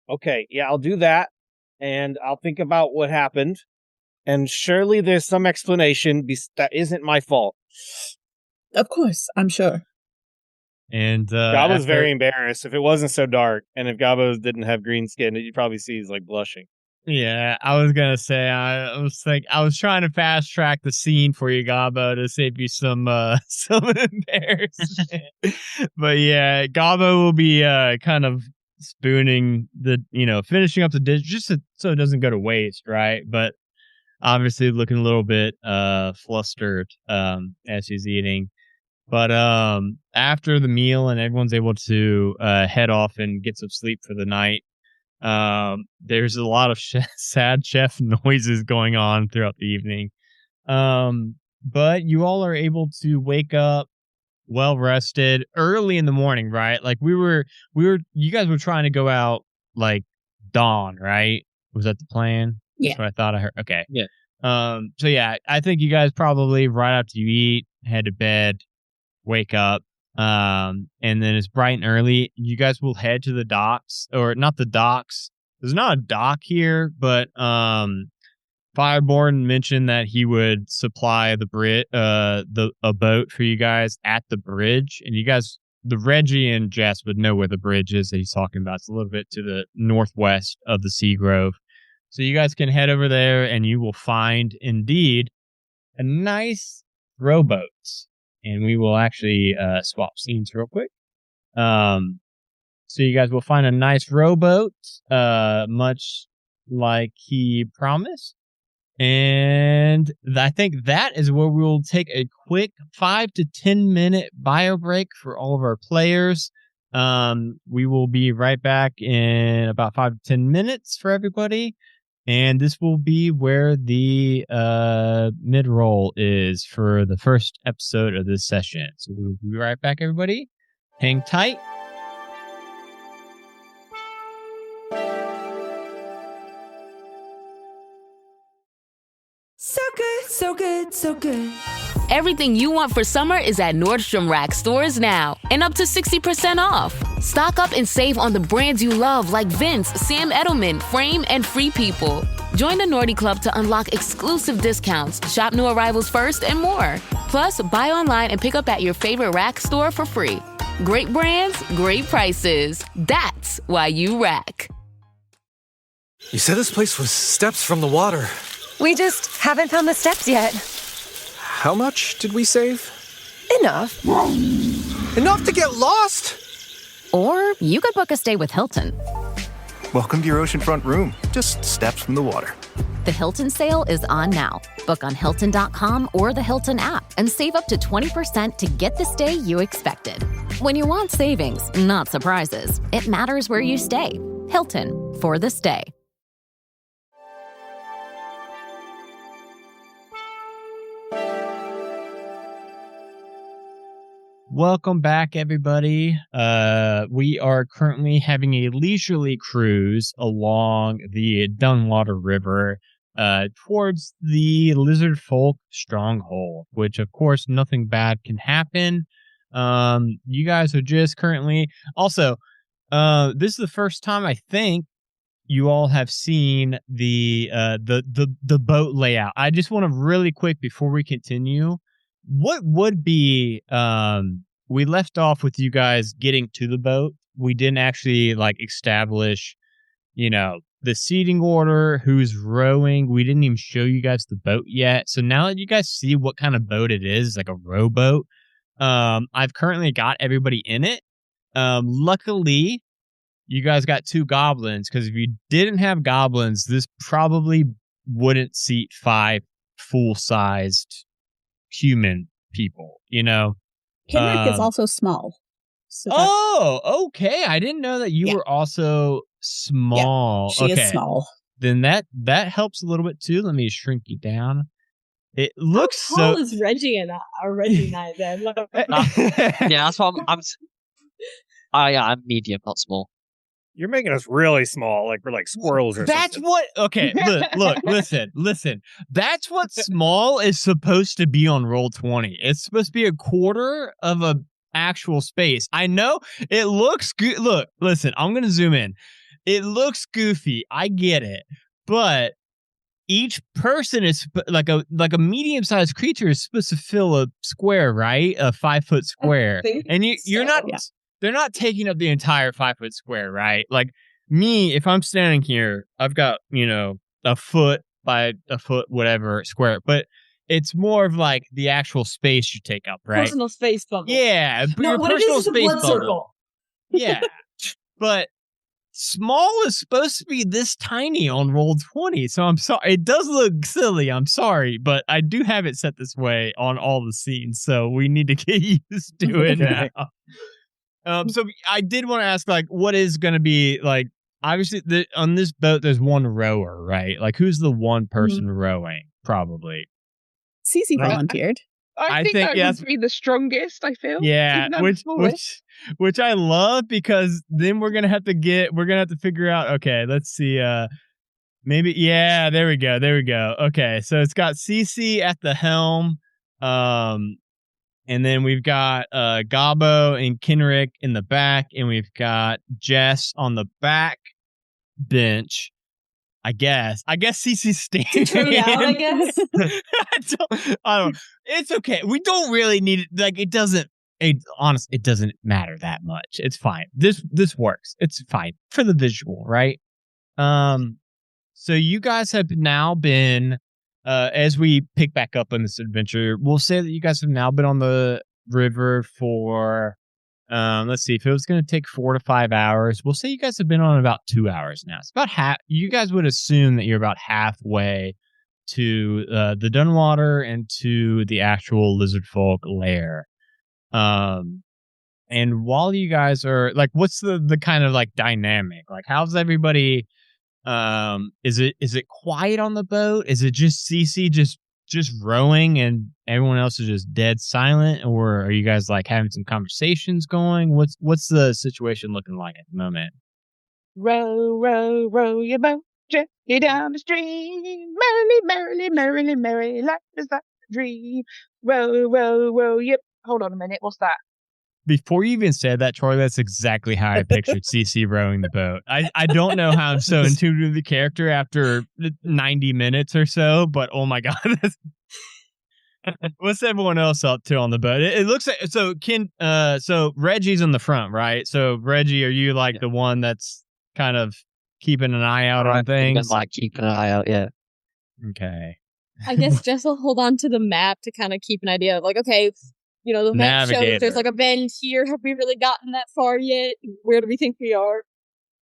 [SPEAKER 2] Okay, yeah, I'll do that, and I'll think about what happened. And surely there's some explanation that isn't my fault.
[SPEAKER 3] Of course, I'm sure.
[SPEAKER 1] And
[SPEAKER 2] Gabo's very embarrassed. If it wasn't so dark, and if Gabo didn't have green skin, you'd probably see he's blushing.
[SPEAKER 1] Yeah, I was gonna say I was trying to fast track the scene for you, Gabo, to save you some embarrassment. But yeah, Gabo will be kind of spooning finishing up the dish just so it doesn't go to waste, right? But obviously looking a little bit flustered as he's eating. But after the meal and everyone's able to head off and get some sleep for the night, there's a lot of sad chef noises going on throughout the evening. But you all are able to wake up well rested early in the morning, right? You guys were trying to go out dawn, right? Was that the plan?
[SPEAKER 3] Yeah.
[SPEAKER 1] That's what I thought I heard. Okay.
[SPEAKER 6] Yeah.
[SPEAKER 1] So yeah, I think you guys probably right after you eat, head to bed, wake up. And then it's bright and early. You guys will head to the docks, or not the docks. There's not a dock here, but Fireborn mentioned that he would supply a boat for you guys at the bridge, and you guys, the Reggie and Jess would know where the bridge is that he's talking about. It's a little bit to the northwest of the Sea Grove, so you guys can head over there, and you will find indeed a nice rowboat. And we will actually swap scenes real quick. So you guys will find a nice rowboat, much like he promised. And I think that is where we will take a quick 5 to 10 minute bio break for all of our players. We will be right back in about 5 to 10 minutes for everybody. And this will be where the mid-roll is for the first episode of this session. So we'll be right back, everybody. Hang tight.
[SPEAKER 7] So good, so good, so good.
[SPEAKER 8] Everything you want for summer is at Nordstrom Rack stores now, and up to 60% off. Stock up and save on the brands you love like Vince, Sam Edelman, Frame, and Free People. Join the Nordy Club to unlock exclusive discounts, shop new arrivals first, and more. Plus, buy online and pick up at your favorite Rack store for free. Great brands, great prices. That's why you Rack.
[SPEAKER 9] You said this place was steps from the water.
[SPEAKER 7] We just haven't found the steps yet.
[SPEAKER 9] How much did we save?
[SPEAKER 7] Enough.
[SPEAKER 9] Enough to get lost?
[SPEAKER 10] Or you could book a stay with Hilton.
[SPEAKER 11] Welcome to your oceanfront room, just steps from the water.
[SPEAKER 10] The Hilton sale is on now. Book on Hilton.com or the Hilton app and save up to 20% to get the stay you expected. When you want savings, not surprises, it matters where you stay. Hilton, for the stay.
[SPEAKER 1] Welcome back, everybody. We are currently having a leisurely cruise along the Dunwater River towards the Lizardfolk stronghold, which, of course, nothing bad can happen. You guys are just currently... Also, this is the first time, I think, you all have seen the boat layout. I just want to really quick, before we continue... What would be, we left off with you guys getting to the boat. We didn't actually establish, the seating order, who's rowing. We didn't even show you guys the boat yet. So now that you guys see what kind of boat it is, like a rowboat, I've currently got everybody in it. Luckily, you guys got 2 goblins, because if you didn't have goblins, this probably wouldn't seat 5 full-sized human people,
[SPEAKER 3] Henrik is also small. So
[SPEAKER 1] okay. I didn't know that you were also small.
[SPEAKER 3] She is small.
[SPEAKER 1] Then that helps a little bit too. Let me shrink you down. It looks
[SPEAKER 4] How tall is Reggie and I then?
[SPEAKER 6] Yeah, that's what I'm medium, not small.
[SPEAKER 2] You're making us really small, like we're like squirrels or
[SPEAKER 1] That's
[SPEAKER 2] something.
[SPEAKER 1] what. Okay, look, listen. That's what small is supposed to be on Roll20. It's supposed to be a quarter of a actual space. I know it looks good. Look, listen. I'm gonna zoom in. It looks goofy. I get it, but each person is like a medium-sized creature is supposed to fill a square, right? A 5-foot square, and you're not. Yeah. They're not taking up the entire 5-foot square, right? Like me, if I'm standing here, I've got, a foot by a foot, whatever square, but it's more of like the actual space you take up, right?
[SPEAKER 4] Personal space bubble.
[SPEAKER 1] Yeah.
[SPEAKER 4] No,
[SPEAKER 1] your
[SPEAKER 4] what
[SPEAKER 1] personal
[SPEAKER 4] it is a
[SPEAKER 1] space
[SPEAKER 4] blood
[SPEAKER 1] bubble.
[SPEAKER 4] circle.
[SPEAKER 1] Yeah. But small is supposed to be this tiny on Roll20. So I'm sorry. It does look silly. I'm sorry, but I do have it set this way on all the scenes. So we need to get used to it now. So I did want to ask, what is going to be, obviously, on this boat, there's one rower, right? Like, who's the one person rowing, probably?
[SPEAKER 3] Cece volunteered.
[SPEAKER 5] I think that would be the strongest, I feel.
[SPEAKER 1] Yeah, which I love, because then we're going to have to figure out, okay, let's see, maybe, yeah, there we go. Okay, so it's got Cece at the helm, and then we've got Gabo and Kenrick in the back, and we've got Jess on the back bench. I guess Cece's standing.
[SPEAKER 4] Down, I guess.
[SPEAKER 1] I don't. It's okay. We don't really need it. It doesn't. Honestly, it doesn't matter that much. It's fine. This works. It's fine for the visual, right? So you guys have now been. As we pick back up on this adventure, we'll say that you guys have now been on the river for, let's see, if it was going to take 4 to 5 hours, we'll say you guys have been on about 2 hours now. It's about half. You guys would assume that you're about halfway to the Dunwater and to the actual Lizardfolk lair. And while you guys are what's the kind of dynamic? How's everybody? Is it quiet on the boat? Is it just CC just rowing and everyone else is just dead silent, or are you guys like having some conversations going? What's the situation looking like at the moment?
[SPEAKER 5] Row, row, row your boat gently down the stream. Merrily, merrily, merrily, merrily, life is like a dream. Row, row, row. Yep. Hold on a minute. What's that?
[SPEAKER 1] Before you even said that, Troy, that's exactly how I pictured CC rowing the boat. I don't know how I'm so in tune with the character after 90 minutes or so, but oh my God. What's everyone else up to on the boat? It looks like, so so Reggie's in the front, right? So Reggie, are you like the one that's kind of keeping an eye out on things?
[SPEAKER 6] Like keeping an eye out, yeah.
[SPEAKER 1] Okay.
[SPEAKER 4] I guess Jess will hold on to the map to kind of keep an idea of like, okay, the map shows there's like a bend here. Have we really gotten that far yet? Where do we think we are?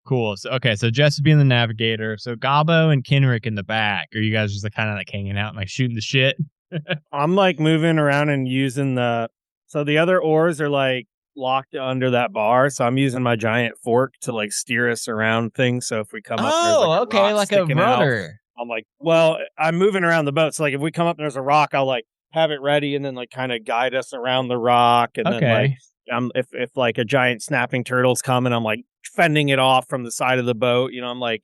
[SPEAKER 1] Cool. So, okay, so Jess is being the navigator. So Gabo and Kenrick in the back. Are you guys just like, kind of like hanging out and like shooting the shit?
[SPEAKER 2] I'm like moving around and using so the other oars are like locked under that bar. So I'm using my giant fork to like steer us around things. So if we come up, there's like a rock
[SPEAKER 1] like a
[SPEAKER 2] sticking out.
[SPEAKER 1] rudder.
[SPEAKER 2] I'm like, well, I'm moving around the boat. So like if we come up and there's a rock, I'll like have it ready and then like kind of guide us around the rock. And then like, if like a giant snapping turtle's coming, I'm like fending it off from the side of the boat. I'm like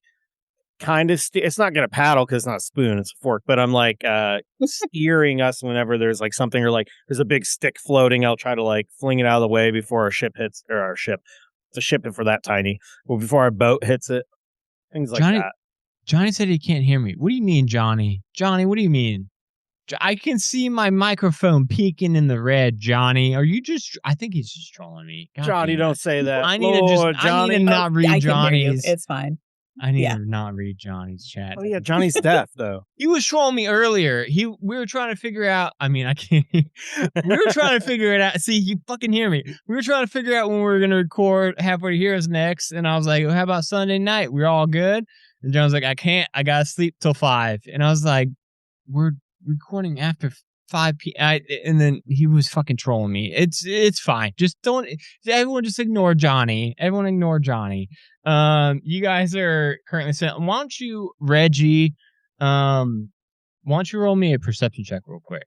[SPEAKER 2] kind of, it's not going to paddle because it's not a spoon, it's a fork, but I'm like steering us whenever there's like something or like there's a big stick floating. I'll try to like fling it out of the way before our ship hits, or our ship. It's a ship for that tiny. Well, before our boat hits it. Things like that.
[SPEAKER 1] Johnny said he can't hear me. What do you mean, Johnny? Johnny, what do you mean? I can see my microphone peeking in the red, Johnny. Are you just... I think he's just trolling me. God
[SPEAKER 2] Johnny, don't say that.
[SPEAKER 1] I need to not read Johnny's...
[SPEAKER 3] It's fine.
[SPEAKER 1] I need to not read Johnny's chat.
[SPEAKER 2] Oh, yeah, Johnny's deaf, though.
[SPEAKER 1] He was trolling me earlier. We were trying to figure out... I mean, I can't... we were trying to figure it out. See, you fucking hear me. We were trying to figure out when we were going to record Halfway to Heroes next, and I was like, well, how about Sunday night? We're all good? And John was like, I can't. I got to sleep till 5. And I was like, we're recording after 5 p.m. And then he was fucking trolling me. It's fine. Just don't... Everyone just ignore Johnny. Everyone ignore Johnny. You guys are currently sent. Why don't you, Reggie, why don't you roll me a perception check real quick?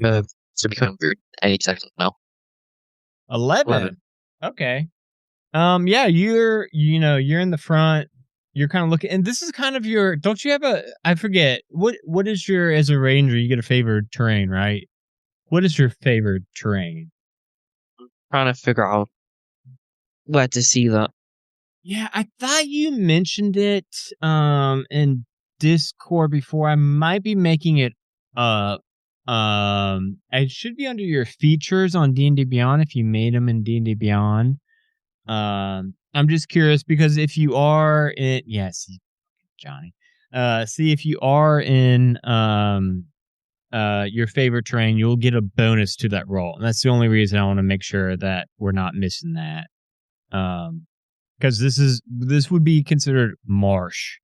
[SPEAKER 6] So becoming weird. 8 seconds now.
[SPEAKER 1] 11. Okay. Yeah, you're in the front. You're kind of looking, and this is kind of your... Don't you have I forget, what is your... As a ranger, you get a favored terrain, right? What is your favored terrain?
[SPEAKER 6] I'm trying to figure out where to see that.
[SPEAKER 1] Yeah, I thought you mentioned it in Discord before. I might be making it up. It should be under your features on D&D Beyond if you made them in D&D Beyond. I'm just curious because if you are in... Yes, Johnny. See, if you are in your favorite terrain, you'll get a bonus to that roll. And that's the only reason I want to make sure that we're not missing that. Because this would be considered marsh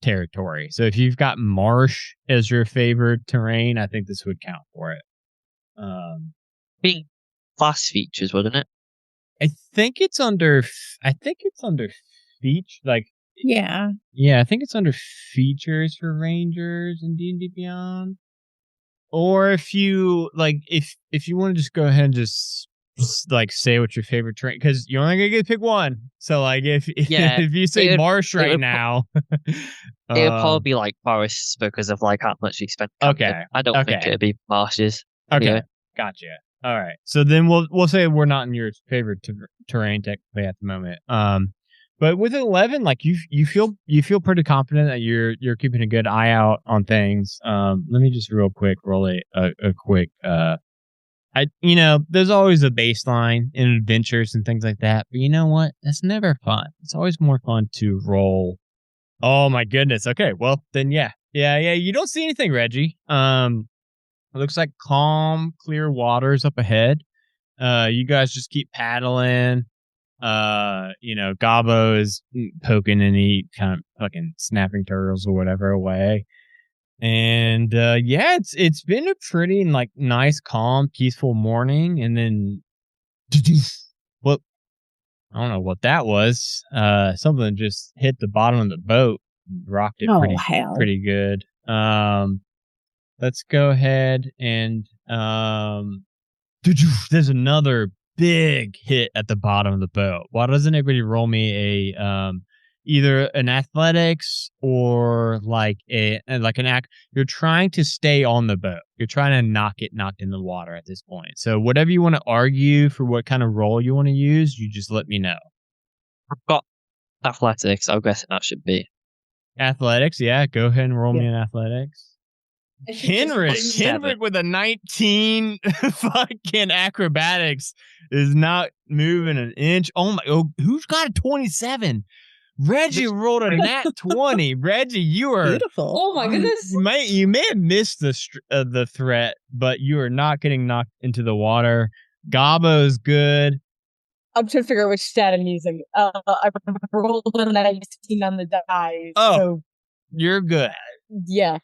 [SPEAKER 1] territory. So if you've got marsh as your favorite terrain, I think this would count for it.
[SPEAKER 6] Being class features, wouldn't it?
[SPEAKER 1] I think it's under feature, like...
[SPEAKER 3] Yeah.
[SPEAKER 1] Yeah, I think it's under features for Rangers in D&D Beyond. Or if you if you want to just go ahead and just like say what your favorite terrain, because you're only gonna get to pick one. So like if you say marsh right now,
[SPEAKER 6] it would probably be like forests because of like how much you spent.
[SPEAKER 1] Okay,
[SPEAKER 6] I don't think it'd be marshes.
[SPEAKER 1] Okay,
[SPEAKER 6] anyway.
[SPEAKER 1] Gotcha. All right, so then we'll say we're not in your favorite terrain technically at the moment. But with 11, like you feel pretty confident that you're keeping a good eye out on things. Let me just real quick roll a quick. There's always a baseline in adventures and things like that, but you know what? That's never fun. It's always more fun to roll. Oh my goodness. Okay, well then, yeah. You don't see anything, Reggie. It looks like calm, clear waters up ahead. You guys just keep paddling. Gabo is poking any kind of fucking snapping turtles or whatever away. And it's been a pretty like nice, calm, peaceful morning. And then what? I don't know what that was. Something just hit the bottom of the boat, rocked it
[SPEAKER 3] hell.
[SPEAKER 1] pretty good. Let's go ahead and there's another big hit at the bottom of the boat. Why doesn't everybody roll me a either an athletics or like an act? You're trying to stay on the boat. You're trying to knocked in the water at this point. So whatever you want to argue for what kind of role you want to use, you just let me know.
[SPEAKER 6] I've got athletics. I'm guessing that should be
[SPEAKER 1] Athletics, yeah. Go ahead and roll me an athletics. Henrik with a 19 fucking acrobatics is not moving an inch. Who's got a 27? Reggie rolled a nat 20. Reggie, you are
[SPEAKER 3] beautiful.
[SPEAKER 4] Oh my goodness!
[SPEAKER 1] You may have missed the threat, but you are not getting knocked into the water. Gabbo's good.
[SPEAKER 4] I'm trying to figure out which stat I'm using. I rolled a 19 on the dice.
[SPEAKER 1] Oh,
[SPEAKER 4] so
[SPEAKER 1] you're good.
[SPEAKER 4] Yeah.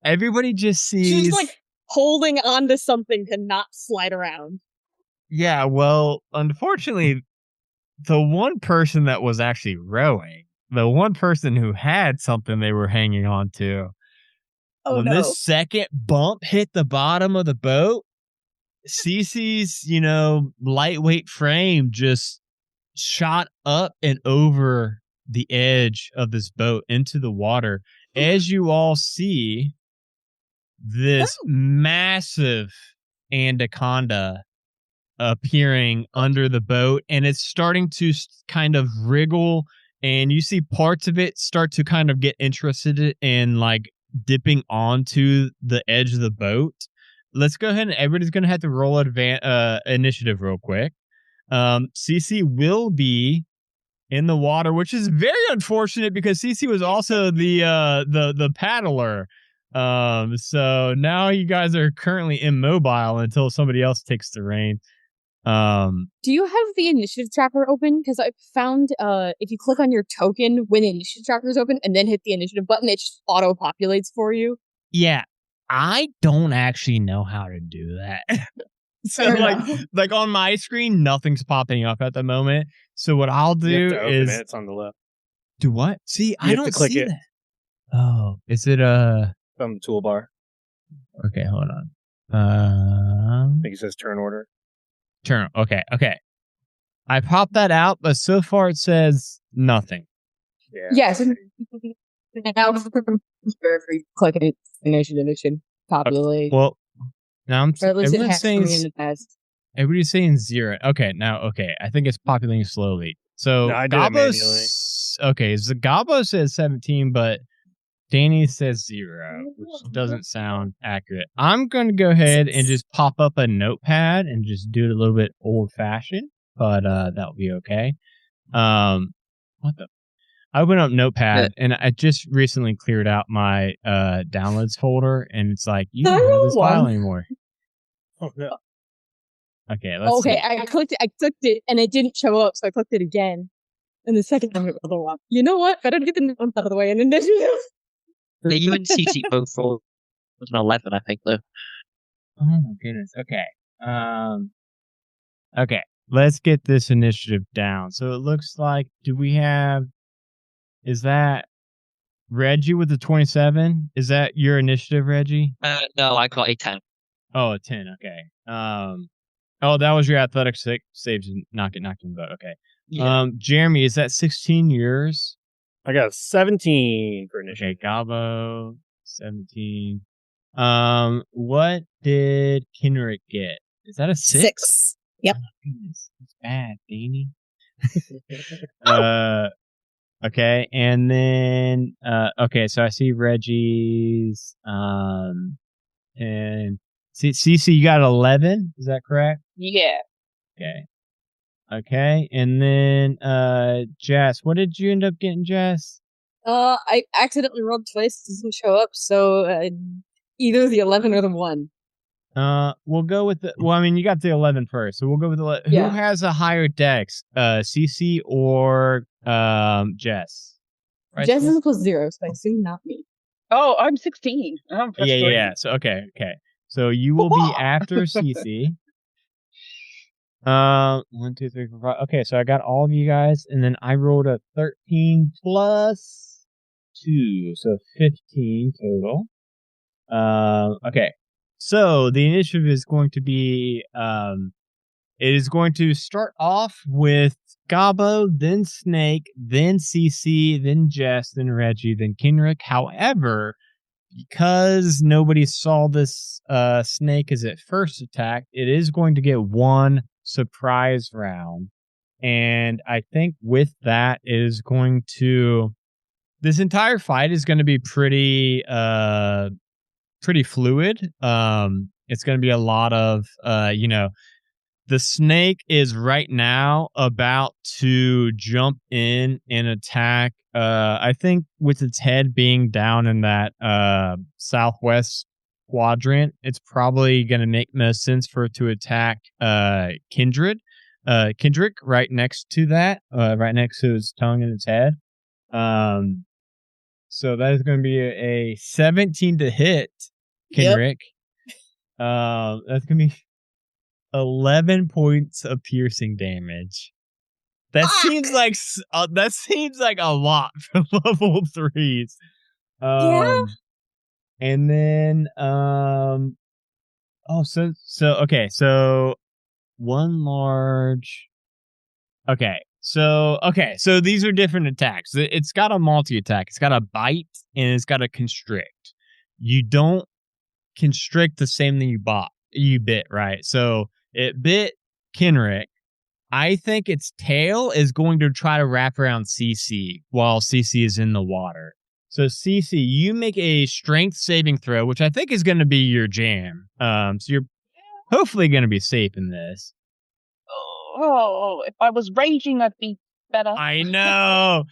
[SPEAKER 1] Everybody just sees.
[SPEAKER 4] She's like holding onto something to not slide around.
[SPEAKER 1] Yeah, well, unfortunately, the one person that was actually rowing, the one person who had something they were hanging on to, when this second bump hit the bottom of the boat, Cece's, lightweight frame just shot up and over the edge of this boat into the water. As you all see, this massive anaconda appearing under the boat, and it's starting to kind of wriggle, and you see parts of it start to kind of get interested in like dipping onto the edge of the boat. Let's go ahead and everybody's going to have to roll initiative real quick. Cece will be in the water, which is very unfortunate because Cece was also the paddler. So now you guys are currently immobile until somebody else takes the rein.
[SPEAKER 4] Do you have the initiative tracker open? Because I found if you click on your token when the initiative tracker is open and then hit the initiative button, it just auto populates for you.
[SPEAKER 1] Yeah, I don't actually know how to do that. So like on my screen, nothing's popping up at the moment. So what I'll do is
[SPEAKER 2] it's on the left.
[SPEAKER 1] Do what? See, I don't
[SPEAKER 2] click
[SPEAKER 1] see
[SPEAKER 2] it.
[SPEAKER 1] that. Oh, is it
[SPEAKER 2] from the toolbar?
[SPEAKER 1] Okay, hold on.
[SPEAKER 2] I think it says turn order.
[SPEAKER 1] Okay. I popped that out, but so far it says nothing.
[SPEAKER 2] Yeah.
[SPEAKER 4] Yes. Now if you click it, initiative, it should populate.
[SPEAKER 1] Well, now
[SPEAKER 4] everybody's
[SPEAKER 1] saying 0. Okay, I think it's populating slowly. So
[SPEAKER 2] I did it manually.
[SPEAKER 1] Okay, so Gabbo says 17, but Danny says 0, which doesn't sound accurate. I'm going to go ahead and just pop up a notepad and just do it a little bit old-fashioned, but that'll be okay. What the? I opened up Notepad, and I just recently cleared out my downloads folder, and it's like, you don't have this file anymore.
[SPEAKER 2] Oh, no.
[SPEAKER 1] Okay, let's see.
[SPEAKER 4] I clicked it, and it didn't show up, so I clicked it again. And the second time it was up. You know what? Better get the numbers out of the way and initiative.
[SPEAKER 6] You and CC both rolled an 11, I think, though.
[SPEAKER 1] Oh my goodness. Okay. Okay. Let's get this initiative down. So it looks like, is that Reggie with the 27? Is that your initiative, Reggie?
[SPEAKER 6] No, I got a 10.
[SPEAKER 1] Oh, a 10. Okay. That was your athletics saves and knocked in the boat. Okay.
[SPEAKER 6] Yeah.
[SPEAKER 1] Jeremy, is that 16 yours?
[SPEAKER 2] I got 17 for initiative.
[SPEAKER 1] Okay, Gabbo, 17. What did Kenrick get? Is that a 6?
[SPEAKER 3] 6. Yep.
[SPEAKER 1] Oh, goodness. That's bad, Danny. Okay, and then so I see Reggie's and CC, you got 11, is that correct?
[SPEAKER 5] Yeah.
[SPEAKER 1] Okay, and then Jess, what did you end up getting, Jess?
[SPEAKER 4] I accidentally rolled twice, it doesn't show up, so either the 11 or the 1.
[SPEAKER 1] We'll go with you got the 11 first, so we'll go with the Who has a higher dex, CC or Jess? Right,
[SPEAKER 4] Jess is plus 0, so I assume not me.
[SPEAKER 5] Oh, I'm 16. I'm plus 3.
[SPEAKER 1] So okay. So you will be after CC. 1, 2, 3, 4, 5. Okay, so I got all of you guys, and then I rolled a 13 plus 2, so 15 total. Okay. So the initiative is going to be it is going to start off with Gabo, then Snake, then CC, then Jess, then Reggie, then Kenrick. However, because nobody saw this Snake as it first attacked, it is going to get one surprise round. And I think with that it is going to this entire fight is going to be pretty fluid. It's going to be a lot of the snake is right now about to jump in and attack. I think with its head being down in that southwest quadrant, it's probably going to make most sense for it to attack Kendrick right next to that, right next to his tongue and its head. So that is going to be a 17 to hit Kendrick. Yep. That's going to be 11 points of piercing damage. That seems like a lot for level 3s.
[SPEAKER 3] Yeah.
[SPEAKER 1] And then so one large. So these are different attacks. It's got a multi-attack. It's got a bite and it's got a constrict. You don't constrict the same thing you bit, right? So it bit Kenrick. I think its tail is going to try to wrap around CC while CC is in the water. So CC, you make a strength saving throw, which I think is going to be your jam. So you're hopefully going to be safe in this.
[SPEAKER 5] Oh, if I was raging, I'd be better.
[SPEAKER 1] I know.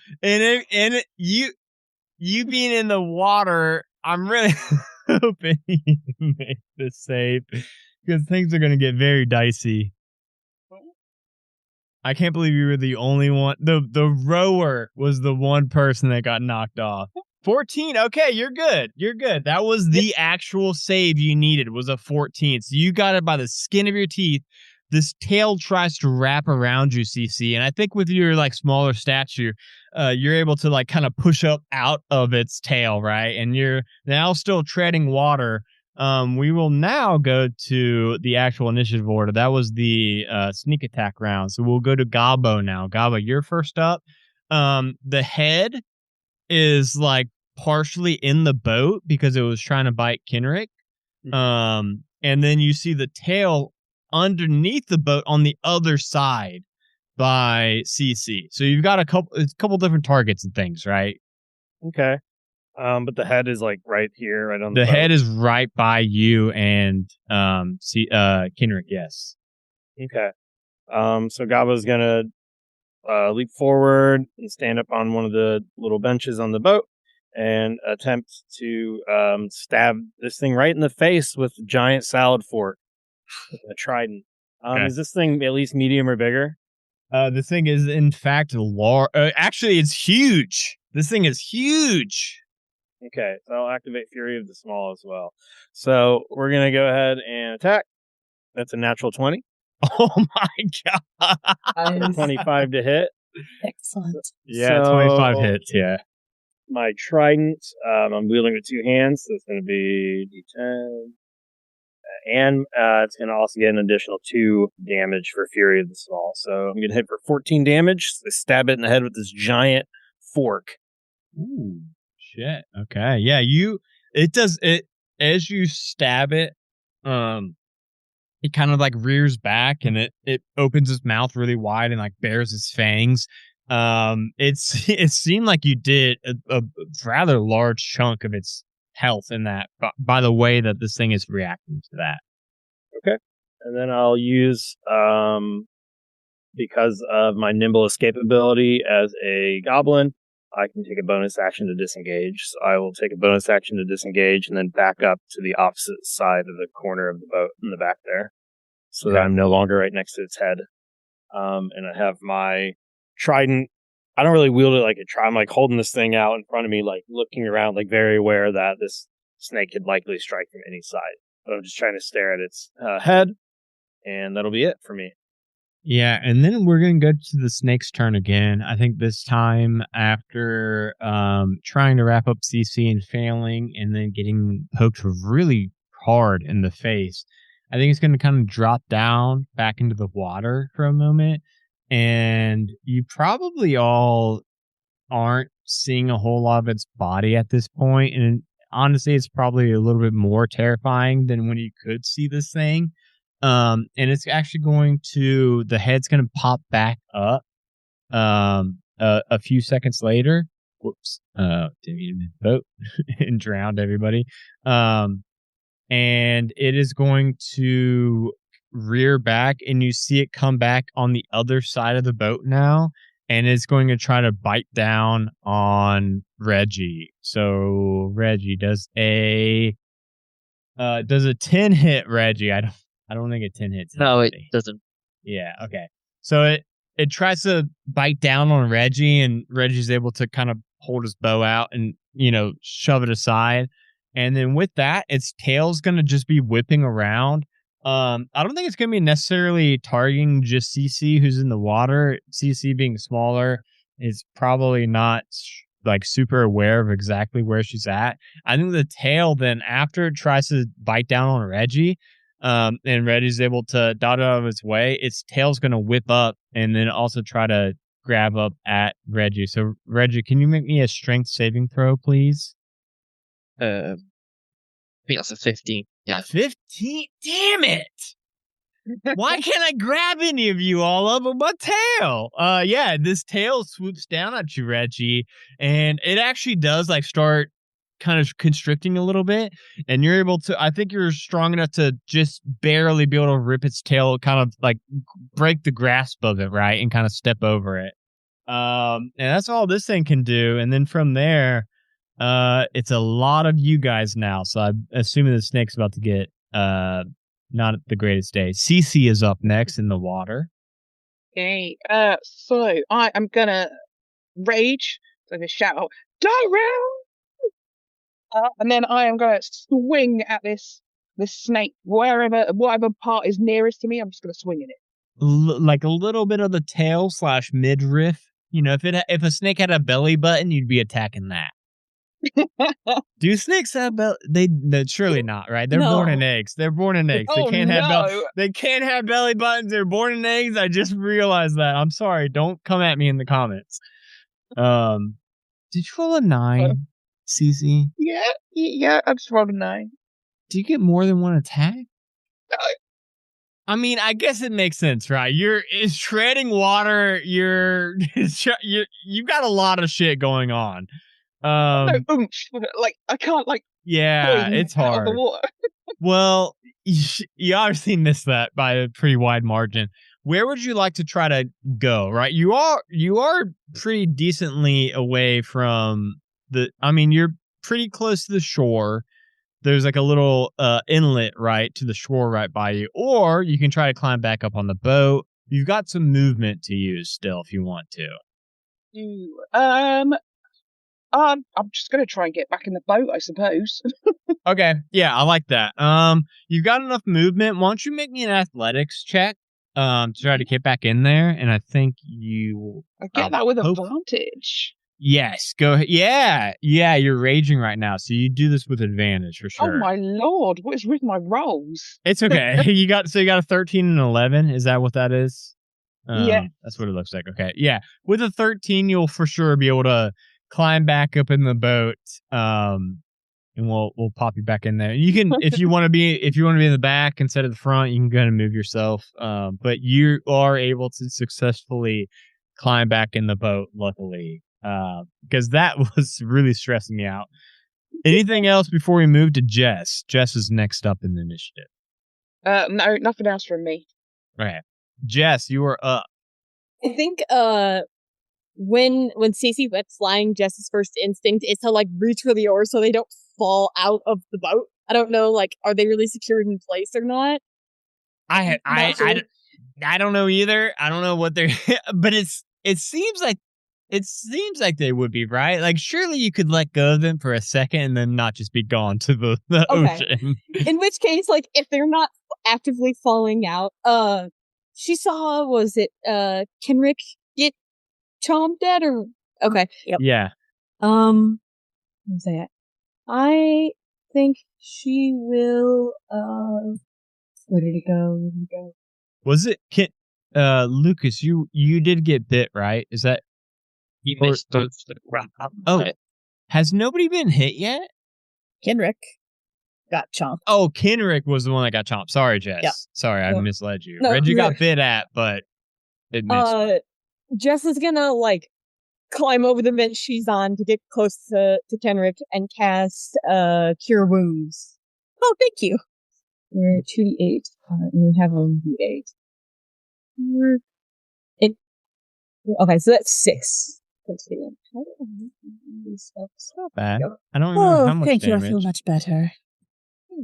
[SPEAKER 1] You being in the water, I'm really hoping you make this safe because things are going to get very dicey. I can't believe you were the only one. The rower was the one person that got knocked off. 14. Okay, you're good. You're good. That was the actual save you needed, was a 14. So you got it by the skin of your teeth. This tail tries to wrap around you, CC. And I think with your like smaller stature, you're able to like kind of push up out of its tail, right? And you're now still treading water. We will now go to the actual initiative order. That was the sneak attack round. So we'll go to Gabo now. Gabo, you're first up. The head is like partially in the boat because it was trying to bite Kenrick. And then you see the tail underneath the boat on the other side by CC. So you've got a couple different targets and things, right?
[SPEAKER 2] Okay. But the head is like right here, right on
[SPEAKER 1] the
[SPEAKER 2] boat.
[SPEAKER 1] head is right by you and Kenrick, yes.
[SPEAKER 2] Okay. So Gaba's gonna leap forward and stand up on one of the little benches on the boat and attempt to stab this thing right in the face with a giant salad fork, a trident.
[SPEAKER 1] Okay.
[SPEAKER 2] Is this thing at least medium or bigger?
[SPEAKER 1] This thing is in fact large. Actually, it's huge. This thing is huge.
[SPEAKER 2] Okay, so I'll activate Fury of the Small as well. So we're going to go ahead and attack. That's a natural 20.
[SPEAKER 1] Oh my god.
[SPEAKER 2] 25 to hit.
[SPEAKER 3] Excellent.
[SPEAKER 1] Yeah, 25 hits, yeah.
[SPEAKER 2] My trident, I'm wielding with two hands, so it's going to be D10. And it's going to also get an additional 2 damage for Fury of the Small. So I'm going to hit for 14 damage. So stab it in the head with this giant fork.
[SPEAKER 1] Ooh. Shit. Okay. Yeah, it does it as you stab it, it kind of like rears back and it opens its mouth really wide and like bares its fangs. It seemed like you did a rather large chunk of its health in that by the way that this thing is reacting to that.
[SPEAKER 2] Okay. And then I'll use because of my nimble escape ability as a goblin, I can take a bonus action to disengage. So I will take a bonus action to disengage and then back up to the opposite side of the corner of the boat in the back there. So that I'm no longer right next to its head. And I have my trident. I don't really wield it like a trident. I'm like holding this thing out in front of me, like looking around, like very aware that this snake could likely strike from any side. But I'm just trying to stare at its head. And that'll be it for me.
[SPEAKER 1] Yeah, and then we're gonna go to the snake's turn again. I think this time after trying to wrap up CC and failing and then getting poked really hard in the face. I think it's gonna kind of drop down back into the water for a moment. And you probably all aren't seeing a whole lot of its body at this point. And honestly, it's probably a little bit more terrifying than when you could see this thing. And it's actually the head's going to pop back up a few seconds later. Whoops. Didn't mean to vote and drowned everybody. And it is going to rear back, and you see it come back on the other side of the boat now, and it's going to try to bite down on Reggie. So Reggie does a 10 hit, Reggie. I don't think a 10 hits.
[SPEAKER 6] No, it doesn't.
[SPEAKER 1] Yeah, okay. So it tries to bite down on Reggie, and Reggie's able to kind of hold his bow out and, shove it aside. And then with that, its tail's going to just be whipping around. I don't think it's going to be necessarily targeting just CC who's in the water. CC being smaller is probably not like super aware of exactly where she's at. I think the tail then, after it tries to bite down on Reggie, and Reggie's able to dodge out of its way, its tail's going to whip up and then also try to grab up at Reggie. So Reggie, can you make me a strength saving throw, please?
[SPEAKER 6] I think that's a 15. Yeah.
[SPEAKER 1] 15? Damn it! Why can't I grab any of you all up with my tail? Yeah, this tail swoops down at you, Reggie, and it actually does start kind of constricting a little bit, and you're able to, I think you're strong enough to just barely be able to rip its tail, kind of break the grasp of it, right, and kind of step over it. And that's all this thing can do. And then from there, it's a lot of you guys now, so I'm assuming the snake's about to get not the greatest day. CC is up next in the water.
[SPEAKER 5] Okay, so I am gonna rage, so I'm gonna shout out, "Daryl!" And then I am gonna swing at this snake, whatever part is nearest to me. I'm just gonna swing at it.
[SPEAKER 1] Like a little bit of the tail / midriff. If a snake had a belly button, you'd be attacking that. Do snakes have belly? They surely not, right? They're born in eggs. They're born in eggs.
[SPEAKER 5] Oh,
[SPEAKER 1] They can't have belly buttons. They're born in eggs. I just realized that. I'm sorry. Don't come at me in the comments. Did you roll a 9, CC?
[SPEAKER 5] Yeah. I just rolled a 9.
[SPEAKER 1] Do you get more than one attack? I mean, I guess it makes sense, right? You're treading water. You've got a lot of shit going on.
[SPEAKER 5] No oomph. I can't
[SPEAKER 1] Yeah, it's hard.
[SPEAKER 5] out of the water.
[SPEAKER 1] Well, you obviously missed that by a pretty wide margin. Where would you like to try to go? Right, you are pretty decently away from you're pretty close to the shore. There's a little inlet right to the shore right by you, or you can try to climb back up on the boat. You've got some movement to use still if you want to.
[SPEAKER 5] I'm just gonna try and get back in the boat, I suppose.
[SPEAKER 1] Okay, yeah, I like that. You've got enough movement. Why don't you make me an athletics check to try to get back in there? And I think you
[SPEAKER 5] I get that with advantage.
[SPEAKER 1] Yes, go ahead. Yeah, you're raging right now, so you do this with advantage for sure.
[SPEAKER 5] Oh my lord, what is with my rolls?
[SPEAKER 1] It's okay. you got a 13 and 11. Is that what that is?
[SPEAKER 5] Yeah,
[SPEAKER 1] that's what it looks like. Okay, yeah, with a 13, you'll for sure be able to climb back up in the boat. And we'll pop you back in there. You can, if you want to be in the back instead of the front, you can go and move yourself. But you are able to successfully climb back in the boat, luckily. Because that was really stressing me out. Anything else before we move to Jess? Jess is next up in the initiative.
[SPEAKER 5] No, nothing else from me.
[SPEAKER 1] Okay. Jess, you are up.
[SPEAKER 4] I think when Cece went flying, Jess's first instinct is to reach for the oars so they don't fall out of the boat. I don't know, are they really secured in place or not?
[SPEAKER 1] I don't know either. I don't know what they're but it seems like they would be, right? Surely you could let go of them for a second and then not just be gone to the ocean.
[SPEAKER 4] In which case, if they're not actively falling out, she saw, was it Kenrick get chomped at, or okay.
[SPEAKER 3] Yep.
[SPEAKER 1] Yeah.
[SPEAKER 4] What was that? I think she will where did it go?
[SPEAKER 1] Was it Lucas, you did get bit, right? Is that
[SPEAKER 6] You missed both the wrap up.
[SPEAKER 1] Oh, has nobody been hit yet?
[SPEAKER 3] Kenrick got chomped.
[SPEAKER 1] Oh, Kenrick was the one that got chomped. Sorry, Jess.
[SPEAKER 3] Yeah.
[SPEAKER 1] Sorry, I
[SPEAKER 4] No.
[SPEAKER 1] misled you.
[SPEAKER 4] No,
[SPEAKER 1] Reggie got
[SPEAKER 4] look.
[SPEAKER 1] bit at, but it missed.
[SPEAKER 4] Jess is gonna like climb over the bench she's on to get close to Kenrick and cast Cure Wounds.
[SPEAKER 3] Oh, thank you.
[SPEAKER 4] You're 2d8. You have a d8. Okay, so that's 6. Let's see.
[SPEAKER 1] Not bad. I don't know how
[SPEAKER 3] Oh,
[SPEAKER 1] much
[SPEAKER 3] thank you. I
[SPEAKER 1] damage.
[SPEAKER 3] feel much better.
[SPEAKER 4] I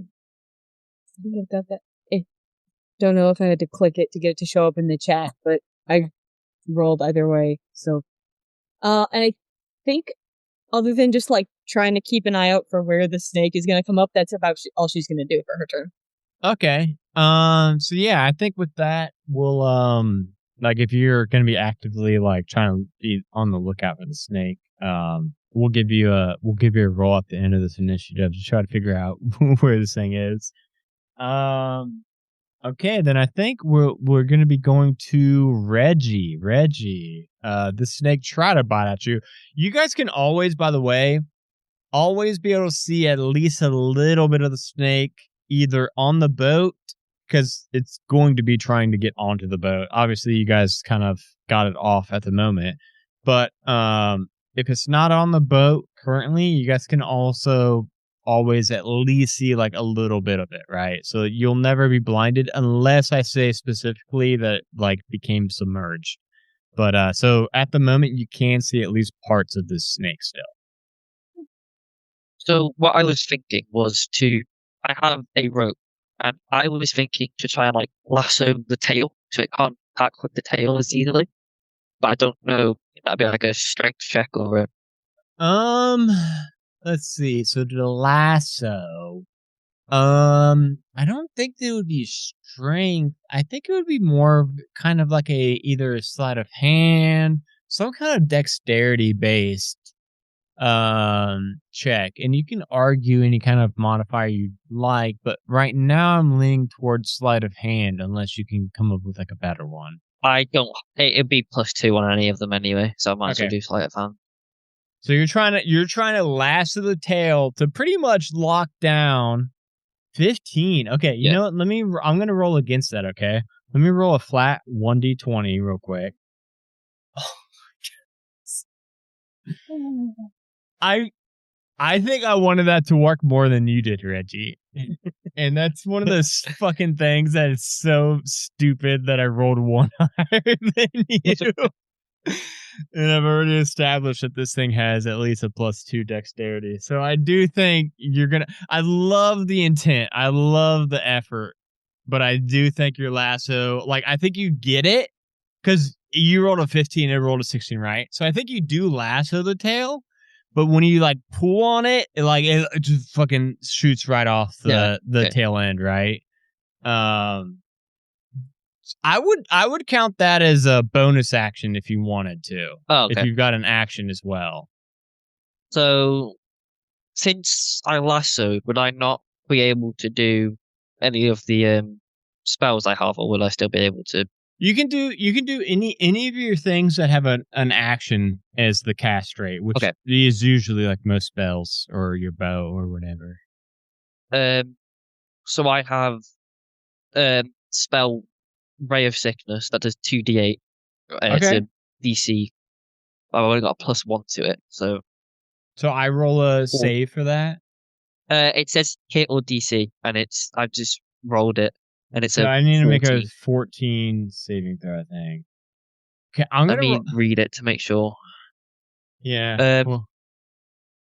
[SPEAKER 4] think I've got that. Don't know if I had to click it to get it to show up in the chat, but I rolled either way. So, and I think other than just like trying to keep an eye out for where the snake is going to come up, that's about all she's going to do for her turn.
[SPEAKER 1] Okay. So yeah, I think with that, we'll like if you're going to be actively like trying to be on the lookout for the snake, we'll give you a roll at the end of this initiative to try to figure out where this thing is. Okay, then I think we're going to be going to Reggie. Reggie, the snake tried to bite at you. You guys can always, by the way, be able to see at least a little bit of the snake either on the boat, because it's going to be trying to get onto the boat. Obviously, you guys kind of got it off at the moment. But if it's not on the boat currently, you guys can also always at least see like a little bit of it, right? So you'll never be blinded unless I say specifically that it, like became submerged. But so at the moment, you can see at least parts of this snake still.
[SPEAKER 6] So what I was thinking was I have a rope, and I was thinking to try and like lasso the tail so it can't attack with the tail as easily. But I don't know if that'd be like a strength check or a...
[SPEAKER 1] Let's see. So the lasso, I don't think it would be strength. I think it would be more kind of like either a sleight of hand, some kind of dexterity based check, and you can argue any kind of modifier you like, but right now I'm leaning towards sleight of hand unless you can come up with like a better one.
[SPEAKER 6] I don't. It'd be +2 on any of them anyway, so I might as well do sleight of hand.
[SPEAKER 1] So you're trying to lasso the tail to pretty much lock down 15. Okay, you know what? I'm going to roll against that, okay? Let me roll a flat 1d20 real quick. Oh my God. I think I wanted that to work more than you did, Reggie. And that's one of those fucking things that is so stupid that I rolled one higher than you. And I've already established that this thing has at least a +2 dexterity. So I do think I love the intent. I love the effort. But I do think your lasso, like, I think you get it because you rolled a 15 and rolled a 16, right? So I think you do lasso the tail. But when you like pull on it, it just fucking shoots right off the tail end, right? I would count that as a bonus action if you wanted to.
[SPEAKER 6] Oh, okay.
[SPEAKER 1] If you've got an action as well.
[SPEAKER 6] So, since I lassoed, would I not be able to do any of the spells I have, or will I still be able to?
[SPEAKER 1] You can do any of your things that have an action as the cast rate, which is usually like most spells or your bow or whatever.
[SPEAKER 6] So I have spell Ray of Sickness that does 2d8. It's a DC. I've only got a +1 to it, so
[SPEAKER 1] I roll a save for that.
[SPEAKER 6] It says hit or DC, and I've just rolled it. And it's
[SPEAKER 1] I need to make a 14 saving throw, I think. Okay,
[SPEAKER 6] Let me read it to make sure.
[SPEAKER 1] Yeah.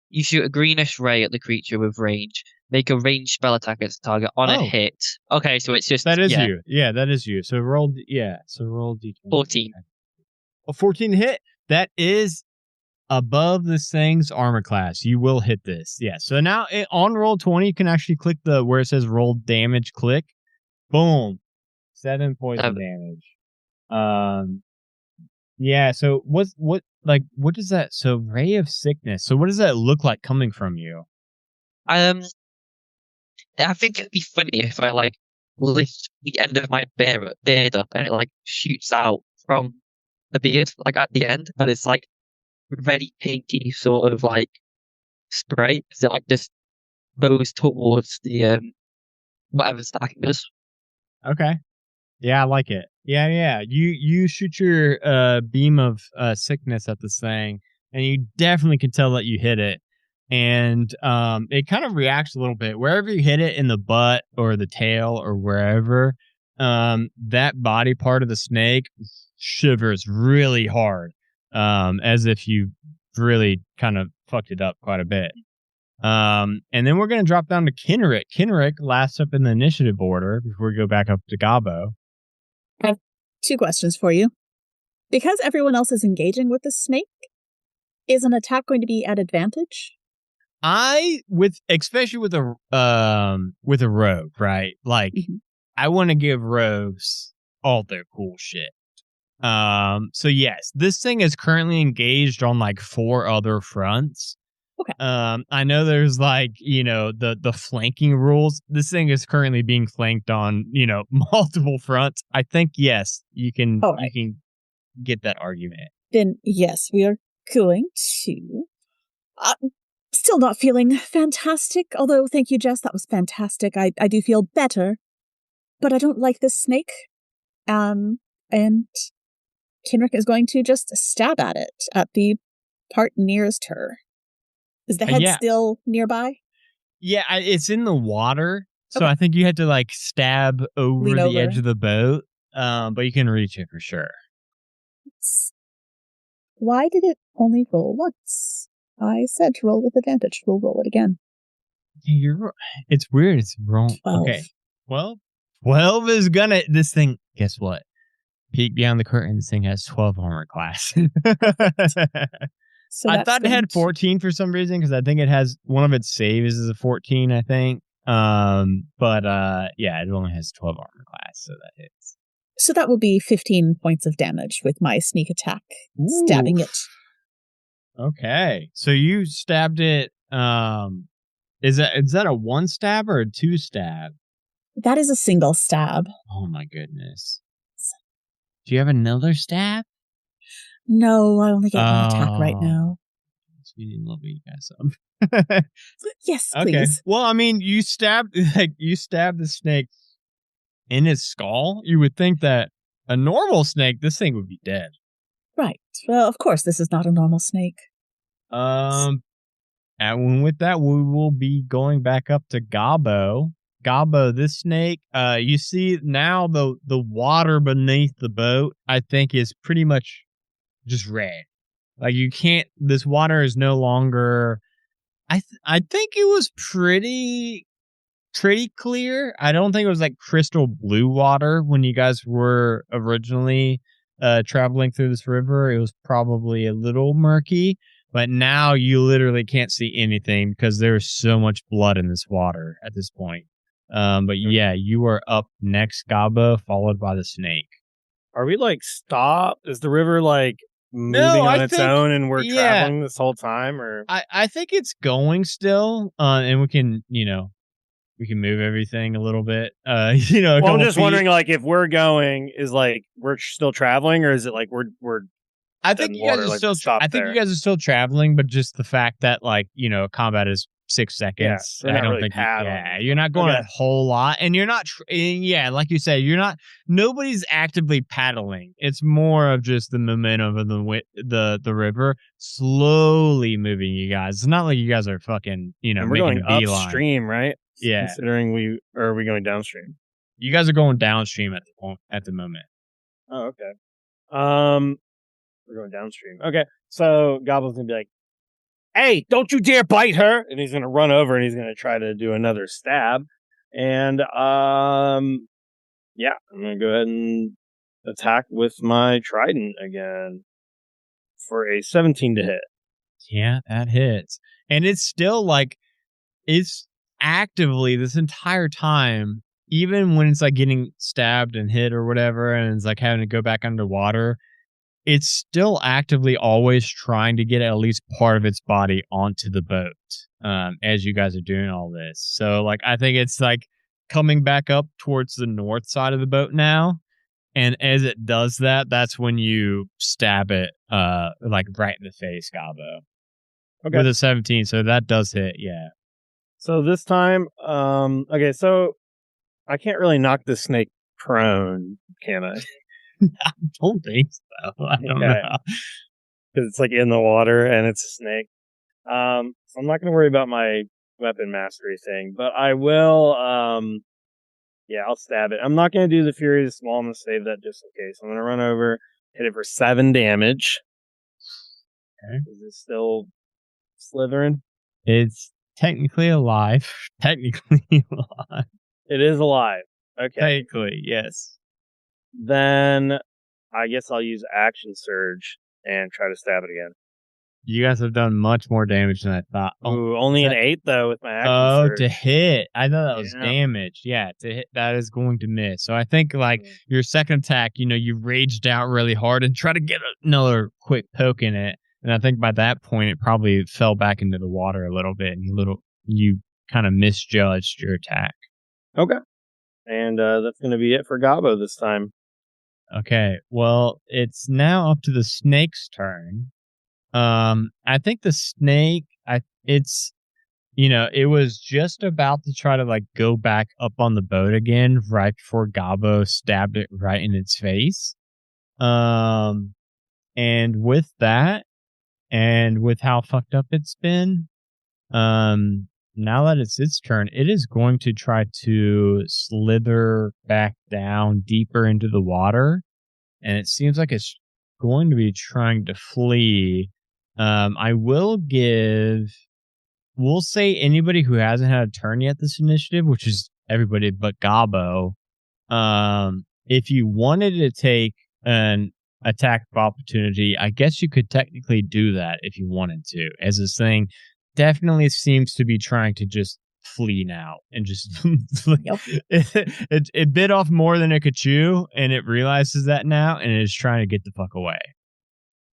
[SPEAKER 6] You shoot a greenish ray at the creature with range. Make a ranged spell attack against the target on a hit. Okay, so it's just
[SPEAKER 1] that is you. Yeah, that is you. So roll d20.
[SPEAKER 6] 14.
[SPEAKER 1] A 14 hit. That is above this thing's armor class. You will hit this. Yeah. So now on roll 20, you can actually click where it says roll damage. Click. Boom. 7 points of damage. Yeah. So what does that? So ray of sickness. So what does that look like coming from you?
[SPEAKER 6] I think it'd be funny if I like lift the end of my beard up and it like shoots out from the beard, like at the end, and it's like very pinky sort of like spray. So it like just goes towards the whatever stacking is.
[SPEAKER 1] Okay. Yeah, I like it. Yeah. You shoot your beam of sickness at this thing, and you definitely can tell that you hit it. And it kind of reacts a little bit. Wherever you hit it in the butt or the tail or wherever, that body part of the snake shivers really hard. As if you really kind of fucked it up quite a bit. And then we're gonna drop down to Kenrick. Kenrick last up in the initiative order before we go back up to Gabo.
[SPEAKER 3] I have 2 questions for you. Because everyone else is engaging with the snake, is an attack going to be at advantage?
[SPEAKER 1] Especially with a rogue, right? Like I want to give rogues all their cool shit. So yes, this thing is currently engaged on like 4 other fronts.
[SPEAKER 3] Okay.
[SPEAKER 1] I know there's like, the flanking rules. This thing is currently being flanked on, multiple fronts. I think yes, you can get that argument.
[SPEAKER 3] Then yes, we are going to still not feeling fantastic, although thank you, Jess, that was fantastic. I do feel better, but I don't like this snake. And Kenrick is going to just stab at it, at the part nearest her. Is the head still nearby?
[SPEAKER 1] Yeah, it's in the water, so I think you had to like stab over the edge of the boat, but you can reach it for sure.
[SPEAKER 3] Why did it only roll once? I said to roll with advantage. We'll roll it again.
[SPEAKER 1] It's weird. It's wrong.
[SPEAKER 3] 12.
[SPEAKER 1] Okay. Well, 12 is gonna. This thing. Guess what? Peek beyond the curtain. This thing has 12 armor class.
[SPEAKER 3] So
[SPEAKER 1] I thought it had 14 for some reason because I think it has one of its saves is a 14. I think. But yeah, it only has 12 armor class, so that hits.
[SPEAKER 3] So that will be 15 points of damage with my sneak attack, stabbing it.
[SPEAKER 1] Okay, so you stabbed it. Is that a 1 stab or a 2 stab?
[SPEAKER 3] That is a single stab.
[SPEAKER 1] Oh my goodness. Do you have another stab?
[SPEAKER 3] No, I only get 1 attack right now.
[SPEAKER 1] We love you guys some.
[SPEAKER 3] Yes, please. Okay.
[SPEAKER 1] Well, I mean, you stabbed the snake in its skull. You would think that a normal snake, this thing would be dead.
[SPEAKER 3] Right. Well, of course, this is not a normal snake.
[SPEAKER 1] And with that, we will be going back up to Gabo. Gabo, this snake, you see now the water beneath the boat, I think, is pretty much just red. Like this water is no longer, I think it was pretty clear. I don't think it was like crystal blue water when you guys were originally traveling through this river. It was probably a little murky, but now you literally can't see anything because there's so much blood in this water at this point. But yeah, you are up next, Gabo, followed by the snake.
[SPEAKER 2] Are we like stopped? Is the river like moving on its own and we're traveling this whole time? Or
[SPEAKER 1] I think it's going still, and we can move everything a little bit.
[SPEAKER 2] Well, I'm just wondering, like, if we're going, is like we're still traveling, or is it like we're
[SPEAKER 1] I think you guys are still. I think you guys are still traveling, but just the fact that combat is 6 seconds.
[SPEAKER 2] Yeah,
[SPEAKER 1] I don't
[SPEAKER 2] really
[SPEAKER 1] think.
[SPEAKER 2] paddling.
[SPEAKER 1] You're not going a whole lot, and you're not. Like you said, you're not. Nobody's actively paddling. It's more of just the momentum of the river slowly moving you guys. It's not like you guys are fucking.
[SPEAKER 2] And we're
[SPEAKER 1] making
[SPEAKER 2] going
[SPEAKER 1] a beeline.
[SPEAKER 2] upstream, right?
[SPEAKER 1] Yeah.
[SPEAKER 2] Considering are we going downstream?
[SPEAKER 1] You guys are going downstream at the moment.
[SPEAKER 2] Oh, okay. We're going downstream. Okay, so Goblin's gonna be like, "Hey, don't you dare bite her!" And he's gonna run over and he's gonna try to do another stab. And I'm gonna go ahead and attack with my trident again for a 17 to hit.
[SPEAKER 1] Yeah, that hits, and it's still it's actively this entire time even when it's like getting stabbed and hit or whatever, and it's like having to go back underwater, it's still actively always trying to get at least part of its body onto the boat as you guys are doing all this. So, like, I think it's like coming back up towards the north side of the boat now. And as it does that, that's when you stab it, like right in the face, Gabo.
[SPEAKER 2] Okay.
[SPEAKER 1] With a 17, so that does hit, yeah.
[SPEAKER 2] So this time, okay, so I can't really knock this snake prone, can I?
[SPEAKER 1] I don't think so. I don't know.
[SPEAKER 2] Because it's like in the water and it's a snake. So I'm not going to worry about my weapon mastery thing, but I will, yeah, I'll stab it. I'm not going to do the Fury of the Small. I'm going to save that just in case. I'm going to run over, hit it for 7 damage.
[SPEAKER 1] Okay.
[SPEAKER 2] Is it still slithering?
[SPEAKER 1] It's technically alive. Technically alive.
[SPEAKER 2] It is alive. Okay.
[SPEAKER 1] Technically, yes.
[SPEAKER 2] Then I guess I'll use Action Surge and try to stab it again.
[SPEAKER 1] You guys have done much more damage than I thought.
[SPEAKER 2] Ooh, only an 8 though with my Action Surge.
[SPEAKER 1] To hit. I thought that was damage. Yeah, to hit, that is going to miss. So I think like your second attack, you raged out really hard and try to get another quick poke in it. And I think by that point it probably fell back into the water a little bit, and you kind of misjudged your attack.
[SPEAKER 2] Okay. And that's going to be it for Gabo this time.
[SPEAKER 1] Okay, well, it's now up to the snake's turn. I think the snake, it was just about to try to like go back up on the boat again right before Gabo stabbed it right in its face. And with that, and with how fucked up it's been, now that it's its turn, it is going to try to slither back down deeper into the water. And it seems like it's going to be trying to flee. We'll say anybody who hasn't had a turn yet this initiative, which is everybody but Gabo, if you wanted to take an attack of opportunity, I guess you could technically do that if you wanted to, as this thing definitely seems to be trying to just flee now and just it bit off more than it could chew, and it realizes that now and is trying to get the fuck away.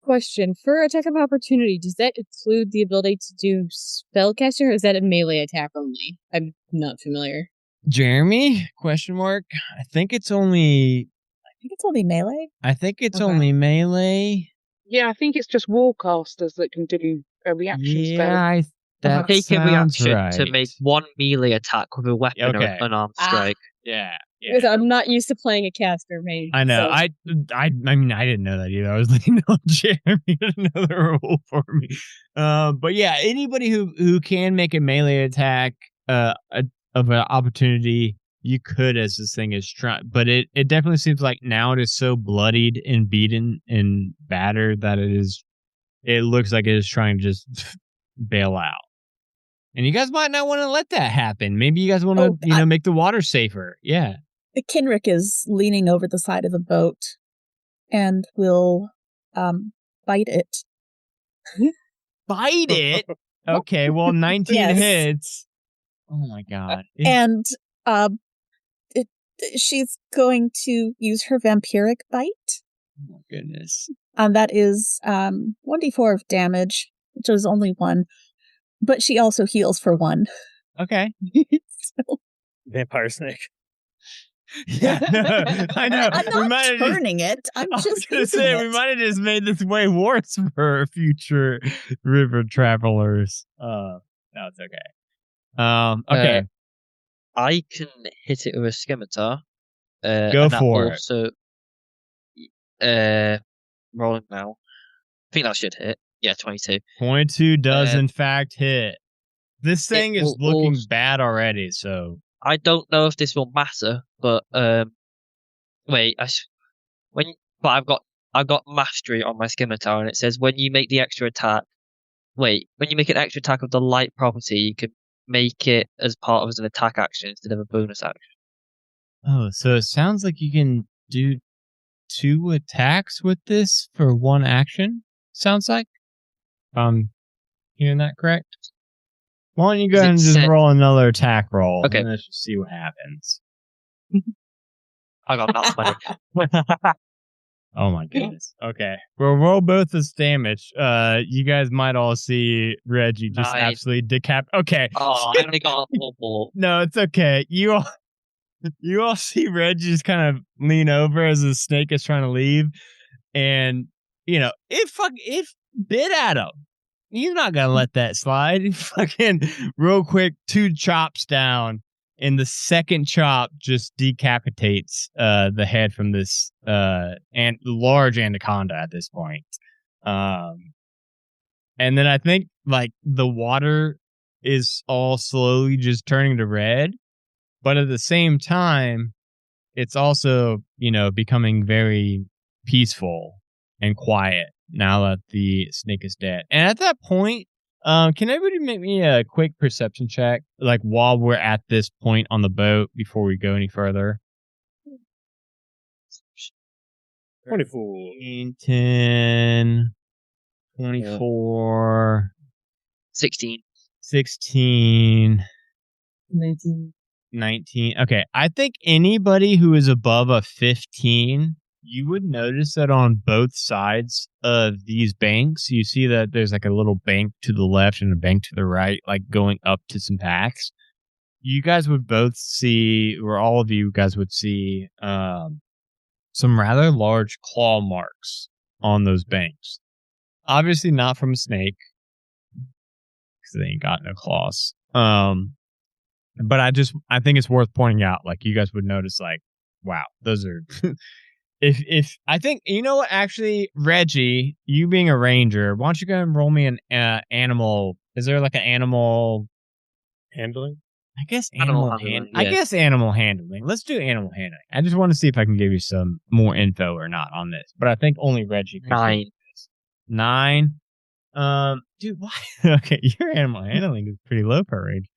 [SPEAKER 4] Question: for attack of opportunity, does that include the ability to do spellcasting, or is that a melee attack only? I'm not familiar.
[SPEAKER 1] Jeremy? Question mark. I think it's only
[SPEAKER 3] melee.
[SPEAKER 1] I think it's only melee.
[SPEAKER 5] Yeah, I think it's just warcasters that can do a reaction spell.
[SPEAKER 1] That
[SPEAKER 6] take a reaction
[SPEAKER 1] right.
[SPEAKER 6] to make one melee attack with a weapon or an armed strike.
[SPEAKER 1] Yeah.
[SPEAKER 4] Because I'm not used to playing a caster main.
[SPEAKER 1] I know.
[SPEAKER 4] So.
[SPEAKER 1] I mean, I didn't know that either. I was leaning on Jeremy to know the rule for me. But yeah, anybody who can make a melee attack of an opportunity, you could, as this thing is trying. But it definitely seems like now it is so bloodied and beaten and battered that it looks like it is trying to just bail out. And you guys might not want to let that happen. Maybe you guys want to, make the water safer. Yeah.
[SPEAKER 3] Kinrick is leaning over the side of the boat and will bite it.
[SPEAKER 1] Bite it? Okay, well, 19 hits. Oh my god.
[SPEAKER 3] And she's going to use her vampiric bite.
[SPEAKER 1] Oh my goodness.
[SPEAKER 3] That is 1d4 of damage, which is only 1. But she also heals for 1.
[SPEAKER 1] Okay.
[SPEAKER 2] Vampire snake.
[SPEAKER 1] Yeah, I know.
[SPEAKER 3] I'm not turning it. I'm just
[SPEAKER 1] going to say, we might have just made this way worse for future river travelers. No, it's okay. Okay.
[SPEAKER 6] I can hit it with a scimitar.
[SPEAKER 1] Go for it.
[SPEAKER 6] Also, rolling now. I think that should hit. Yeah, 22.
[SPEAKER 1] 22 does in fact hit. This thing is looking bad already, so
[SPEAKER 6] I don't know if this will matter, but I've got mastery on my scimitar, and it says when you make the extra attack. When you make an extra attack of the light property, you can make it as part of an attack action instead of a bonus action.
[SPEAKER 1] Oh, so it sounds like you can do 2 attacks with this for 1 action. Sounds like. Hearing that correct? Why don't you go ahead and just roll another attack roll?
[SPEAKER 6] Okay.
[SPEAKER 1] And let's just see what happens.
[SPEAKER 6] I got that 20.
[SPEAKER 1] Oh my goodness. Okay. Well, roll both as damage. You guys might all see Reggie just
[SPEAKER 6] 9.
[SPEAKER 1] absolutely Okay.
[SPEAKER 6] Oh, I only got 4 more.
[SPEAKER 1] No, it's okay. You all see Reggie just kind of lean over as the snake is trying to leave, and it bit at him. He's not gonna let that slide. He fucking real quick 2 chops down, and the second chop just decapitates the head from this and large anaconda at this point. And then I think like the water is all slowly just turning to red, but at the same time, it's also becoming very peaceful and quiet now that the snake is dead. And at that point, can everybody make me a quick perception check, like while we're at this point on the boat before we go any further?
[SPEAKER 2] 24.
[SPEAKER 1] 10, 24,
[SPEAKER 6] 16.
[SPEAKER 1] 16, 19. Okay, I think anybody who is above a 15, you would notice that on both sides of these banks, you see that there's like a little bank to the left and a bank to the right, like going up to some paths. You guys would both see, or all of you guys would see, some rather large claw marks on those banks. Obviously not from a snake, because they ain't got no claws. But I think it's worth pointing out, like you guys would notice, like, wow, those are. if I think what, actually, Reggie, you being a ranger, why don't you go and roll me an animal? Is there like an animal
[SPEAKER 2] handling?
[SPEAKER 1] I guess animal handling.
[SPEAKER 6] Yeah.
[SPEAKER 1] I guess animal handling. Let's do animal handling. I just want to see if I can give you some more info or not on this. But I think only Reggie can.
[SPEAKER 6] 9.
[SPEAKER 1] 9. Dude, why? Okay, your animal handling is pretty low per range.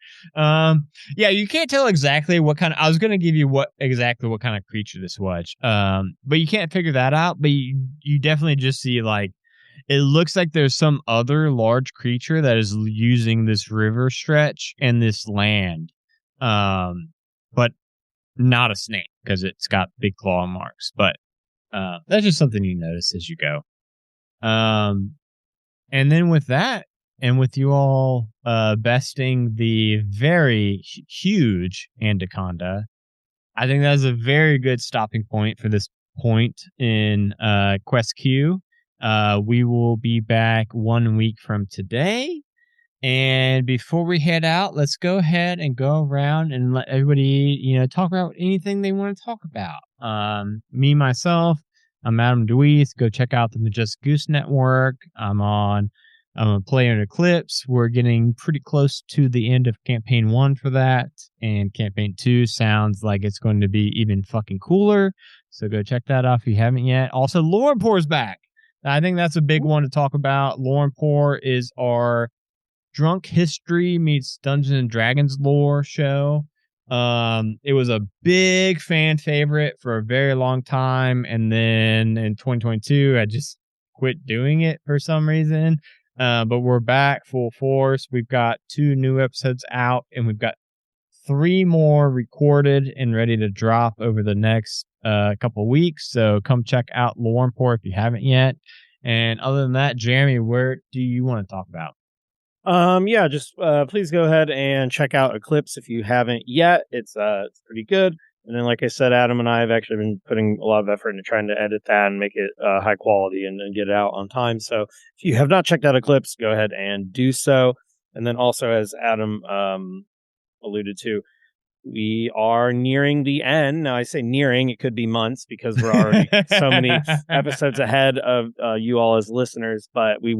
[SPEAKER 1] Yeah, you can't tell exactly what kind of. I was gonna give you what kind of creature this was. But you can't figure that out. But you definitely just see like it looks like there's some other large creature that is using this river stretch and this land, but not a snake because it's got big claw marks. But that's just something you notice as you go. And then with that, and with you all besting the very huge anaconda, I think that is a very good stopping point for this point in Quest Q. We will be back 1 week from today. And before we head out, let's go ahead and go around and let everybody, talk about anything they want to talk about. Me, myself, I'm Adam DeWeese. Go check out the Majestic Goose Network. I'm a player in Eclipse. We're getting pretty close to the end of Campaign 1 for that. And Campaign 2 sounds like it's going to be even fucking cooler. So go check that out if you haven't yet. Also, Lorepor's back. I think that's a big one to talk about. Lorenpor is our Drunk History meets Dungeons and Dragons lore show. It was a big fan favorite for a very long time, and then in 2022 I just quit doing it for some reason. But we're back full force. We've got 2 new episodes out, and we've got 3 more recorded and ready to drop over the next couple weeks. So come check out Lorenpor if you haven't yet. And other than that, Jeremy, where do you want to talk about?
[SPEAKER 2] Yeah, just please go ahead and check out Eclipse if you haven't yet. It's pretty good. And then, like I said, Adam and I have actually been putting a lot of effort into trying to edit that and make it high quality and get it out on time. So if you have not checked out Eclipse, go ahead and do so. And then also, as Adam alluded to, we are nearing the end. Now, I say nearing, it could be months because we're already so many episodes ahead of you all as listeners, but we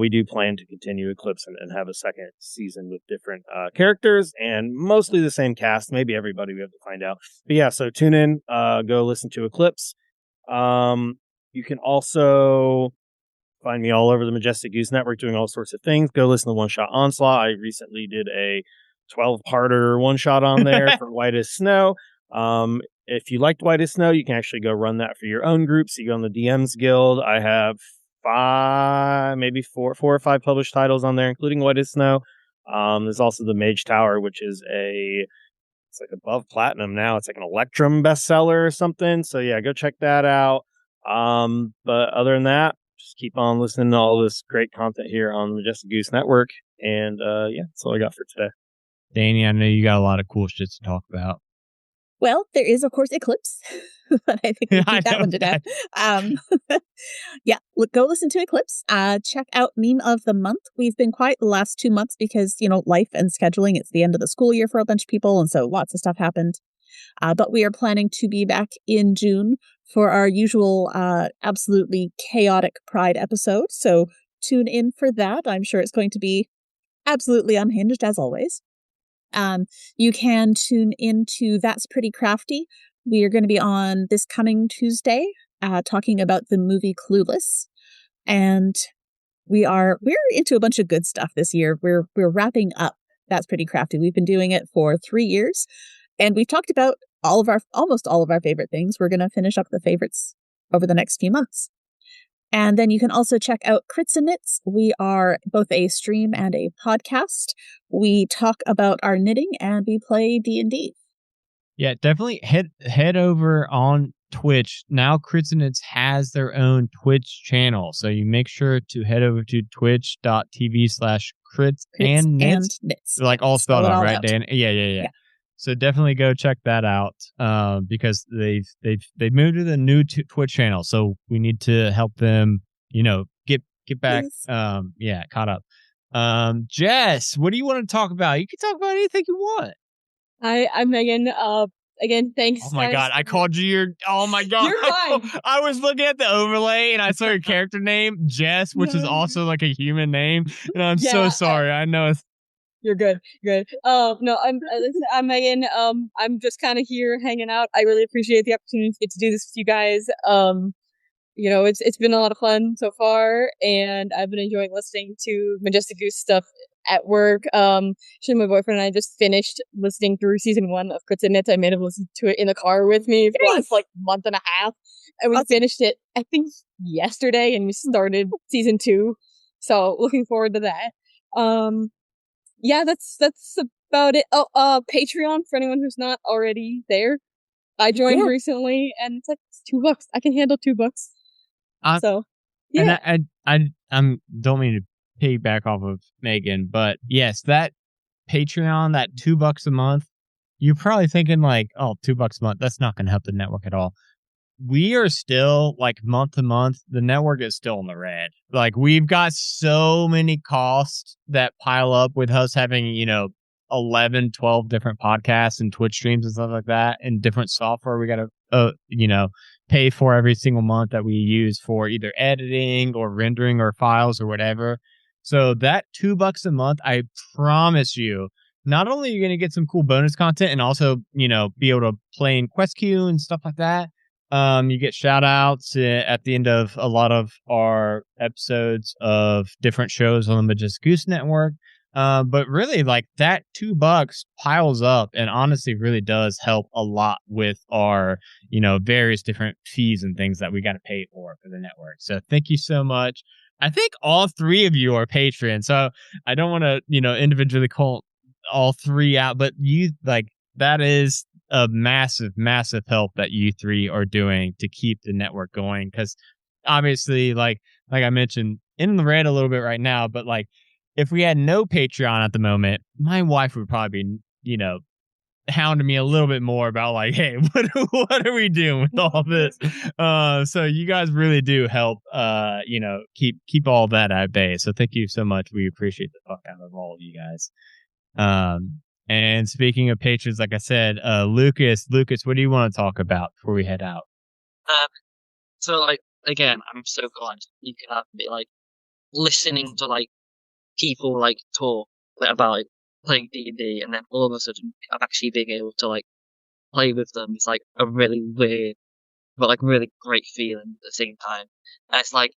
[SPEAKER 2] do plan to continue Eclipse and have a second season with different characters and mostly the same cast. Maybe everybody, we have to find out. But yeah, so tune in, go listen to Eclipse. You can also find me all over the Majestic Goose Network doing all sorts of things. Go listen to One Shot Onslaught. I recently did a 12-parter one-shot on there for White as Snow. If you liked White as Snow, you can actually go run that for your own group. So you go on the DMs Guild. I have 5, maybe 4 or 5 published titles on there, including White as Snow. There's also the Mage Tower, which is it's like above platinum now. It's like an Electrum bestseller or something. So yeah, go check that out. But other than that, just keep on listening to all this great content here on the Majestic Goose Network. And yeah, that's all I got for today.
[SPEAKER 1] Danny, I know you got a lot of cool shit to talk about.
[SPEAKER 3] Well, there is, of course, Eclipse, but I think we beat that one to death. Yeah, go listen to Eclipse. Check out Meme of the Month. We've been quiet the last 2 months because, life and scheduling. It's the end of the school year for a bunch of people, and so lots of stuff happened. But we are planning to be back in June for our usual absolutely chaotic Pride episode. So tune in for that. I'm sure it's going to be absolutely unhinged, as always. You can tune into That's Pretty Crafty. We are going to be on this coming Tuesday, talking about the movie Clueless, and we're into a bunch of good stuff this year. We're wrapping up That's Pretty Crafty. We've been doing it for 3 years, and we've talked about almost all of our favorite things. We're going to finish up the favorites over the next few months. And then you can also check out Crits and Knits. We are both a stream and a podcast. We talk about our knitting and we play D&D.
[SPEAKER 1] Yeah, definitely head over on Twitch. Now Crits and Knits has their own Twitch channel. So you make sure to head over to twitch.tv/crits and knits. Like all spelled out, right, Dan? Yeah. So definitely go check that out because they've moved to the new Twitch channel. So we need to help them, get back, caught up. Jess, what do you want to talk about? You can talk about anything you want.
[SPEAKER 4] I'm Megan. Again, thanks.
[SPEAKER 1] Oh my God, I called you oh my God.
[SPEAKER 4] You're fine.
[SPEAKER 1] I was looking at the overlay and I saw your character name, Jess, which is also like a human name. And I'm so sorry. I know it's.
[SPEAKER 4] You're good. No, I'm Megan. I'm just kind of here hanging out. I really appreciate the opportunity to get to do this with you guys. It's been a lot of fun so far, and I've been enjoying listening to Majestic Goose stuff at work. Actually, my boyfriend and I just finished listening through season 1 of Crits and Knits. I made him listen to it in the car with me for the last month and a half, and we finished it I think yesterday, and we started season 2. So looking forward to that. Yeah, that's about it. Oh, Patreon for anyone who's not already there. I joined recently, and it's like $2. I can handle $2. So, yeah.
[SPEAKER 1] And I don't mean to piggyback off of Megan, but yes, that Patreon, that $2 a month, you're probably thinking like, oh, $2 a month, that's not going to help the network at all. We are still like month to month, the network is still in the red. Like we've got so many costs that pile up with us having, 11, 12 different podcasts and Twitch streams and stuff like that, and different software we got to, pay for every single month that we use for either editing or rendering or files or whatever. So that $2 a month, I promise you, not only are you going to get some cool bonus content and also, be able to play in Quest Queue and stuff like that. You get shout outs at the end of a lot of our episodes of different shows on the Majestic Goose Network. But really, like that $2 piles up and honestly really does help a lot with our, various different fees and things that we got to pay for the network. So thank you so much. I think all 3 of you are patrons, so I don't want to, individually call all 3 out, but that is a massive help that you 3 are doing to keep the network going, because obviously like I mentioned, in the red a little bit right now, but like if we had no Patreon at the moment, my wife would probably be hounding me a little bit more about like, hey, what are we doing with all this? So you guys really do help keep all that at bay, so thank you so much. We appreciate the fuck out of all of you guys. And speaking of patrons, like I said, Lucas, what do you want to talk about before we head out?
[SPEAKER 6] So, like, again, I'm so glad you can have me, like, listening to, like, people, like, talk about, like, playing D&D, and then all of a sudden, I'm actually being able to, like, play with them. It's, like, a really weird, but, like, really great feeling at the same time. And it's, like,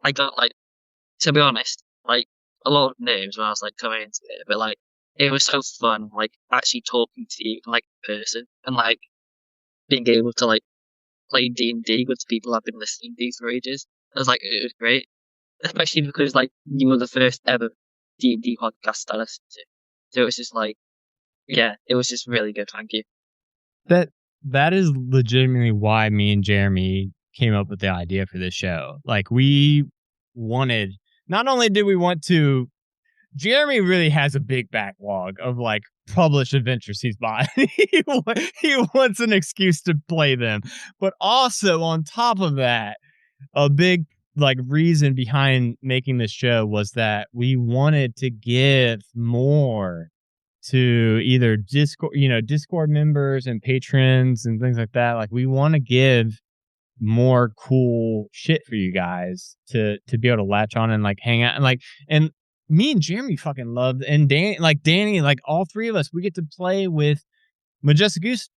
[SPEAKER 6] I don't, like, to be honest, like, a lot of names when I was, like, coming into it, but, like, it was so fun, like, actually talking to you, like, in person, and, like, being able to, like, play D&D with people I've been listening to for ages. It was great. Especially because, like, you were the first ever D&D podcast I listened to. So it was just, like, yeah, it was just really good. Thank you.
[SPEAKER 1] That is legitimately why me and Jeremy came up with the idea for this show. Like, not only did we want to, Jeremy really has a big backlog of like published adventures he's bought. He wants an excuse to play them. But also on top of that, a big like reason behind making this show was that we wanted to give more to either Discord members and patrons and things like that. Like, we want to give more cool shit for you guys to be able to latch on and like hang out and me and Jeremy fucking love, and Danny, like all three of us, we get to play with Majestic Goose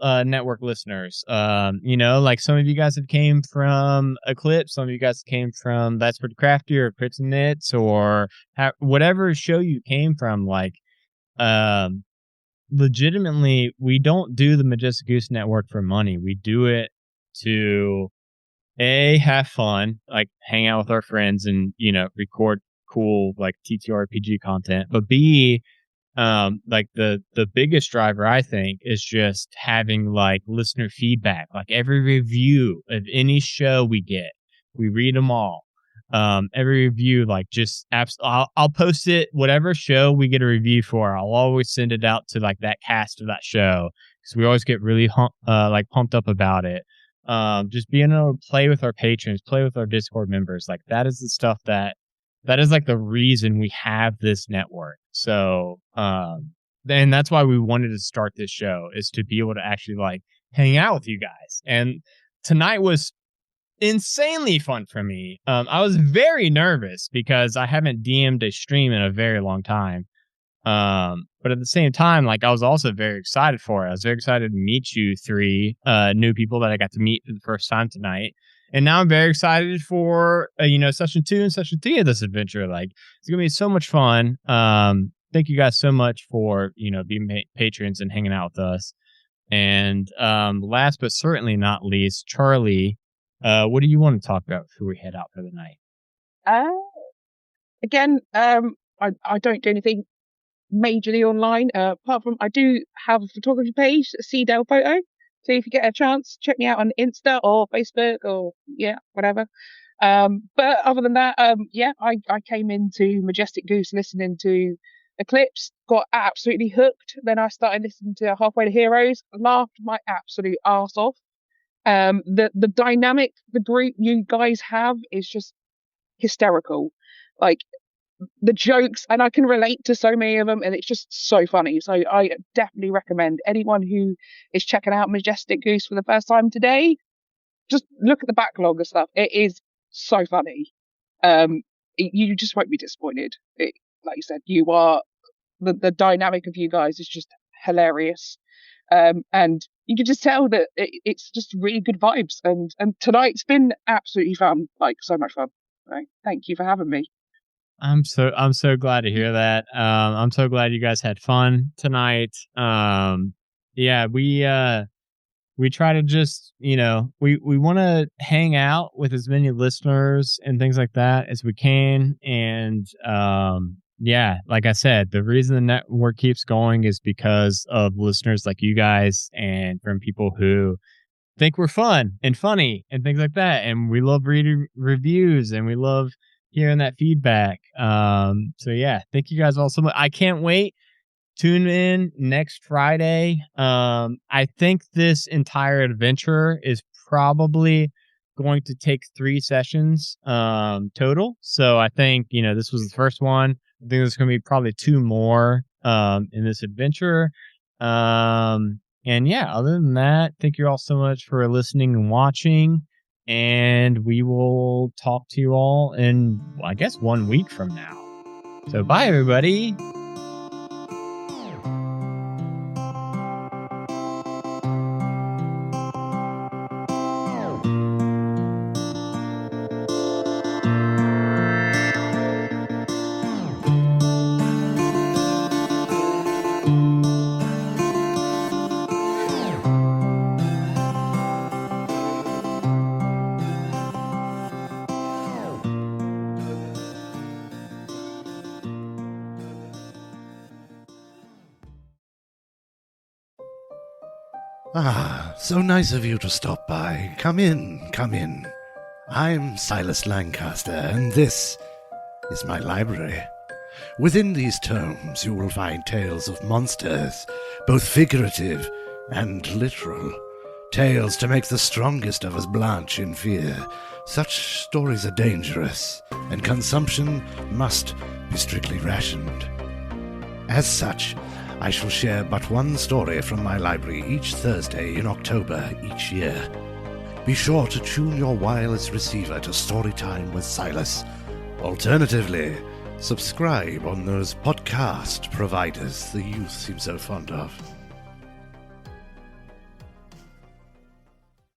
[SPEAKER 1] network listeners. Like some of you guys have came from Eclipse, some of you guys came from That's Pretty Crafty or Crits and Knits or whatever show you came from. Like, legitimately, we don't do the Majestic Goose network for money. We do it to have fun, like hang out with our friends and record cool like TTRPG content, but B, like the biggest driver I think is just having like listener feedback. Like every review of any show we get, we read them all. Every review, like just I'll post it, whatever show we get a review for, I'll always send it out to like that cast of that show because we always get really like pumped up about it. Just being able to play with our patrons, play with our Discord members, like that is the stuff that is like the reason we have this network. So, and that's why we wanted to start this show, is to be able to actually like hang out with you guys. And tonight was insanely fun for me. I was very nervous because I haven't DM'd a stream in a very long time. But at the same time, like I was also very excited for it. I was very excited to meet you three new people that I got to meet for the first time tonight. And now I'm very excited for session 2 and session 3 of this adventure. Like, it's gonna be so much fun. Thank you guys so much for being patrons and hanging out with us. And last but certainly not least, Charlie, what do you want to talk about before we head out for the night?
[SPEAKER 5] Again, I don't do anything majorly online, apart from I do have a photography page, CDel Photo. So if you get a chance, check me out on Insta or Facebook or whatever. But other than that, I came into Majestic Goose listening to Eclipse, got absolutely hooked. Then I started listening to Halfway to Heroes, laughed my absolute arse off. The dynamic the group you guys have is just hysterical. Like, the jokes, and I can relate to so many of them, and it's just so funny. So I definitely recommend anyone who is checking out Majestic Goose for the first time today, just look at the backlog of stuff. It is so funny. You just won't be disappointed. Like you said, you are the dynamic of you guys is just hilarious. And you can just tell that it's just really good vibes. And tonight's been absolutely fun, like so much fun. Right? Thank you for having me.
[SPEAKER 1] I'm so glad to hear that. I'm so glad you guys had fun tonight. We try to just, we want to hang out with as many listeners and things like that as we can. And like I said, the reason the network keeps going is because of listeners like you guys and from people who think we're fun and funny and things like that. And we love reading reviews and we love hearing that feedback. Thank you guys all so much. I can't wait. Tune in next Friday. I think this entire adventure is probably going to take 3 sessions total. So I think, this was the first one. I think there's going to be probably 2 more in this adventure. Other than that, thank you all so much for listening and watching. And we will talk to you all in, I guess, 1 week from now. So bye, everybody.
[SPEAKER 12] Ah, so nice of you to stop by. Come in, come in. I'm Silas Lancaster, and this is my library. Within these tomes, you will find tales of monsters, both figurative and literal. Tales to make the strongest of us blanch in fear. Such stories are dangerous, and consumption must be strictly rationed. As such, I shall share but one story from my library each Thursday in October each year. Be sure to tune your wireless receiver to Storytime with Silas. Alternatively, subscribe on those podcast providers the youth seem so fond of.